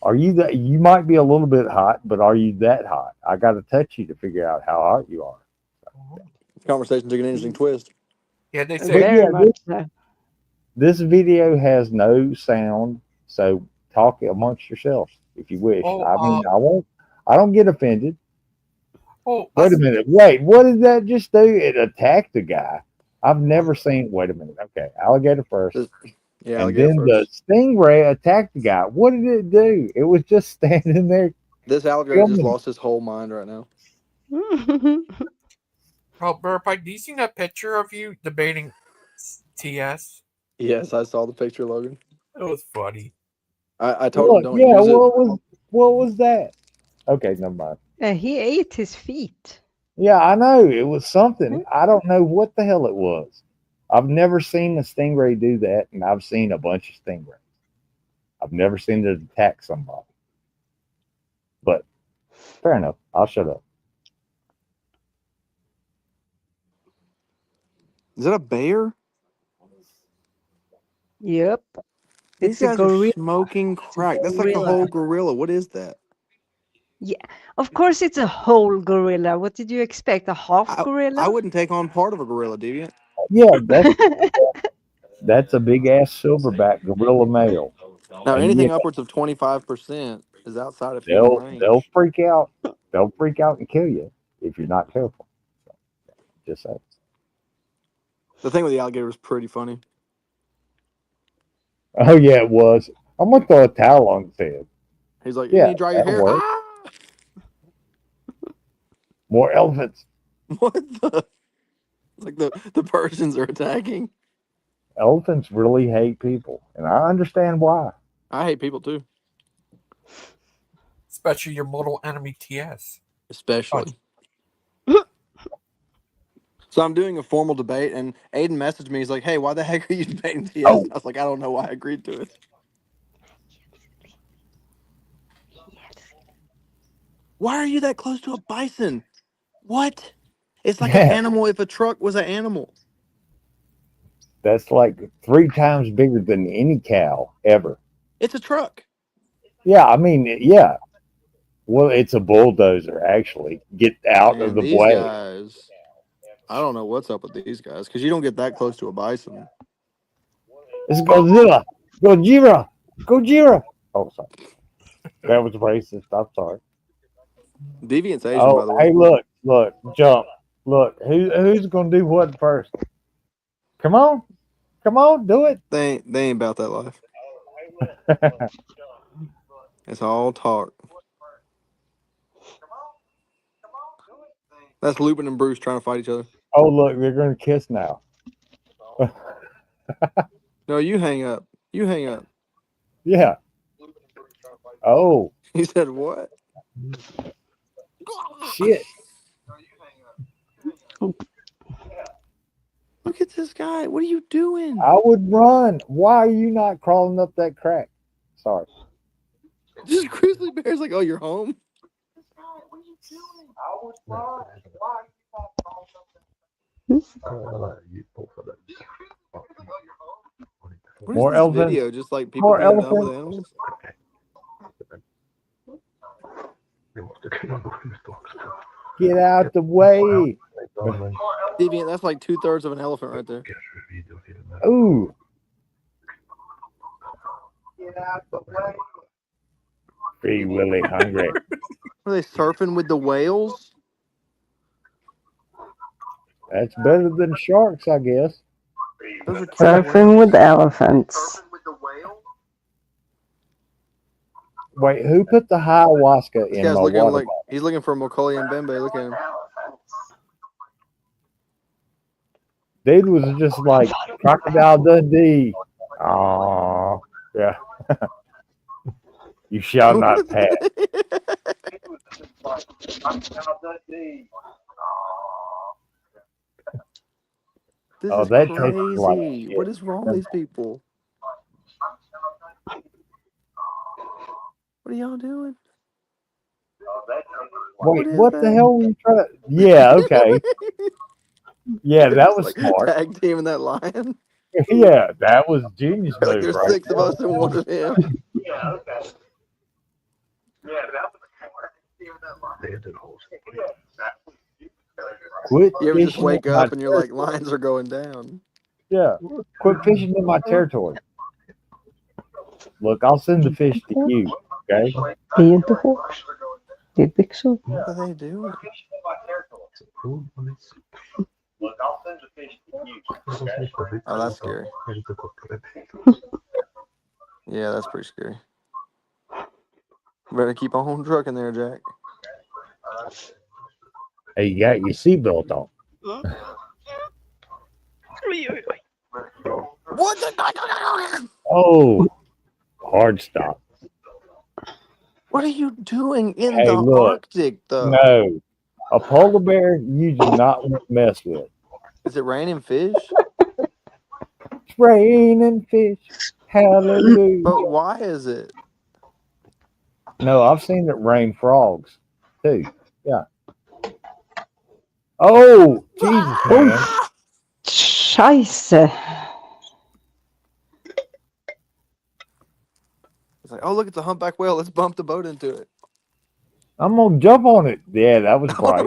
Are you that? You might be a little bit hot, but are you that hot? I got to touch you to figure out how hot you are. This conversation took an interesting twist. Yeah, they say. But Very yeah, much so. this video has no sound, so talk amongst yourselves if you wish. Oh, I mean, I won't. I don't get offended. oh, Wait a minute. Wait, what did that just do? It attacked the guy. I've never seen. Wait a minute. Okay, alligator first, Yeah, and alligator then the first. stingray attacked the guy. What did it do? It was just standing there This alligator just filming. lost his whole mind right now. Oh, Brother Pike, do you see that picture of you debating TS? Yes, I saw the picture, Logan. It was funny. I told him Look, don't yeah. use it. What was that? Okay, never mind. He ate his feet. Yeah, I know it was something. I don't know what the hell it was. I've never seen a stingray do that, and I've seen a bunch of stingrays. I've never seen it attack somebody. But fair enough. I'll shut up. Is that a bear? Yep. These It's a guys are gorilla. smoking crack. That's like a gorilla. whole gorilla. What is that? Yeah. Of course it's a whole gorilla. What did you expect? A half gorilla? I wouldn't take on part of a gorilla, Deviant. Yeah, that's a big ass silverback gorilla male. Now, And anything yeah, upwards of 25% is outside of human range. they'll freak out. They'll freak out and kill you if you're not careful. So, just say. The thing with the alligator was pretty funny. Oh yeah, it was. I'm gonna throw a towel on his head. He's like, you Yeah, need to dry your that'll hair. work. Ah! More elephants. What the? It's like the Persians are attacking. Elephants really hate people, and I understand why. I hate people too. Especially your mortal enemy TS. Especially. So I'm doing a formal debate, and Aiden messaged me. He's like, hey, why the heck are you debating TS? Oh. I was like, I don't know why I agreed to it. Why are you that close to a bison? What? It's like an animal if a truck was an animal. That's like 3 times bigger than any cow ever. It's a truck. Yeah, I mean, yeah. Well, it's a bulldozer, actually. Get out of Man, the these way. guys, I don't know what's up with these guys, because you don't get that close to a bison. It's Godzilla. Gojira. Gojira. Oh, sorry. That was racist. I'm sorry. Deviant's Asian, Oh, by the way. hey, look. Jump. Look, who's gonna do what first? Come on, do it. They ain't about that life. It's all talk. That's Lupin and Bruce trying to fight each other. Oh, look, they're gonna kiss now. No, you hang up. You hang up. Yeah. Oh, He said what? shit. Look at this guy. What are you doing? I would run. Why are you not crawling up that crack? Sorry. This grizzly bear's like, oh, you're home? What is More this elephants. video? Just like people More being dumb with elephants. animals? Get out the way. Deviant, that's like 2/3 of an elephant right there. Ooh. Free Willy hungry. Are they surfing with the whales? That's better than sharks, I guess. Those are Surfing with elephants. Wait, who put the ayahuasca This in guy's my looking water like bottle? he's looking for Macaulay and Bembe. Look at him. Dude was just like Crocodile Dundee. Oh, yeah. You shall not pass. This Oh, is that tastes like crazy. shit. What is wrong with these people? What are y'all doing? Wait, is what the that? hell were you trying to? Yeah, okay. Yeah, that was like smart. tag teaming that lion. Yeah, that was a genius Like move, there's right? 6 of us and 1 of him. Quit You ever just fishing wake in my up and you're like, lines are going down. Yeah, quit fishing in my territory. Look, I'll send the fish to you, okay? Det är ju inte hårt. Det är byxor. What are they doing? Oh, that's scary. Yeah, that's pretty scary. Better keep on trucking there, Jack. Hey, you got your seatbelt on. What the? Oh, hard stop. What are you doing in Hey, the look. Arctic, though? No, a polar bear you do not want to mess with. Is it raining fish? It's raining fish. Hallelujah. But why is it? No, I've seen it rain frogs too. Yeah. Oh, Jesus, man. Scheisse. It's like, oh, look, it's a humpback whale. Let's bump the boat into it. I'm going to jump on it. Yeah, that was bright.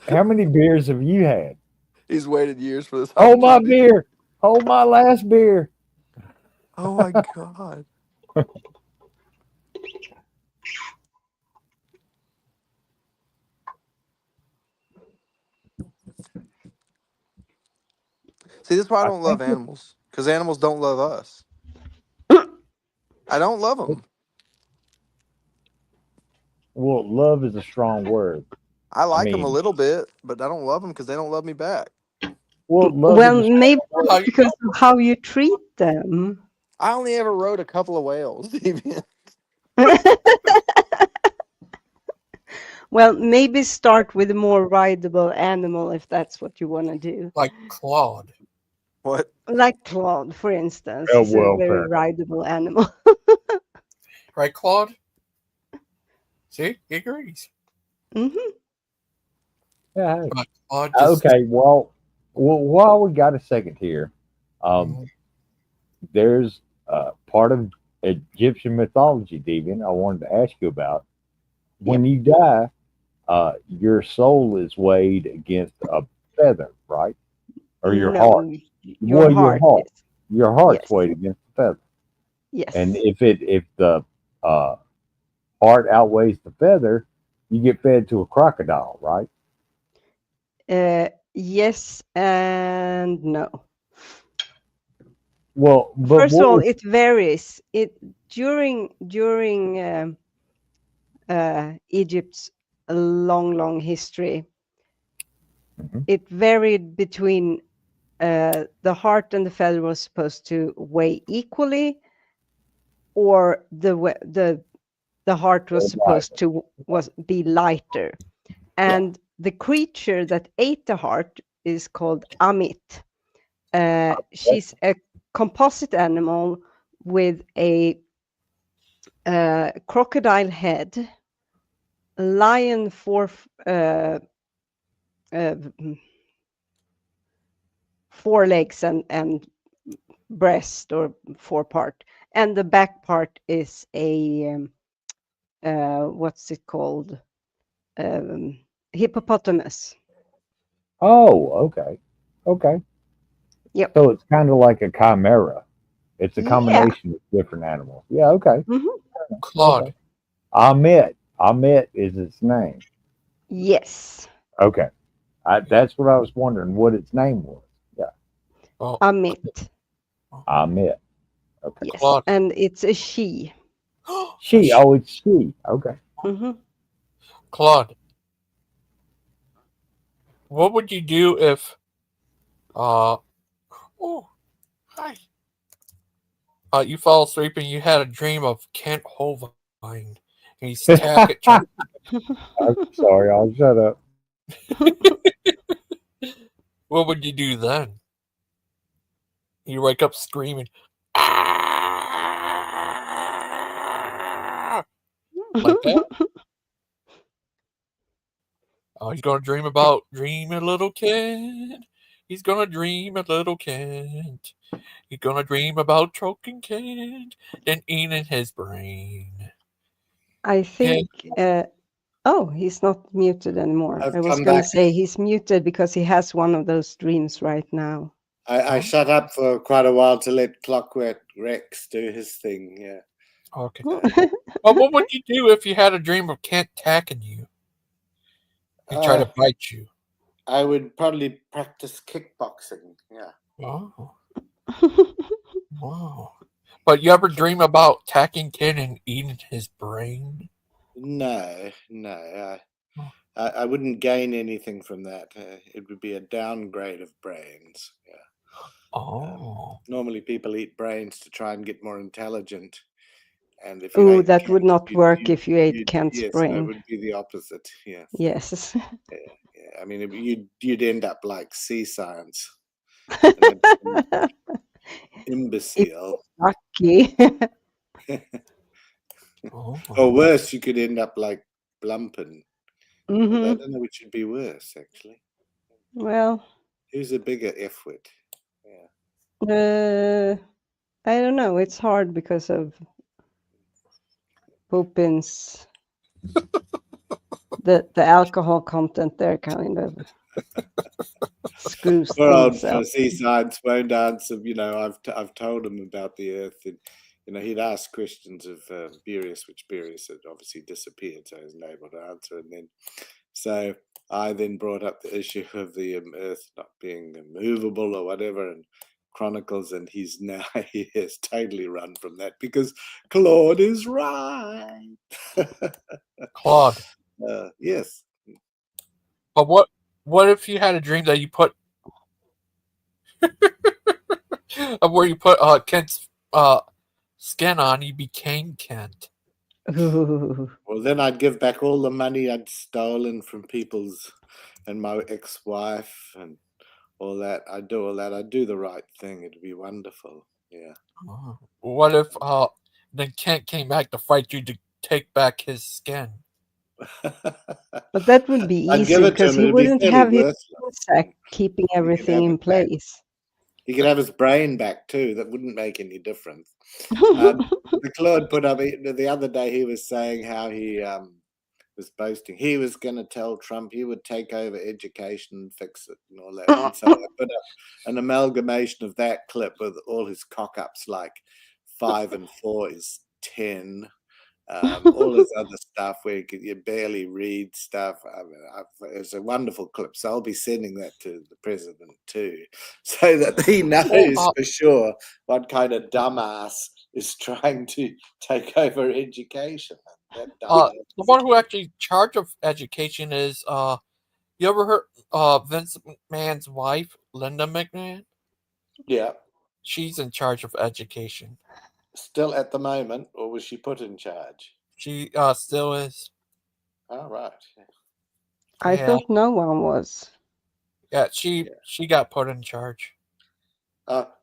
How many beers have you had? He's waited years for this. Oh, my beer. Oh, my last beer. Oh, my God. See, this is why I don't love animals. Because animals don't love us. I don't love them. Well, love is a strong word. I like them a little bit, but I don't love them because they don't love me back. Well, love Well, is a maybe strong word. because of how you treat them. I only ever rode a couple of whales. Well, maybe start with a more rideable animal if that's what you want to do. Like Claude. What? Like Claude, for instance, Oh, is a well, very fair. rideable animal. Right, Claude? See? He agrees. Mm-hmm. Yeah. But Claude just, Okay, well, while we got a second here, there's part of Egyptian mythology, Devian, I wanted to ask you about. When you die, your soul is weighed against a feather, right? Or your heart. Your heart. Yes. Your heart's Yes. weighed against the feather. Yes. And if the heart outweighs the feather, You get fed to a crocodile, right? Yes and no. Well, but First of all, what? it varies. It during Egypt's long history, Mhm. it varied between the heart and the feather was supposed to weigh equally, or the heart was supposed to be lighter. And the creature that ate the heart is called Amit. She's a composite animal with a crocodile head, lion four legs and breast or forepart, and the back part is a what's it called? Hippopotamus. Oh, okay, okay. Yep. So it's kind of like a chimera. It's a Yeah. combination of different animals. Yeah, okay. Hmm. Claude. Ahmet is its name. Yes. Okay. That's what I was wondering what its name was. Yeah. Oh, Amit. Ahmet. Okay. Yes. Claude. And it's a she. She. Oh, it's she. Okay. Hmm. Claude, what would you do if oh hi you fall asleep and you had a dream of Kent Hovind and he's trying. I'm sorry. I'll shut up. What would you do then? You wake up screaming, "Ah!" like that. Oh, he's gonna dream about dream a little Kent. He's gonna dream a little Kent. He's gonna dream about choking Kent and eating his brain. I think. Kent, Oh, he's not muted anymore. I've I was come going to back. say he's muted because he has one of those dreams right now. I shut up for quite a while to let Clockwork Rex do his thing. Yeah. okay. Well, what would you do if you had a dream of Kent attacking you? He tried to bite you. I would probably practice kickboxing. Yeah. Oh, wow. But you ever dream about attacking Kent and eating his brain? No. I wouldn't gain anything from that. It would be a downgrade of brains. Yeah. Oh. Normally, people eat brains to try and get more intelligent. And if you Oh, ate that would Kent, not work if you ate Kent's yes, brain. that would be the opposite. Yes. Yes. Yeah. I mean, you'd end up like sea science, an absolute imbecile. Lucky. Oh. Or worse, you could end up like Blumpen. Although I Hmm. don't know which would be worse, actually. Well, Who's a bigger F-wit? Yeah. I don't know. It's hard because of Pupin's the alcohol content there kind of screws Poor old things up. sea science won't answer. I've told him about the Earth, and he'd ask questions of Beerus, which Beerus had obviously disappeared, so he wasn't able to answer. And then, so I then brought up the issue of the Earth not being movable or whatever, and Chronicles, and he has totally run from that because Claude is right. Claude. Yes. But what if you had a dream that you put of where you put Kent's skin on, he became Kent. Ooh. Well, then I'd give back all the money I'd stolen from people's and my ex-wife and all that. I'd do all that. I'd do the right thing. It'd be wonderful. Yeah. Oh. What if then Kent came back to fight you to take back his skin? But that would be I'd give easy it to because him. he It'd be wouldn't fairly have his worthless. sack keeping He could everything have in it back. place. He could have his brain back too. That wouldn't make any difference. The Claude put up the other day. He was saying how he was boasting. He was going to tell Trump he would take over education and fix it and all that. And so I put up an amalgamation of that clip with all his cock ups, like 5 and 4 is 10, all this other stuff where you barely read stuff. I mean, it's a wonderful clip, so I'll be sending that to the president too, so that he knows for sure what kind of dumbass is trying to take over education. That the one who actually in charge of education is you ever heard Vince McMahon's wife, Linda McMahon? Yeah. She's in charge of education. Still at the moment, or was she put in charge? She still is. Oh, right. I thought no one was. Yeah, she got put in charge.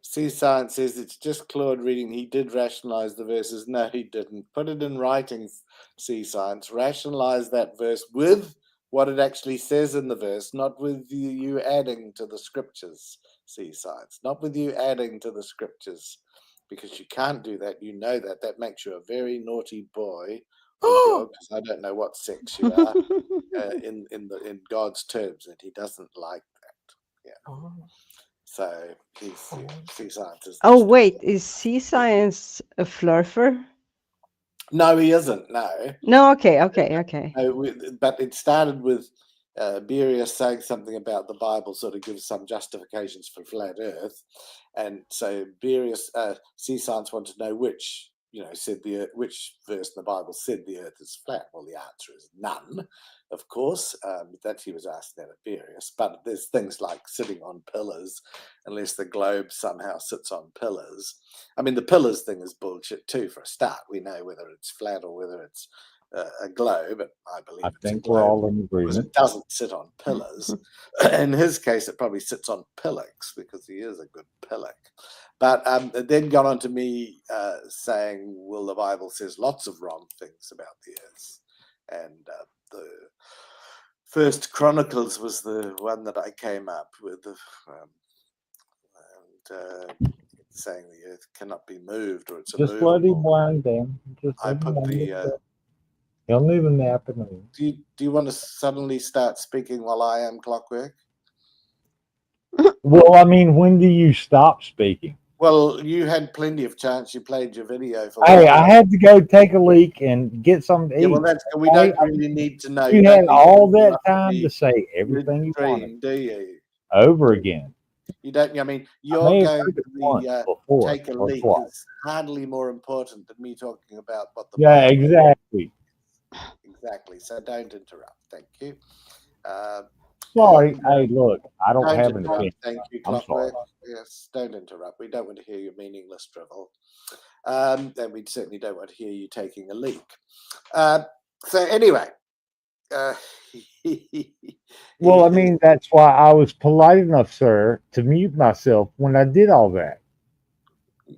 See, Science says it's just Claude reading. He did rationalize the verses. No, he didn't. Put it in writing, See, Science. Rationalize that verse with what it actually says in the verse, not with you adding to the scriptures. See, Science. Not with you adding to the scriptures. Because you can't do that. You know that. That makes you a very naughty boy or girl, because I don't know what sex you are in God's terms, and he doesn't like that. Yeah. So sea science is. Oh wait, is sea science a flurfer? No, he isn't. No. No. Okay. No, but it started with Berius saying something about the Bible, sort of gives some justifications for flat Earth, and so Berius, sea science wanted to know which which verse in the Bible said the Earth is flat. Well, the answer is none, of course. That he was asked that at Berius. But there's things like sitting on pillars, unless the globe somehow sits on pillars. I mean, the pillars thing is bullshit too. For a start, we know whether it's flat or whether it's a globe, and I believe I it's think a globe, we're all in because agreement. it doesn't sit on pillars. In his case, it probably sits on pillocks, because he is a good pillock. But then got on to me saying, well, the Bible says lots of wrong things about the earth. And the First Chronicles was the one that I came up with, saying the earth cannot be moved, or it's Just let him immovable. wind down. Just I let him put wind the. down. He'll need a nap in a minute. Do you want to suddenly start speaking while I am clockwork? Well, I mean, when do you stop speaking? Well, you had plenty of chance. You played your video for. Hey, I had to go take a leak and get something to eat. Yeah, well, we don't really need to know. You had all that time to say everything you wanted. Do you? Over again. You don't. I mean, you're may going have heard it to once before, take a or leak twice. is hardly more important than me talking about what the Yeah, Bible exactly. Exactly. So don't interrupt. Thank you. Sorry. Hey, look, I don't have an interrupt. opinion. Thank you, I'm sorry. Clockwork. Yes, don't interrupt. We don't want to hear your meaningless drivel. And we certainly don't want to hear you taking a leak. So anyway. Well, I mean, that's why I was polite enough, sir, to mute myself when I did all that.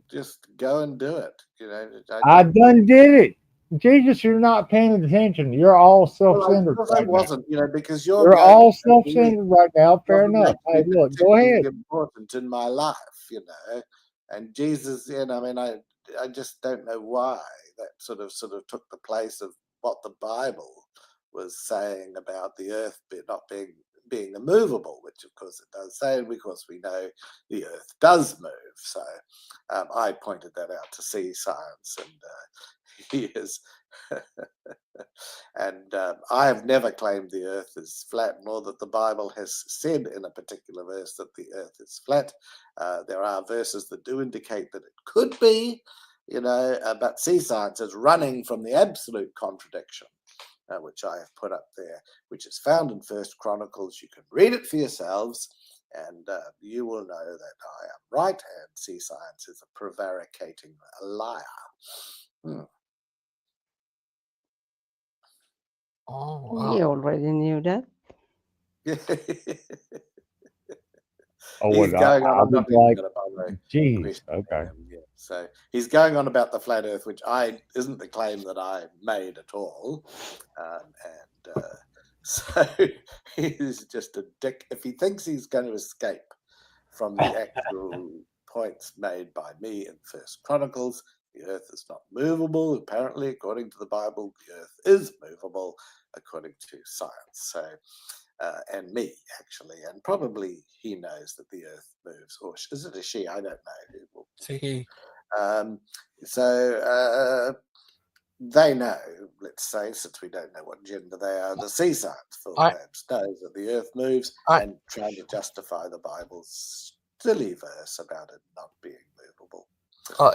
Just go and do it. You know, I done did it. Jesus, you're not paying attention. You're all self-centered right wasn't, now. because you're all self-centered right now. Fair enough. Hey, look, go ahead. Important in my life, and Jesus. I mean, I just don't know why that sort of took the place of what the Bible was saying about the earth not being immovable, which of course it does say, and because we know the earth does move. So I pointed that out to Sea Science, and he is. And I have never claimed the earth is flat, nor that the Bible has said in a particular verse that the earth is flat. There are verses that do indicate that it could be, but Sea Science is running from the absolute contradiction, which I have put up there, which is found in First Chronicles. You can read it for yourselves, and you will know that I am right, and Sea Science is a prevaricating liar. Oh, wow. We already knew that. He's going on. I'm not even going to bother. Geez, okay. So he's going on about the flat Earth, which isn't the claim that I made at all, so he's just a dick. If he thinks he's going to escape from the actual points made by me in First Chronicles, the Earth is not movable. Apparently, according to the Bible, the Earth is movable, according to science. So. And me, actually, and probably he knows that the earth moves, or is it a she? I don't know. It's a he. they know, let's say, since we don't know what gender they are, the sea science fool perhaps knows that the earth moves and trying to justify the Bible's silly verse about it not being movable.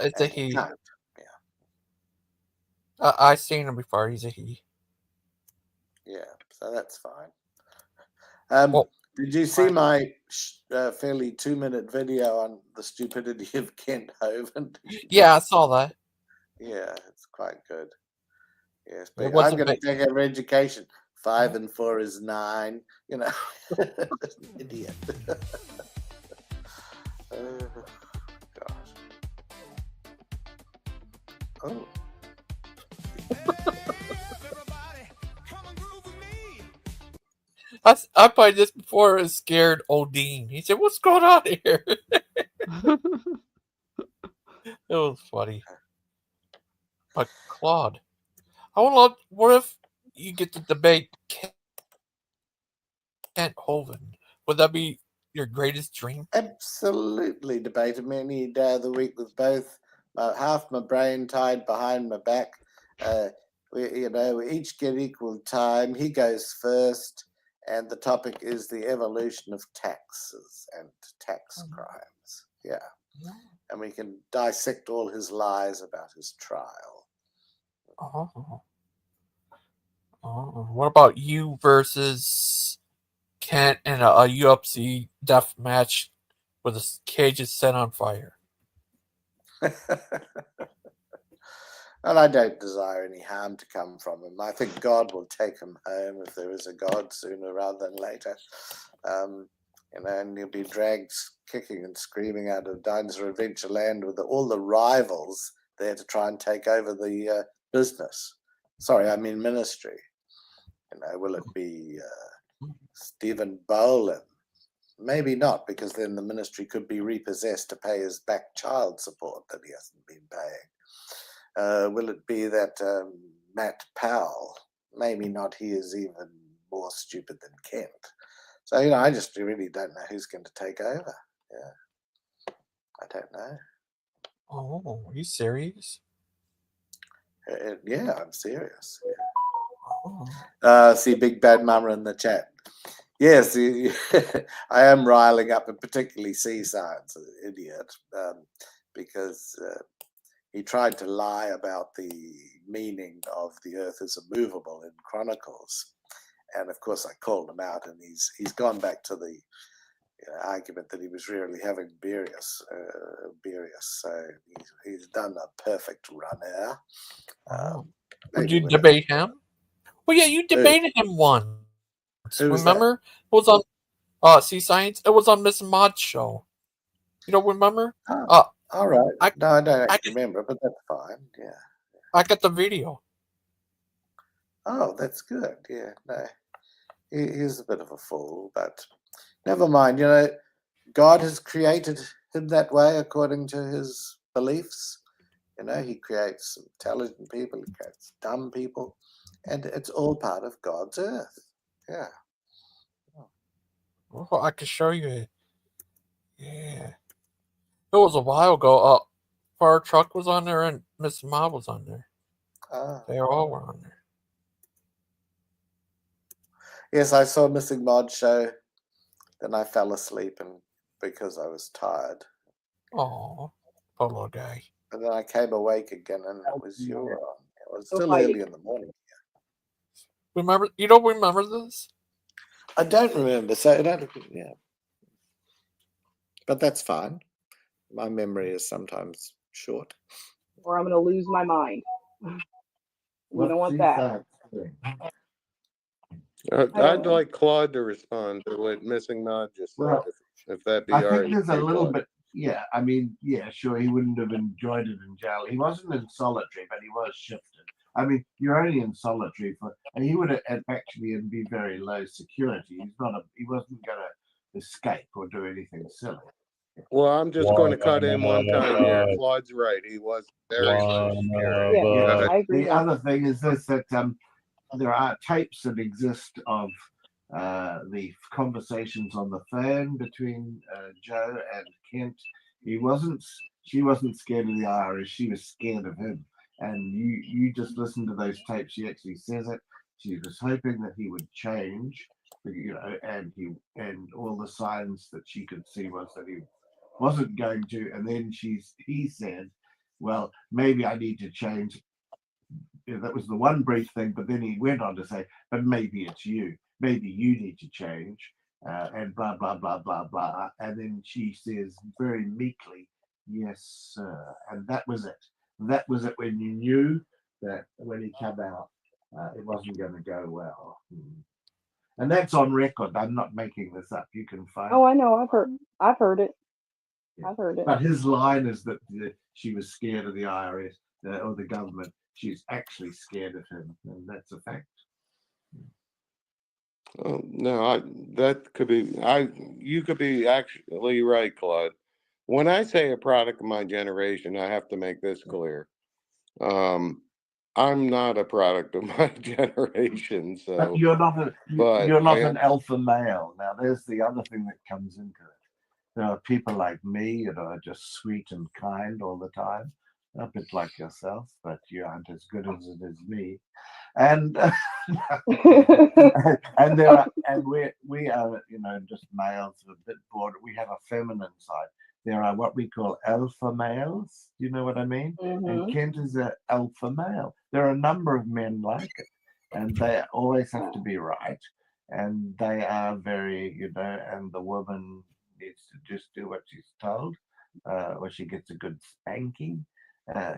It's a he. Can't. I've seen him before. He's a he. Yeah, so that's fine. Did you see my fairly 2-minute video on the stupidity of Kent Hovind? Yeah, I saw that. Yeah, it's quite good. Yes, It but I'm wasn't going to take over education. 5 and 4 is 9. You know, idiot. Oh, gosh. Oh. I played this before. It scared Odin. He said, "What's going on here?" It was funny. But Claude, I would love. What if you get to debate Kent Hovind? Would that be your greatest dream? Absolutely, debated me any day of the week with both half my brain tied behind my back. We each get equal time. He goes first, and the topic is the evolution of taxes and tax crimes. Yeah, and we can dissect all his lies about his trial. Oh. What about you versus Kent in a UFC death match where the cage is set on fire? And I don't desire any harm to come from him. I think God will take him home if there is a God sooner rather than later. And he'll be dragged kicking and screaming out of Dinosaur Adventure Land with all the rivals there to try and take over the business. Sorry, I mean ministry. Will it be Stephen Bolin? Maybe not, because then the ministry could be repossessed to pay his back child support that he hasn't been paying. Will it be that Matt Powell? Maybe not. He is even more stupid than Kent. So, I just really don't know who's going to take over. Yeah. I don't know. Oh, are you serious? Yeah, I'm serious. Yeah. See Big Bad Mama in the chat. Yes, I am riling up, and particularly sea science, idiot, because he tried to lie about the meaning of the earth as immovable in Chronicles. And of course I called him out, and he's gone back to the argument that he was really having Beerus. So he's done a perfect runner. Would you debate him? Well, yeah, you debated him once. Remember? It was on Sea Science. It was on Miss Maud's show. You don't remember? All right. No, I don't actually remember, but that's fine. Yeah. I got the video. Oh, that's good. Yeah, no. He's a bit of a fool, but never mind. God has created him that way according to his beliefs. He creates intelligent people, he creates dumb people, and it's all part of God's earth. Yeah. Well, I can show you. Yeah. It was a while ago. Fire Truck was on there and Miss Ma was on there. They all were on there. Yes, I saw Missing Mod show. Then I fell asleep because I was tired. Oh, poor little guy. And then I came awake again, and it was you on. It was still early in the morning. Remember? You don't remember this? I don't remember. So yeah. But that's fine. My memory is sometimes short. Or I'm going to lose my mind. We don't want that. I'd like Claude to respond to what Missing Nod just said, if that be all right. I think there's a little bit. Yeah, I mean, yeah, sure, he wouldn't have enjoyed it in jail. He wasn't in solitary, but he was shifted. I mean, you're only in solitary and he would have actually be very low security. He wasn't going to escape or do anything silly. Well, I'm just going to cut in one time here. Claude's right. He was very low security. Yeah, I agree. The other thing is this, that there are tapes that exist of the conversations on the phone between Joe and Kent. She wasn't scared of the Irish. She was scared of him. and you just listen to those tapes. She actually says it. She was hoping that he would change, and all the signs that she could see was that he wasn't going to. And then he said, "Well, maybe I need to change." That was the one brief thing, but then he went on to say, "But maybe it's you. Maybe you need to change." And blah blah blah blah blah. And then she says very meekly, "Yes, sir." And that was it. That was it when you knew that when he came out, it wasn't going to go well. And that's on record. I'm not making this up. You can find. Oh, I know. I've heard it. Yeah. I've heard it. But his line is that she was scared of the IRS or the government. She's actually scared of him, and that's a fact. No, that could be. You could be actually right, Claude. When I say a product of my generation, I have to make this clear. I'm not a product of my generation, so. But you're not an alpha male. Now, there's the other thing that comes into it. There are people like me that are just sweet and kind all the time, a bit like yourself, but you aren't as good as it is me. And and we are just males a bit bored. We have a feminine side. There are what we call alpha males. Do you know what I mean? Mm-hmm. And Kent is an alpha male. There are a number of men like it, and they always have to be right. And they are very, and the woman needs to just do what she's told, or she gets a good spanking,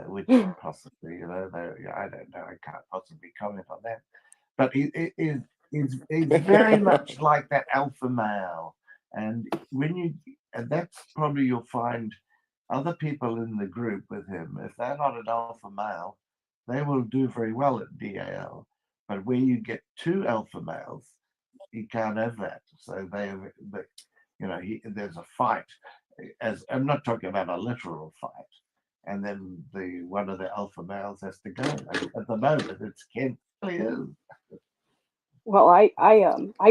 which possibly, I don't know, I can't possibly comment on that. But it's very much like that alpha male. And and that's probably you'll find other people in the group with him, if they're not an alpha male, they will do very well at DAL. But where you get two alpha males, you can't have that. So there's a fight. As I'm not talking about a literal fight, and then one of the alpha males has to go. At the moment, it's Kent. Well, I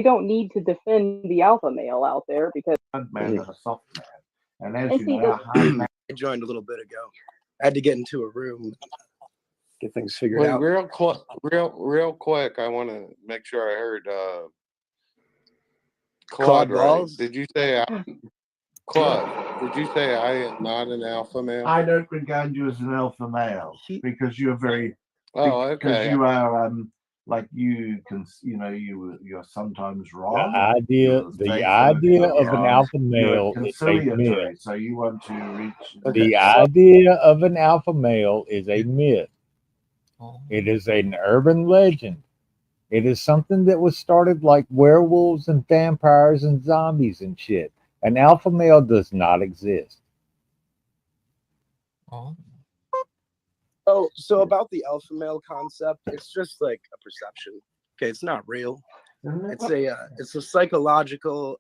don't need to defend the alpha male out there because man and a soft man, and as And you see, know, a hard man. I joined a little bit ago. I had to get into a room, get things figured Wait, out. real quick. I want to make sure I heard Claude Claude right. Walls? Did you say Claude? Did you say I am not an alpha male? I don't regard you as an alpha male because you're very. Oh, okay. Because you are like you can, you're sometimes wrong. The idea of an alpha male is a myth. Conciliatory, so you want to reach. The idea of an alpha male is a myth. It is an urban legend. It is something that was started like werewolves and vampires and zombies and shit. An alpha male does not exist. So about the alpha male concept, it's just like a perception. Okay, it's not real. It's a psychological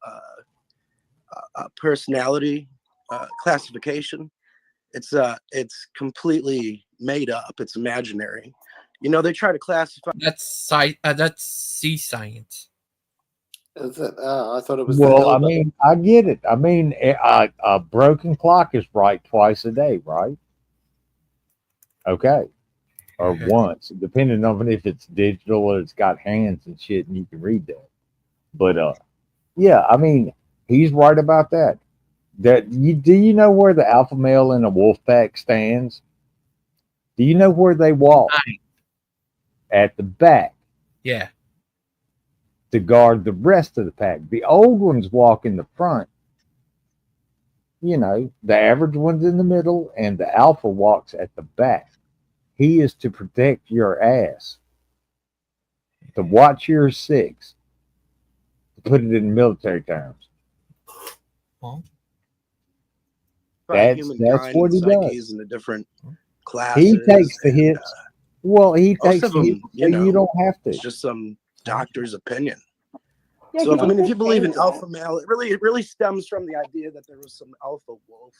personality classification. It's completely made up. It's imaginary. They try to classify. That's sea science. Is it? I thought it was. Well, I mean, I get it. I mean, a broken clock is right twice a day, right? Okay. Or once, depending on if it's digital or it's got hands and shit and you can read that. But yeah, I mean, he's right about that. Do you know where the alpha male in a wolf pack stands? Do you know where they walk? At the back. Yeah. To guard the rest of the pack. The old ones walk in the front. The average one's in the middle and the alpha walks at the back. He is to protect your ass, to watch your six, to put it in military terms. That's what he does. In the different classes. He takes the hits. Well, he takes the hits. You don't have to. It's just some doctor's opinion. Yeah, So if you believe in alpha male, it really stems from the idea that there was some alpha wolf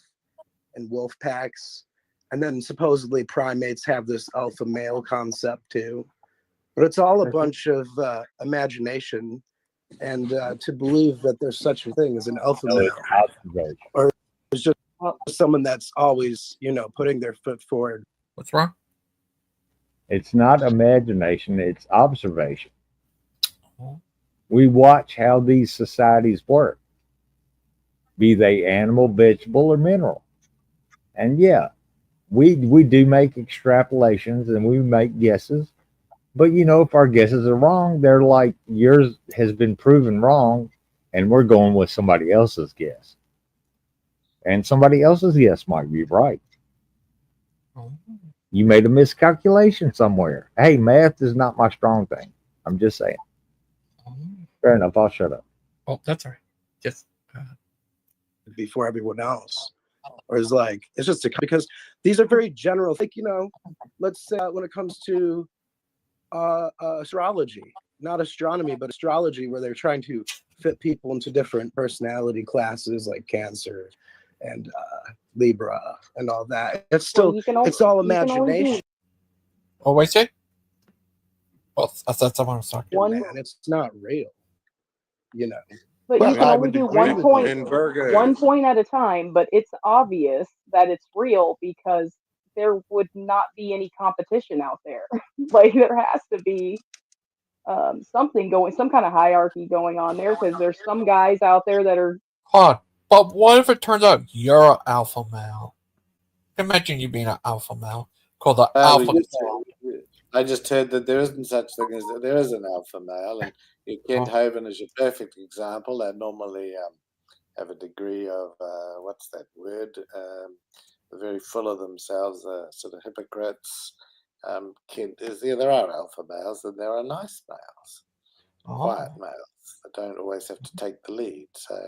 and wolf packs. And then supposedly primates have this alpha male concept too. But it's all a bunch of imagination. And to believe that there's such a thing as an alpha male. Or it's just someone that's always, putting their foot forward. What's wrong? It's not imagination, it's observation. Oh. We watch how these societies work, be they animal, vegetable, or mineral. And yeah, we do make extrapolations and we make guesses. But if our guesses are wrong, they're like yours has been proven wrong, and we're going with somebody else's guess. And somebody else's guess might be right. Oh. You made a miscalculation somewhere. Hey, math is not my strong thing. I'm just saying. Oh. Fair enough. I'll shut up. Oh, that's all right. Just before everyone else, or is like it's just because these are very general. Like let's say when it comes to astrology, not astronomy, but astrology, where they're trying to fit people into different personality classes like Cancer and Libra and all that. It's still it's all imagination. Oh, wait, say? Well, that's someone was talking. Man, it's not real. But Well, you can I only would do agree one with point, you. one point at a time. But it's obvious that it's real because there would not be any competition out there. Like there has to be something going, some kind of hierarchy going on there because there's some guys out there that are. Hold on. But what if it turns out you're an alpha male? Imagine you being an alpha male called the alpha. I just heard that there isn't such thing as there is an alpha male, and Kent Hovind is a perfect example. They normally have a degree of what's that word? They're very full of themselves, sort of hypocrites. Kent is there are alpha males, and there are nice males, quiet males that don't always have to take the lead. So,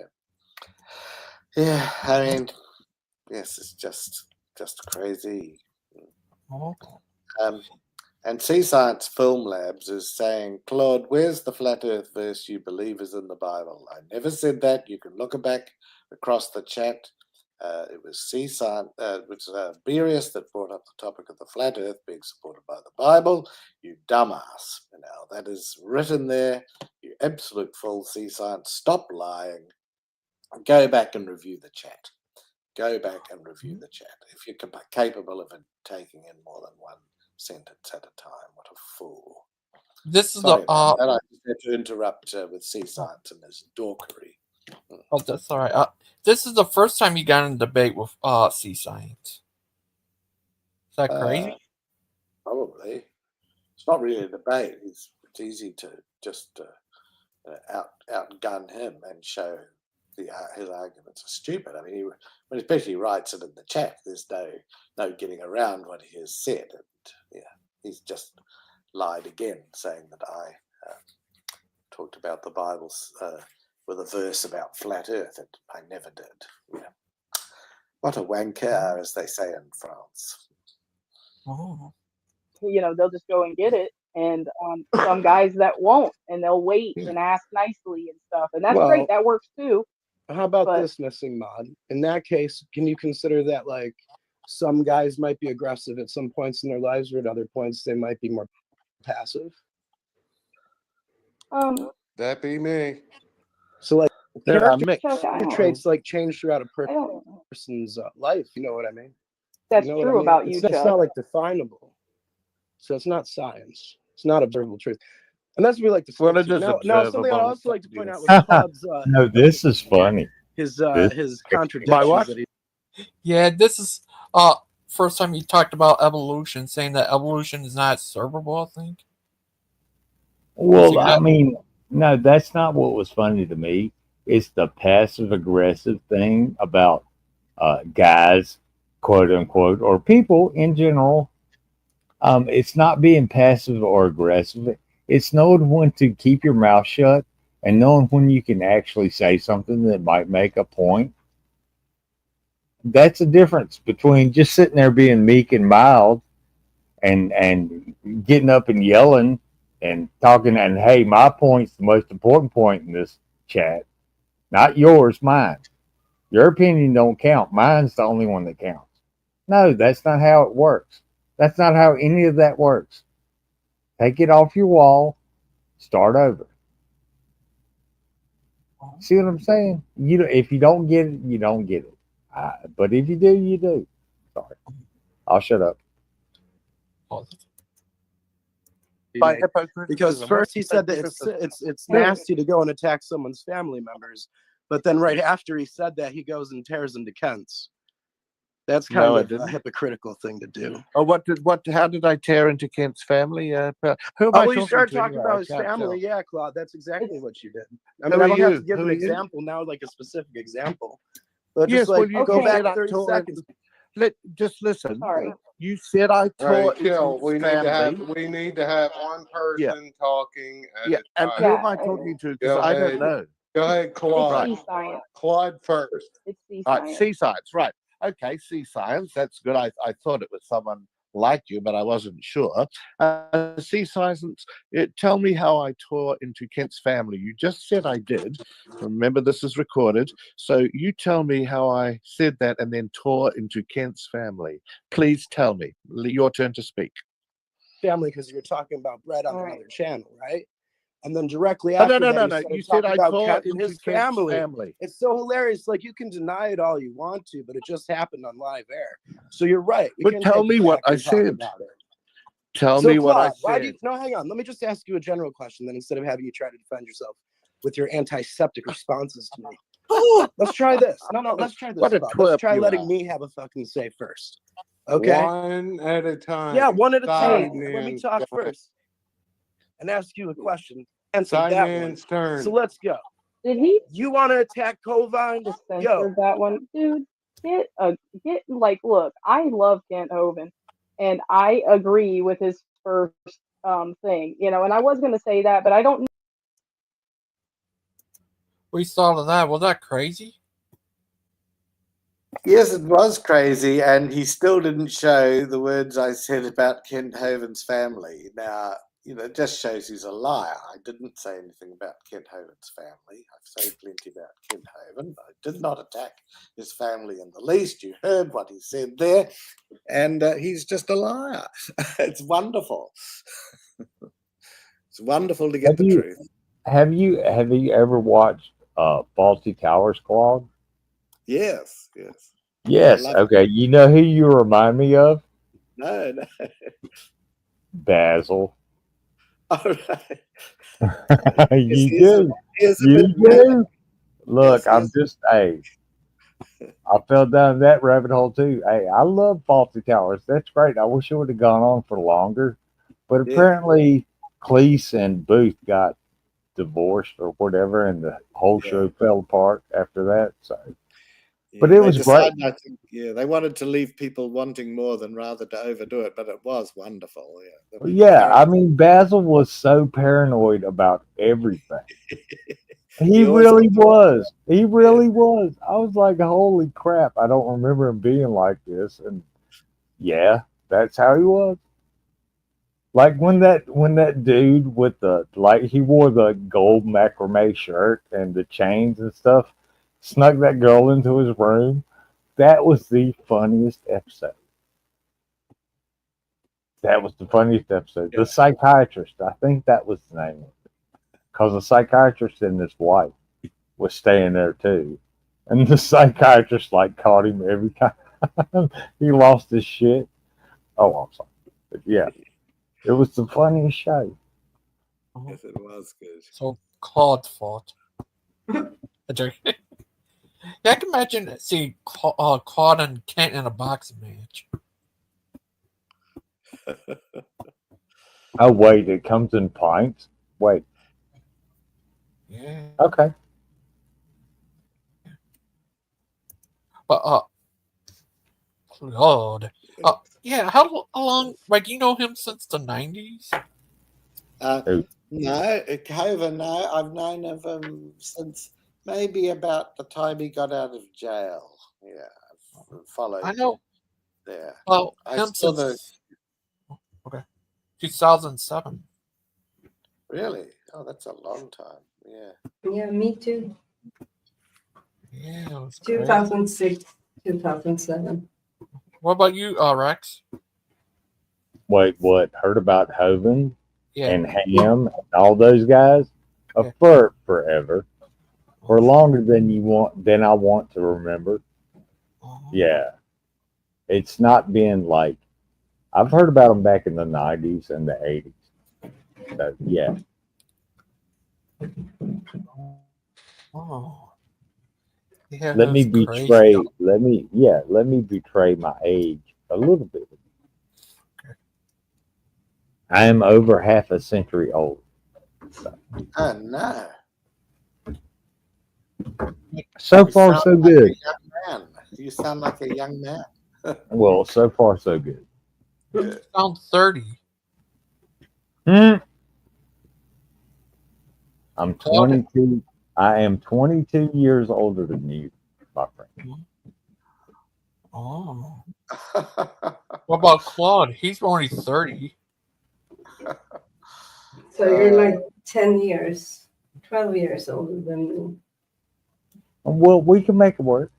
yeah, I mean, yes, it's just crazy. And Sea Science Film Labs is saying, Claude, where's the flat earth verse you believe is in the Bible? I never said that. You can look it back across the chat. It was Sea Science, which was Berius that brought up the topic of the flat earth being supported by the Bible. You dumbass. That is written there. You absolute fool, Sea Science. Stop lying. Go back and review the chat. Go back and review the chat. If you're capable of taking in more than one sentence at a time. What a fool. This is Sorry about that. I just had to interrupt with Sea Science and his dorkery. Oh, that's all right. This is the first time you got in a debate with Sea Science. Is that crazy? Probably. It's not really a debate. It's easy to just outgun him and show his arguments are stupid. I mean, when especially he writes it in the chat, there's no getting around what he has said. And yeah, he's just lied again, saying that I talked about the Bible with a verse about flat Earth, and I never did. Yeah, what a wanker, as they say in France. Oh. They'll just go and get it, and some guys that won't, and they'll wait and ask nicely and stuff, and that's great. That works too. How about this, Missing Mod? In that case, can you consider that like some guys might be aggressive at some points in their lives, or at other points they might be more passive? That be me. So like character mixed. traits like change throughout a person's life. You know what I mean? That's true about you, It's Chuck. not like definable. So it's not science. It's not observable truth. And that's what we like to Well, it to. is Now something I'd also like to point out with Claude's No, this is funny. his This- contradictions that he. Yeah, this is first time you talked about evolution, saying that evolution is not observable, I think. Well, I mean, no, that's not what was funny to me. It's the passive aggressive thing about guys, quote unquote, or people in general. It's not being passive or aggressive. It's knowing when to keep your mouth shut and knowing when you can actually say something that might make a point. That's a difference between just sitting there being meek and mild and getting up and yelling and talking. And hey, my point's the most important point in this chat, not yours, mine. Your opinion don't count. Mine's the only one that counts. No, that's not how it works. That's not how any of that works. Take it off your wall. Start over. See what I'm saying? If you don't get it, you don't get it. But if you do, you do. Sorry. I'll shut up. Because hypocriticism. first he What's the said that difference? it's nasty to go and attack someone's family members, but then right after he said that, he goes and tears into Kent's. That's kind No, I of a didn't. hypocritical thing to do. Oh, how did I tear into Kent's family? Who am I Oh, well, talking you started to talking anyway? about I his can't family. tell. Yeah, Claude, that's exactly what you did. I Who mean, I are don't have you? to give Who an are you? example now, like a specific example, but Yes, just like well, you go back said I 30 tore seconds. just listen. Sorry. You said I All right, tore chill. into We his need to have family. one Yeah, person talking at yeah. a And time. who am I talking to? Because Go I don't ahead. know. Go ahead, It's Claude. sea science. Claude first. It's sea All right, science. sea science, right. Okay, sea science, that's good. I thought it was someone like you, but I wasn't sure. Sea science, tell me how I tore into Kent's family. You just said I did. Remember, this is recorded. So you tell me how I said that and then tore into Kent's family. Please tell me. Your turn to speak. Family, because you're talking about Brett on All right. another channel, right? And then directly Oh, after no. that, You you said started I talking about tore Kent and into his Kent's family. family. It's so hilarious. Like, you can deny it all you want to, but it just happened on live air. So you're right. We But can tell take me it what back I and talk said. about it. Tell So, me what I Claude, why do you? said. No, hang on. Let me just ask you a general question. Then instead of having you try to defend yourself with your antiseptic responses to me, let's try this. No, let's try this. What a Claude. Let's twerp try you letting are. me have a fucking say first. Okay. One at a time. Yeah, one at a time. Sideman's Let me talk going. first and ask you a question. Answer that one. Sideman's turn. So let's go. Did he You want to attack Covine? just Yo, censor that one? Dude, like, look, I love Kent Hovind, and I agree with his first thing, and I was gonna say that, but I don't. We saw that. Was that crazy? Yes, it was crazy, and he still didn't show the words I said about Kent Hovind's family. Now, it just shows he's a liar. I didn't say anything about Kent Hovind's family. I've said plenty about Kent Hovind. I did not attack his family in the least. You heard what he said there, and he's just a liar. It's wonderful. It's wonderful to get the truth. Have you ever watched Faulty Towers, Claude? Yes. Yes. Okay. You know who you remind me of? No. Basil. All right. You do. You do. Look, I'm just I fell down that rabbit hole too. Hey, I love Faulty Towers. That's great. I wish it would have gone on for longer, but apparently Cleese and Booth got divorced or whatever, and the whole show fell apart after that. So, but it was great. I think, they wanted to leave people wanting more than rather to overdo it, but it was wonderful. Yeah, I mean, Basil was so paranoid about everything. He really was. He really was. I was like, holy crap. I don't remember him being like this. And yeah, that's how he was. Like when that dude with he wore the gold macrame shirt and the chains and stuff, snuck that girl into his room. That was the funniest episode. That was the funniest episode. The psychiatrist, I think that was the name of it. Because the psychiatrist and his wife was staying there too. And the psychiatrist caught him every time he lost his shit. Oh, I'm sorry. But yeah. It was the funniest show. Yes, it was good. So Claude's fault. A joke. Yeah, I can imagine seeing Claude and Kent in a boxing match. Oh wait, it comes in pints? Wait. Yeah. Okay. But Claude. Yeah, how long? You know him since the 90s? No, Coven, no. I've known of him since maybe about the time he got out of jail. Yeah, I've followed. I know. Yeah. Well, I him saw since 2007. Really? Oh, that's a long time. Yeah. Yeah, me too. Yeah, it was 2006, 2007. What about you, Rex? Wait, what? Heard about Hovind and Ham and all those guys? Forever. For longer than I want to remember. Yeah. It's not been I've heard about them back in the 90s and the 80s. So, yeah. Oh. Yeah, Let me that's crazy. betray. Let me betray my age a little bit. I am over half a century old. Oh no! So You far, sound so like good. a young man. You sound like a young man. Well, so far, so good. You sound 30. Hmm. I'm Claude, 22. I am 22 years older than you, my friend. oh. What about Claude? He's only 30. So you're like 10 years, 12 years older than me. Well, we can make it work.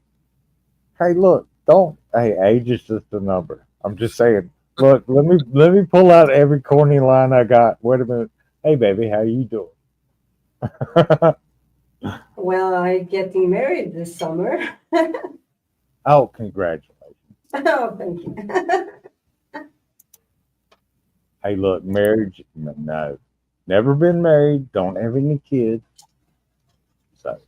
Hey, look, don't. Hey, age is just a number. I'm just saying. Look, let me pull out every corny line I got. Wait a minute. Hey, baby, how you doing? Well, I'm getting married this summer. Oh, congratulations. Oh, thank you. Hey, look, marriage, no. Never been married, don't have any kids. So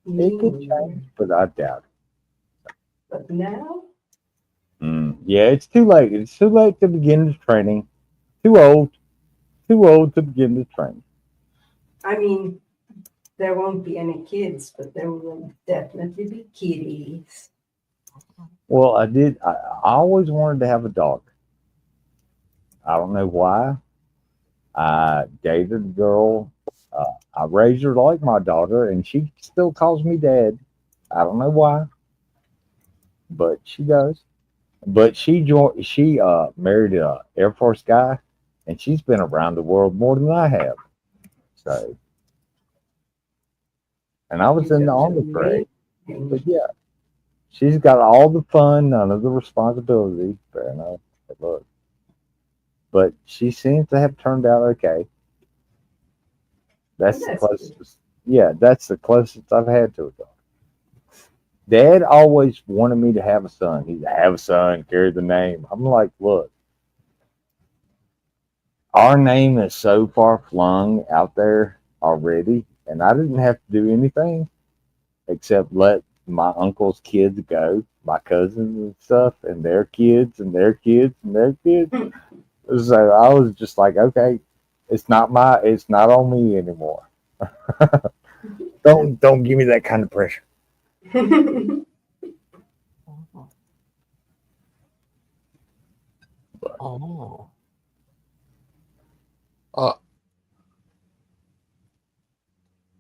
it could change, but I doubt But now, it. Yeah, it's too late. It's too late to begin the training. Too old. Too old to begin the training. I mean, there won't be any kids, but there will definitely be kitties. Well, I always wanted to have a dog. I don't know why. I dated a girl. I raised her like my daughter, and she still calls me dad. I don't know why, but she does. But she married a Air Force guy, and she's been around the world more than I have. So, and I was in the Army for 8. But yeah, she's got all the fun, none of the responsibility. Fair enough. But she seems to have turned out okay. That's the closest. Yeah, that's the closest I've had to a dog. Dad always wanted me to have a son. He'd have a son, carry the name. I'm like, look, our name is so far flung out there already, and I didn't have to do anything except let my uncle's kids go, my cousins and stuff, and their kids and their kids and their kids. So I was just like, okay, it's not on me anymore. Don't give me that kind of pressure. Oh.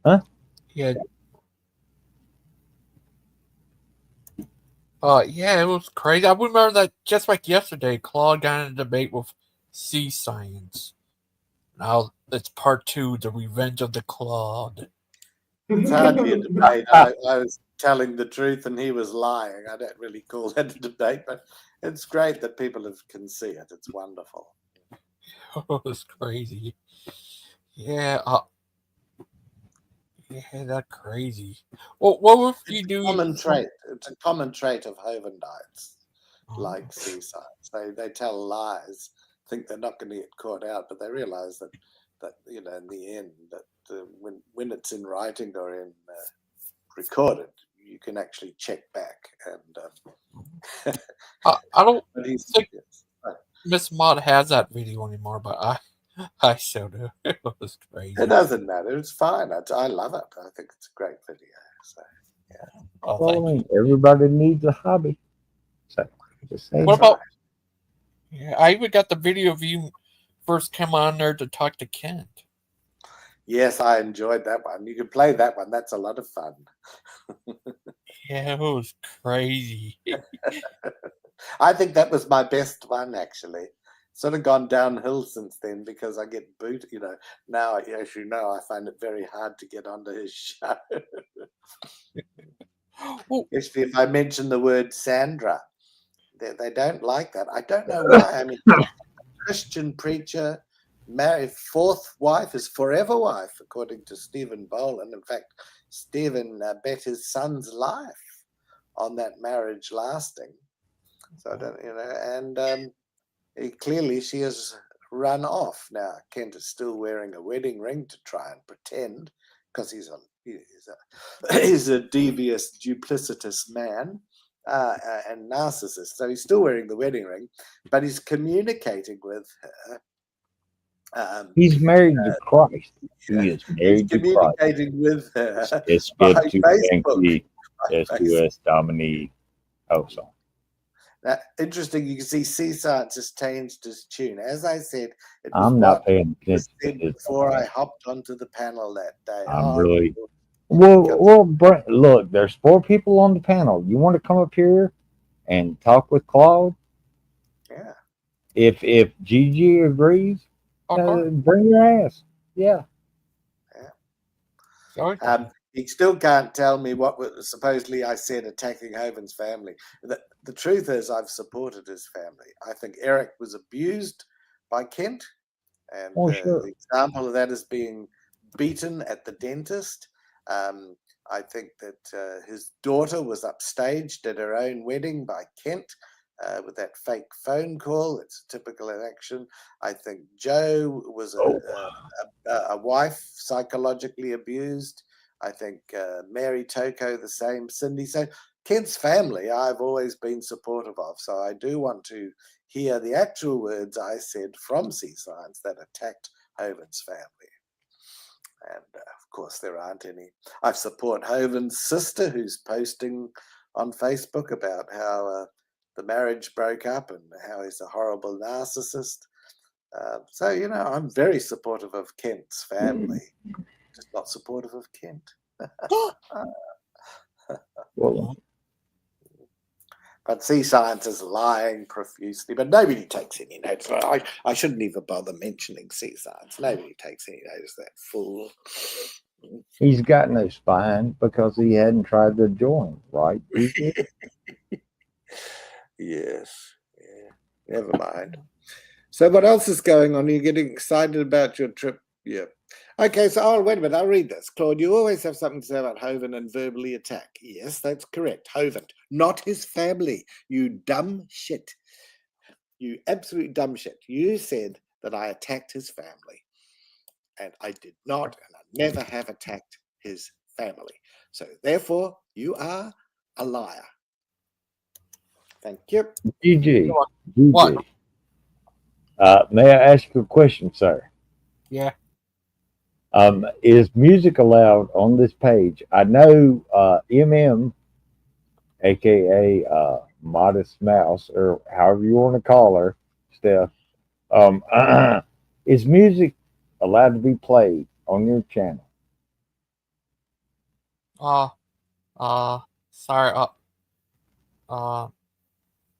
Huh? Yeah. Yeah, it was crazy. I remember that just like yesterday, Claude got in a debate with Sea Science. Now it's part 2, The Revenge of the Claude. It's hardly a debate. I was telling the truth and he was lying. I don't really call that a debate, but it's great that people can see it. It's wonderful. Oh, it's crazy. Yeah, yeah, that's crazy. Well, what if you do? Common trait. It's a common trait of Hovendites, like seaside. They tell lies, think they're not going to get caught out, but they realize that in the end, that when it's in writing or in recorded, you can actually check back and. I don't But he's think Miss Mod has that video anymore, but I showed her. It was crazy. It doesn't matter. It's fine. I love it. I think it's a great video. So yeah. Oh, Well, I mean, everybody needs a hobby. So just say what about? Yeah, I even got the video of you first come on there to talk to Kent. Yes, I enjoyed that one. You can play that one. That's a lot of fun. Yeah, it was crazy. I think that was my best one, actually. Sort of gone downhill since then because I get booted. Now, as you know, I find it very hard to get onto his show. Especially if I mention the word Sandra. They don't like that. I don't know why. I mean, Christian preacher, married, fourth wife is forever wife, according to Stephen Boland. In fact, Stephen bet his son's life on that marriage lasting. So I don't, and clearly she has run off. Now, Kent is still wearing a wedding ring to try and pretend, because he's a devious, duplicitous man and narcissist. So he's still wearing the wedding ring, but he's communicating with her. He's married to Christ. He is He's married to Christ. communicating with her by Espiritu Facebook. Sancti, S2S Domini. Oh, sorry. Now, interesting, you can see Sea Science has changed his tune. As I said, it was I'm what not paying was attention to said this. before I hopped onto the panel that day. I'm really. Well, look, there's 4 people on the panel. You want to come up here and talk with Claude? Yeah. If Gigi agrees, bring your ass. Yeah. He still can't tell me what supposedly I said attacking Hoven's family. The truth is, I've supported his family. I think Eric was abused by Kent, and the example of that is being beaten at the dentist. I think that his daughter was upstaged at her own wedding by Kent with that fake phone call. It's a typical action. I think Joe was a wife psychologically abused. I think Mary Toko the same, Cindy. So Kent's family I've always been supportive of. So I do want to hear the actual words I said from Sea Science that attacked Hoven's family. And of course, there aren't any. I support Hoven's sister, who's posting on Facebook about how the marriage broke up and how he's a horrible narcissist. So, I'm very supportive of Kent's family, just not supportive of Kent. But Sea Science is lying profusely, but nobody takes any notice. I shouldn't even bother mentioning Sea Science. Nobody takes any notice of that fool. He's got no spine because he hadn't tried to join, right? Yes. Yeah. Never mind. So what else is going on? Are you getting excited about your trip? Yeah. Okay, so wait a minute. I'll read this. Claude, you always have something to say about Hoven and verbally attack. Yes, that's correct. Hoven, not his family. You dumb shit. You absolute dumb shit. You said that I attacked his family. And I did not, and I never have attacked his family. So therefore, you are a liar. Thank you. GG. What? May I ask you a question, sir? Yeah. Is music allowed on this page? I know MM, aka Modest Mouse, or however you want to call her, Steph. Is music allowed to be played on your channel? Sorry.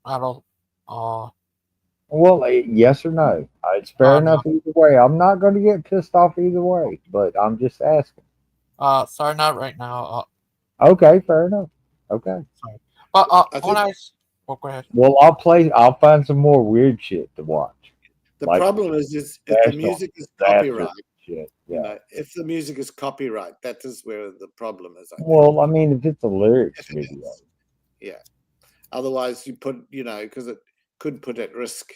I don't. Well, yes or no. It's fair enough either way. I'm not going to get pissed off either way, but I'm just asking. Sorry, not right now. Okay, fair enough. Okay. Sorry. But go ahead. Well, I'll find some more weird shit to watch. The problem is if the music is copyright. Shit. Yeah. If the music is copyright, that is where the problem is. Well, I mean, if it's a lyrics video. Yeah. Otherwise, you put, because it could put at risk,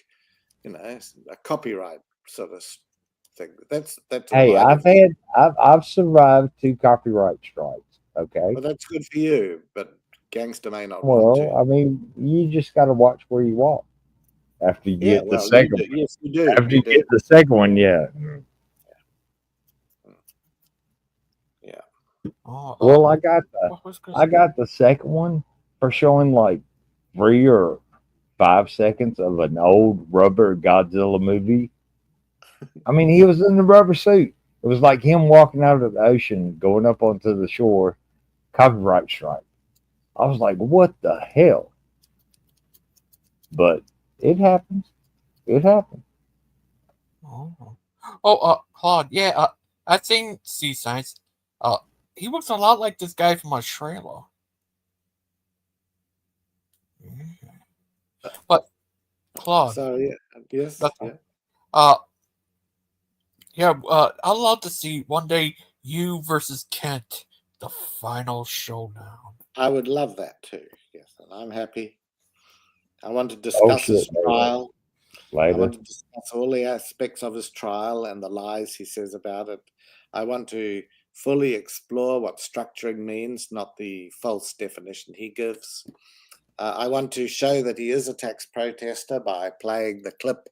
a copyright sort of thing. That's. Hey, I've survived 2 copyright strikes. Okay. Well, that's good for you, but Gangster may not well, want to. I mean, you just got to watch where you walk. After you get the second one. Yes, you do. After you get the second one, yeah. Yeah. Well, I got the second one for showing like 3 or 5 seconds of an old rubber Godzilla movie. I mean, he was in the rubber suit. It was like him walking out of the ocean, going up onto the shore. Copyright strike. I was like, what the hell? But it happens. It happens. Claude, yeah, I've seen Sea Science. He looks a lot like this guy from Australia. But Claude. So yes. I'd love to see one day you versus Kent, the final showdown. I would love that too. Yes, and I'm happy. I want to discuss his trial. I Later. want to discuss all the aspects of his trial and the lies he says about it. I want to fully explore what structuring means, not the false definition he gives. I want to show that he is a tax protester by playing the clip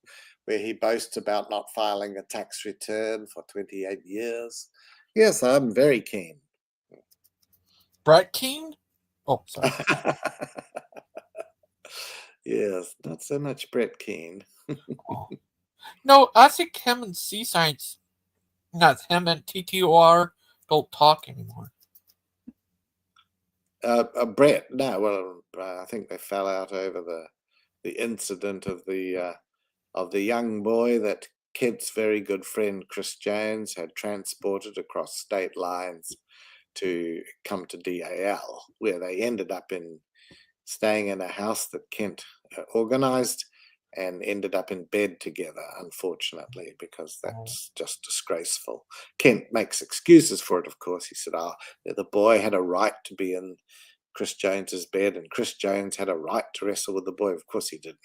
where he boasts about not filing a tax return for 28 years. Yes, I'm very keen. Brett Keane? Oh, sorry. Yes, not so much Brett Keane. Oh. No, I think him and C Science, not him and TTOR, don't talk anymore. Brett, no, well, I think they fell out over the incident of the young boy that Kent's very good friend Chris Jones had transported across state lines to come to DAL, where they ended up staying in a house that Kent organized and ended up in bed together, unfortunately, because that's just disgraceful. Kent makes excuses for it, of course. He said, the boy had a right to be in Chris Jones's bed, and Chris Jones had a right to wrestle with the boy. Of course he didn't.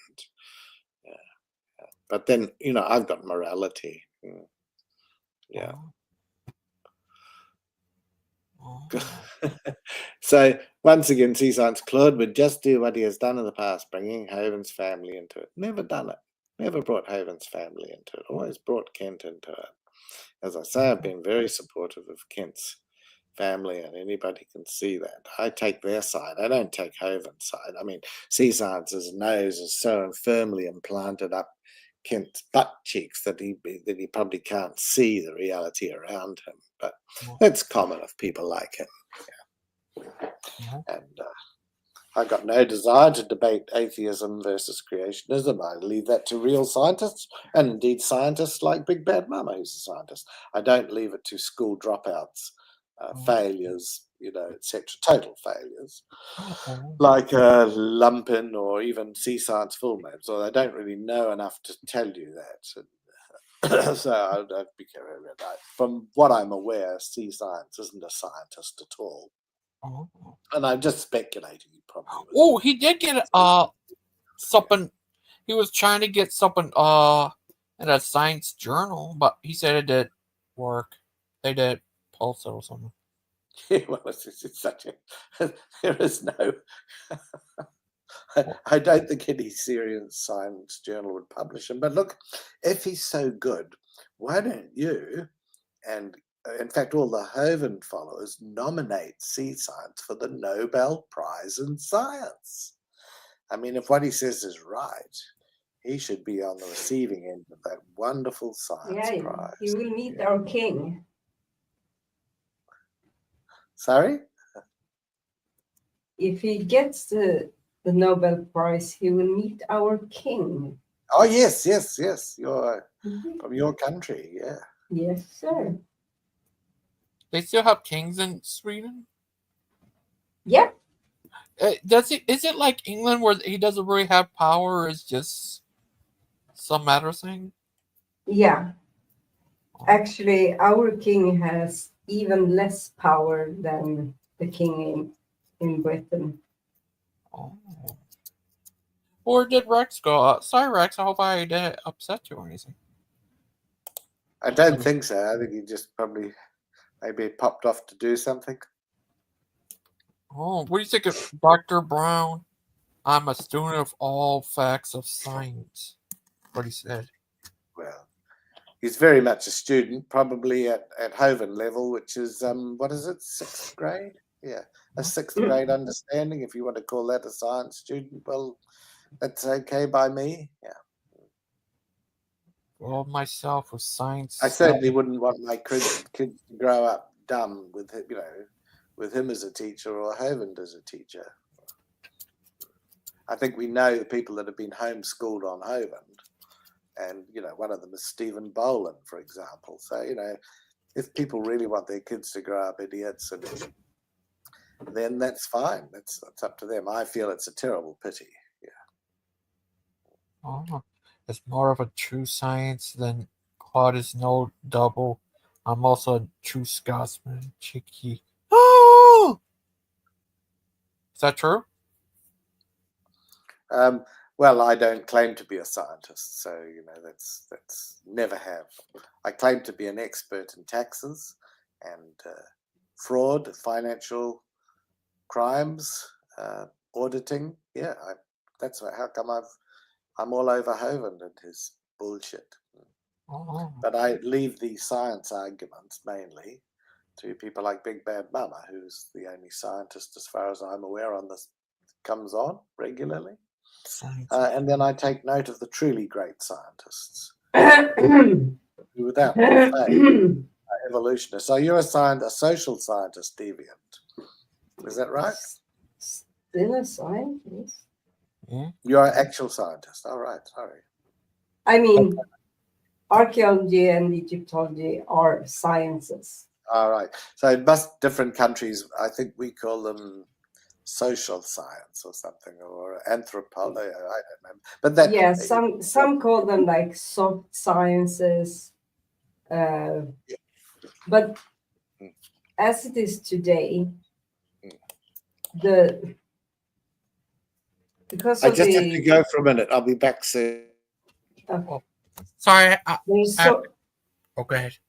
But then, I've got morality. Yeah. So once again, Seascience Claude would just do what he has done in the past, bringing Haven's family into it. Never done it. Never brought Haven's family into it. Always brought Kent into it. As I say, I've been very supportive of Kent's family, and anybody can see that. I take their side. I don't take Haven's side. I mean, Seascience's nose is so firmly implanted up Kent's butt cheeks that he probably can't see the reality around him. But that's common of people like him. And I've got no desire to debate atheism versus creationism. I leave that to real scientists, and indeed scientists like Big Bad Mama, who's a scientist. I don't leave it to school dropouts, failures, etc., total failures, like Lumpin or even Seascience full names. So I don't really know enough to tell you that. So I'd be careful about that. From what I'm aware, Seascience isn't a scientist at all. And I'm just speculating. He probably was. Oh, he did get something. He was trying to get something in a science journal, but he said it didn't work. They did pulse it or something. Yeah, well, it's such a. There is no. I don't think any serious science journal would publish him. But look, if he's so good, why don't you, and in fact, all the Hovind followers, nominate Seascience for the Nobel Prize in Science? I mean, if what he says is right, he should be on the receiving end of that wonderful science prize. He will meet our king. Sorry? If he gets the Nobel Prize, he will meet our king. Oh, yes. You're from your country, yeah. Yes, sir. They still have kings in Sweden? Yep. Is it like England where he doesn't really have power? It's just some matter thing? Yeah. Actually, our king has even less power than the king in Britain. Oh. Or did Rex go? Sorry, Rex. I hope I didn't upset you or anything. I don't think so. I think he just probably maybe popped off to do something. Oh, what do you think of Dr. Brown? I'm a student of all facts of science. What he said. Well, he's very much a student, probably at Hovind level, which is, what is it, 6th grade? Yeah, a 6th grade understanding, if you want to call that a science student. Well, that's okay by me, yeah. Well, myself with science. I certainly wouldn't want my kids to grow up dumb with him, with him as a teacher or Hovind as a teacher. I think we know the people that have been homeschooled on Hovind, and one of them is Stephen Boland, for example. So if people really want their kids to grow up idiots, then that's fine. That's up to them. I feel it's a terrible pity. Yeah. Oh, it's more of a true science than Claude is no double. I'm also a true Scotsman. Cheeky. Oh! Is that true? Well, I don't claim to be a scientist, so that's never have. I claim to be an expert in taxes and fraud, financial crimes, auditing. Yeah, that's how come I'm all over Hovind and his bullshit. Oh. But I leave the science arguments mainly to people like Big Bad Mama, who's the only scientist, as far as I'm aware, on this, comes on regularly. And then I take note of the truly great scientists who, without faith, are evolutionists. So you're a social scientist, deviant. Is that right? Still a scientist. You're an actual scientist. All right, sorry. I mean, archaeology and Egyptology are sciences. All right. So in different countries, I think we call them social science or something, or anthropology. I don't know. But that, yeah, some call them like soft sciences. But as it is today, because I of just have to go for a minute. I'll be back soon. Sorry. Go ahead.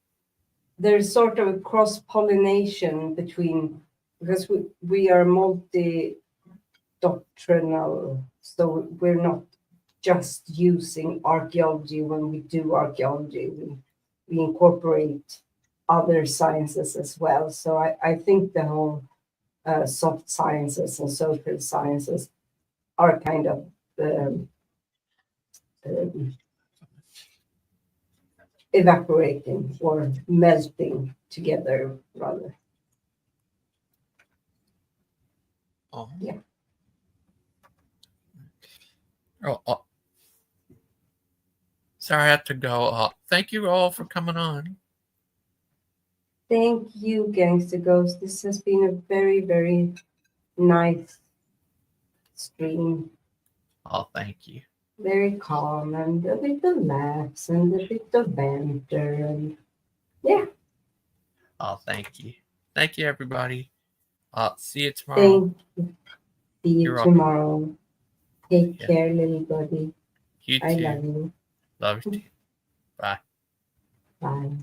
There's sort of a cross-pollination between, because we are multi-doctrinal, so we're not just using archaeology when we do archaeology. We incorporate other sciences as well. So I think the whole soft sciences and social sciences are kind of evaporating or melting together, rather. Oh. Yeah. Oh. Sorry, I have to go. Thank you all for coming on. Thank you, Gangster Ghost. This has been a very, very nice stream. Oh, thank you. Very calm and a bit of laughs and a bit of banter and yeah. Oh, thank you. Thank you, everybody. See you tomorrow. Thank you. See you You're tomorrow. welcome. Take care, little buddy. You I too. love you. Love you too. Bye. Bye.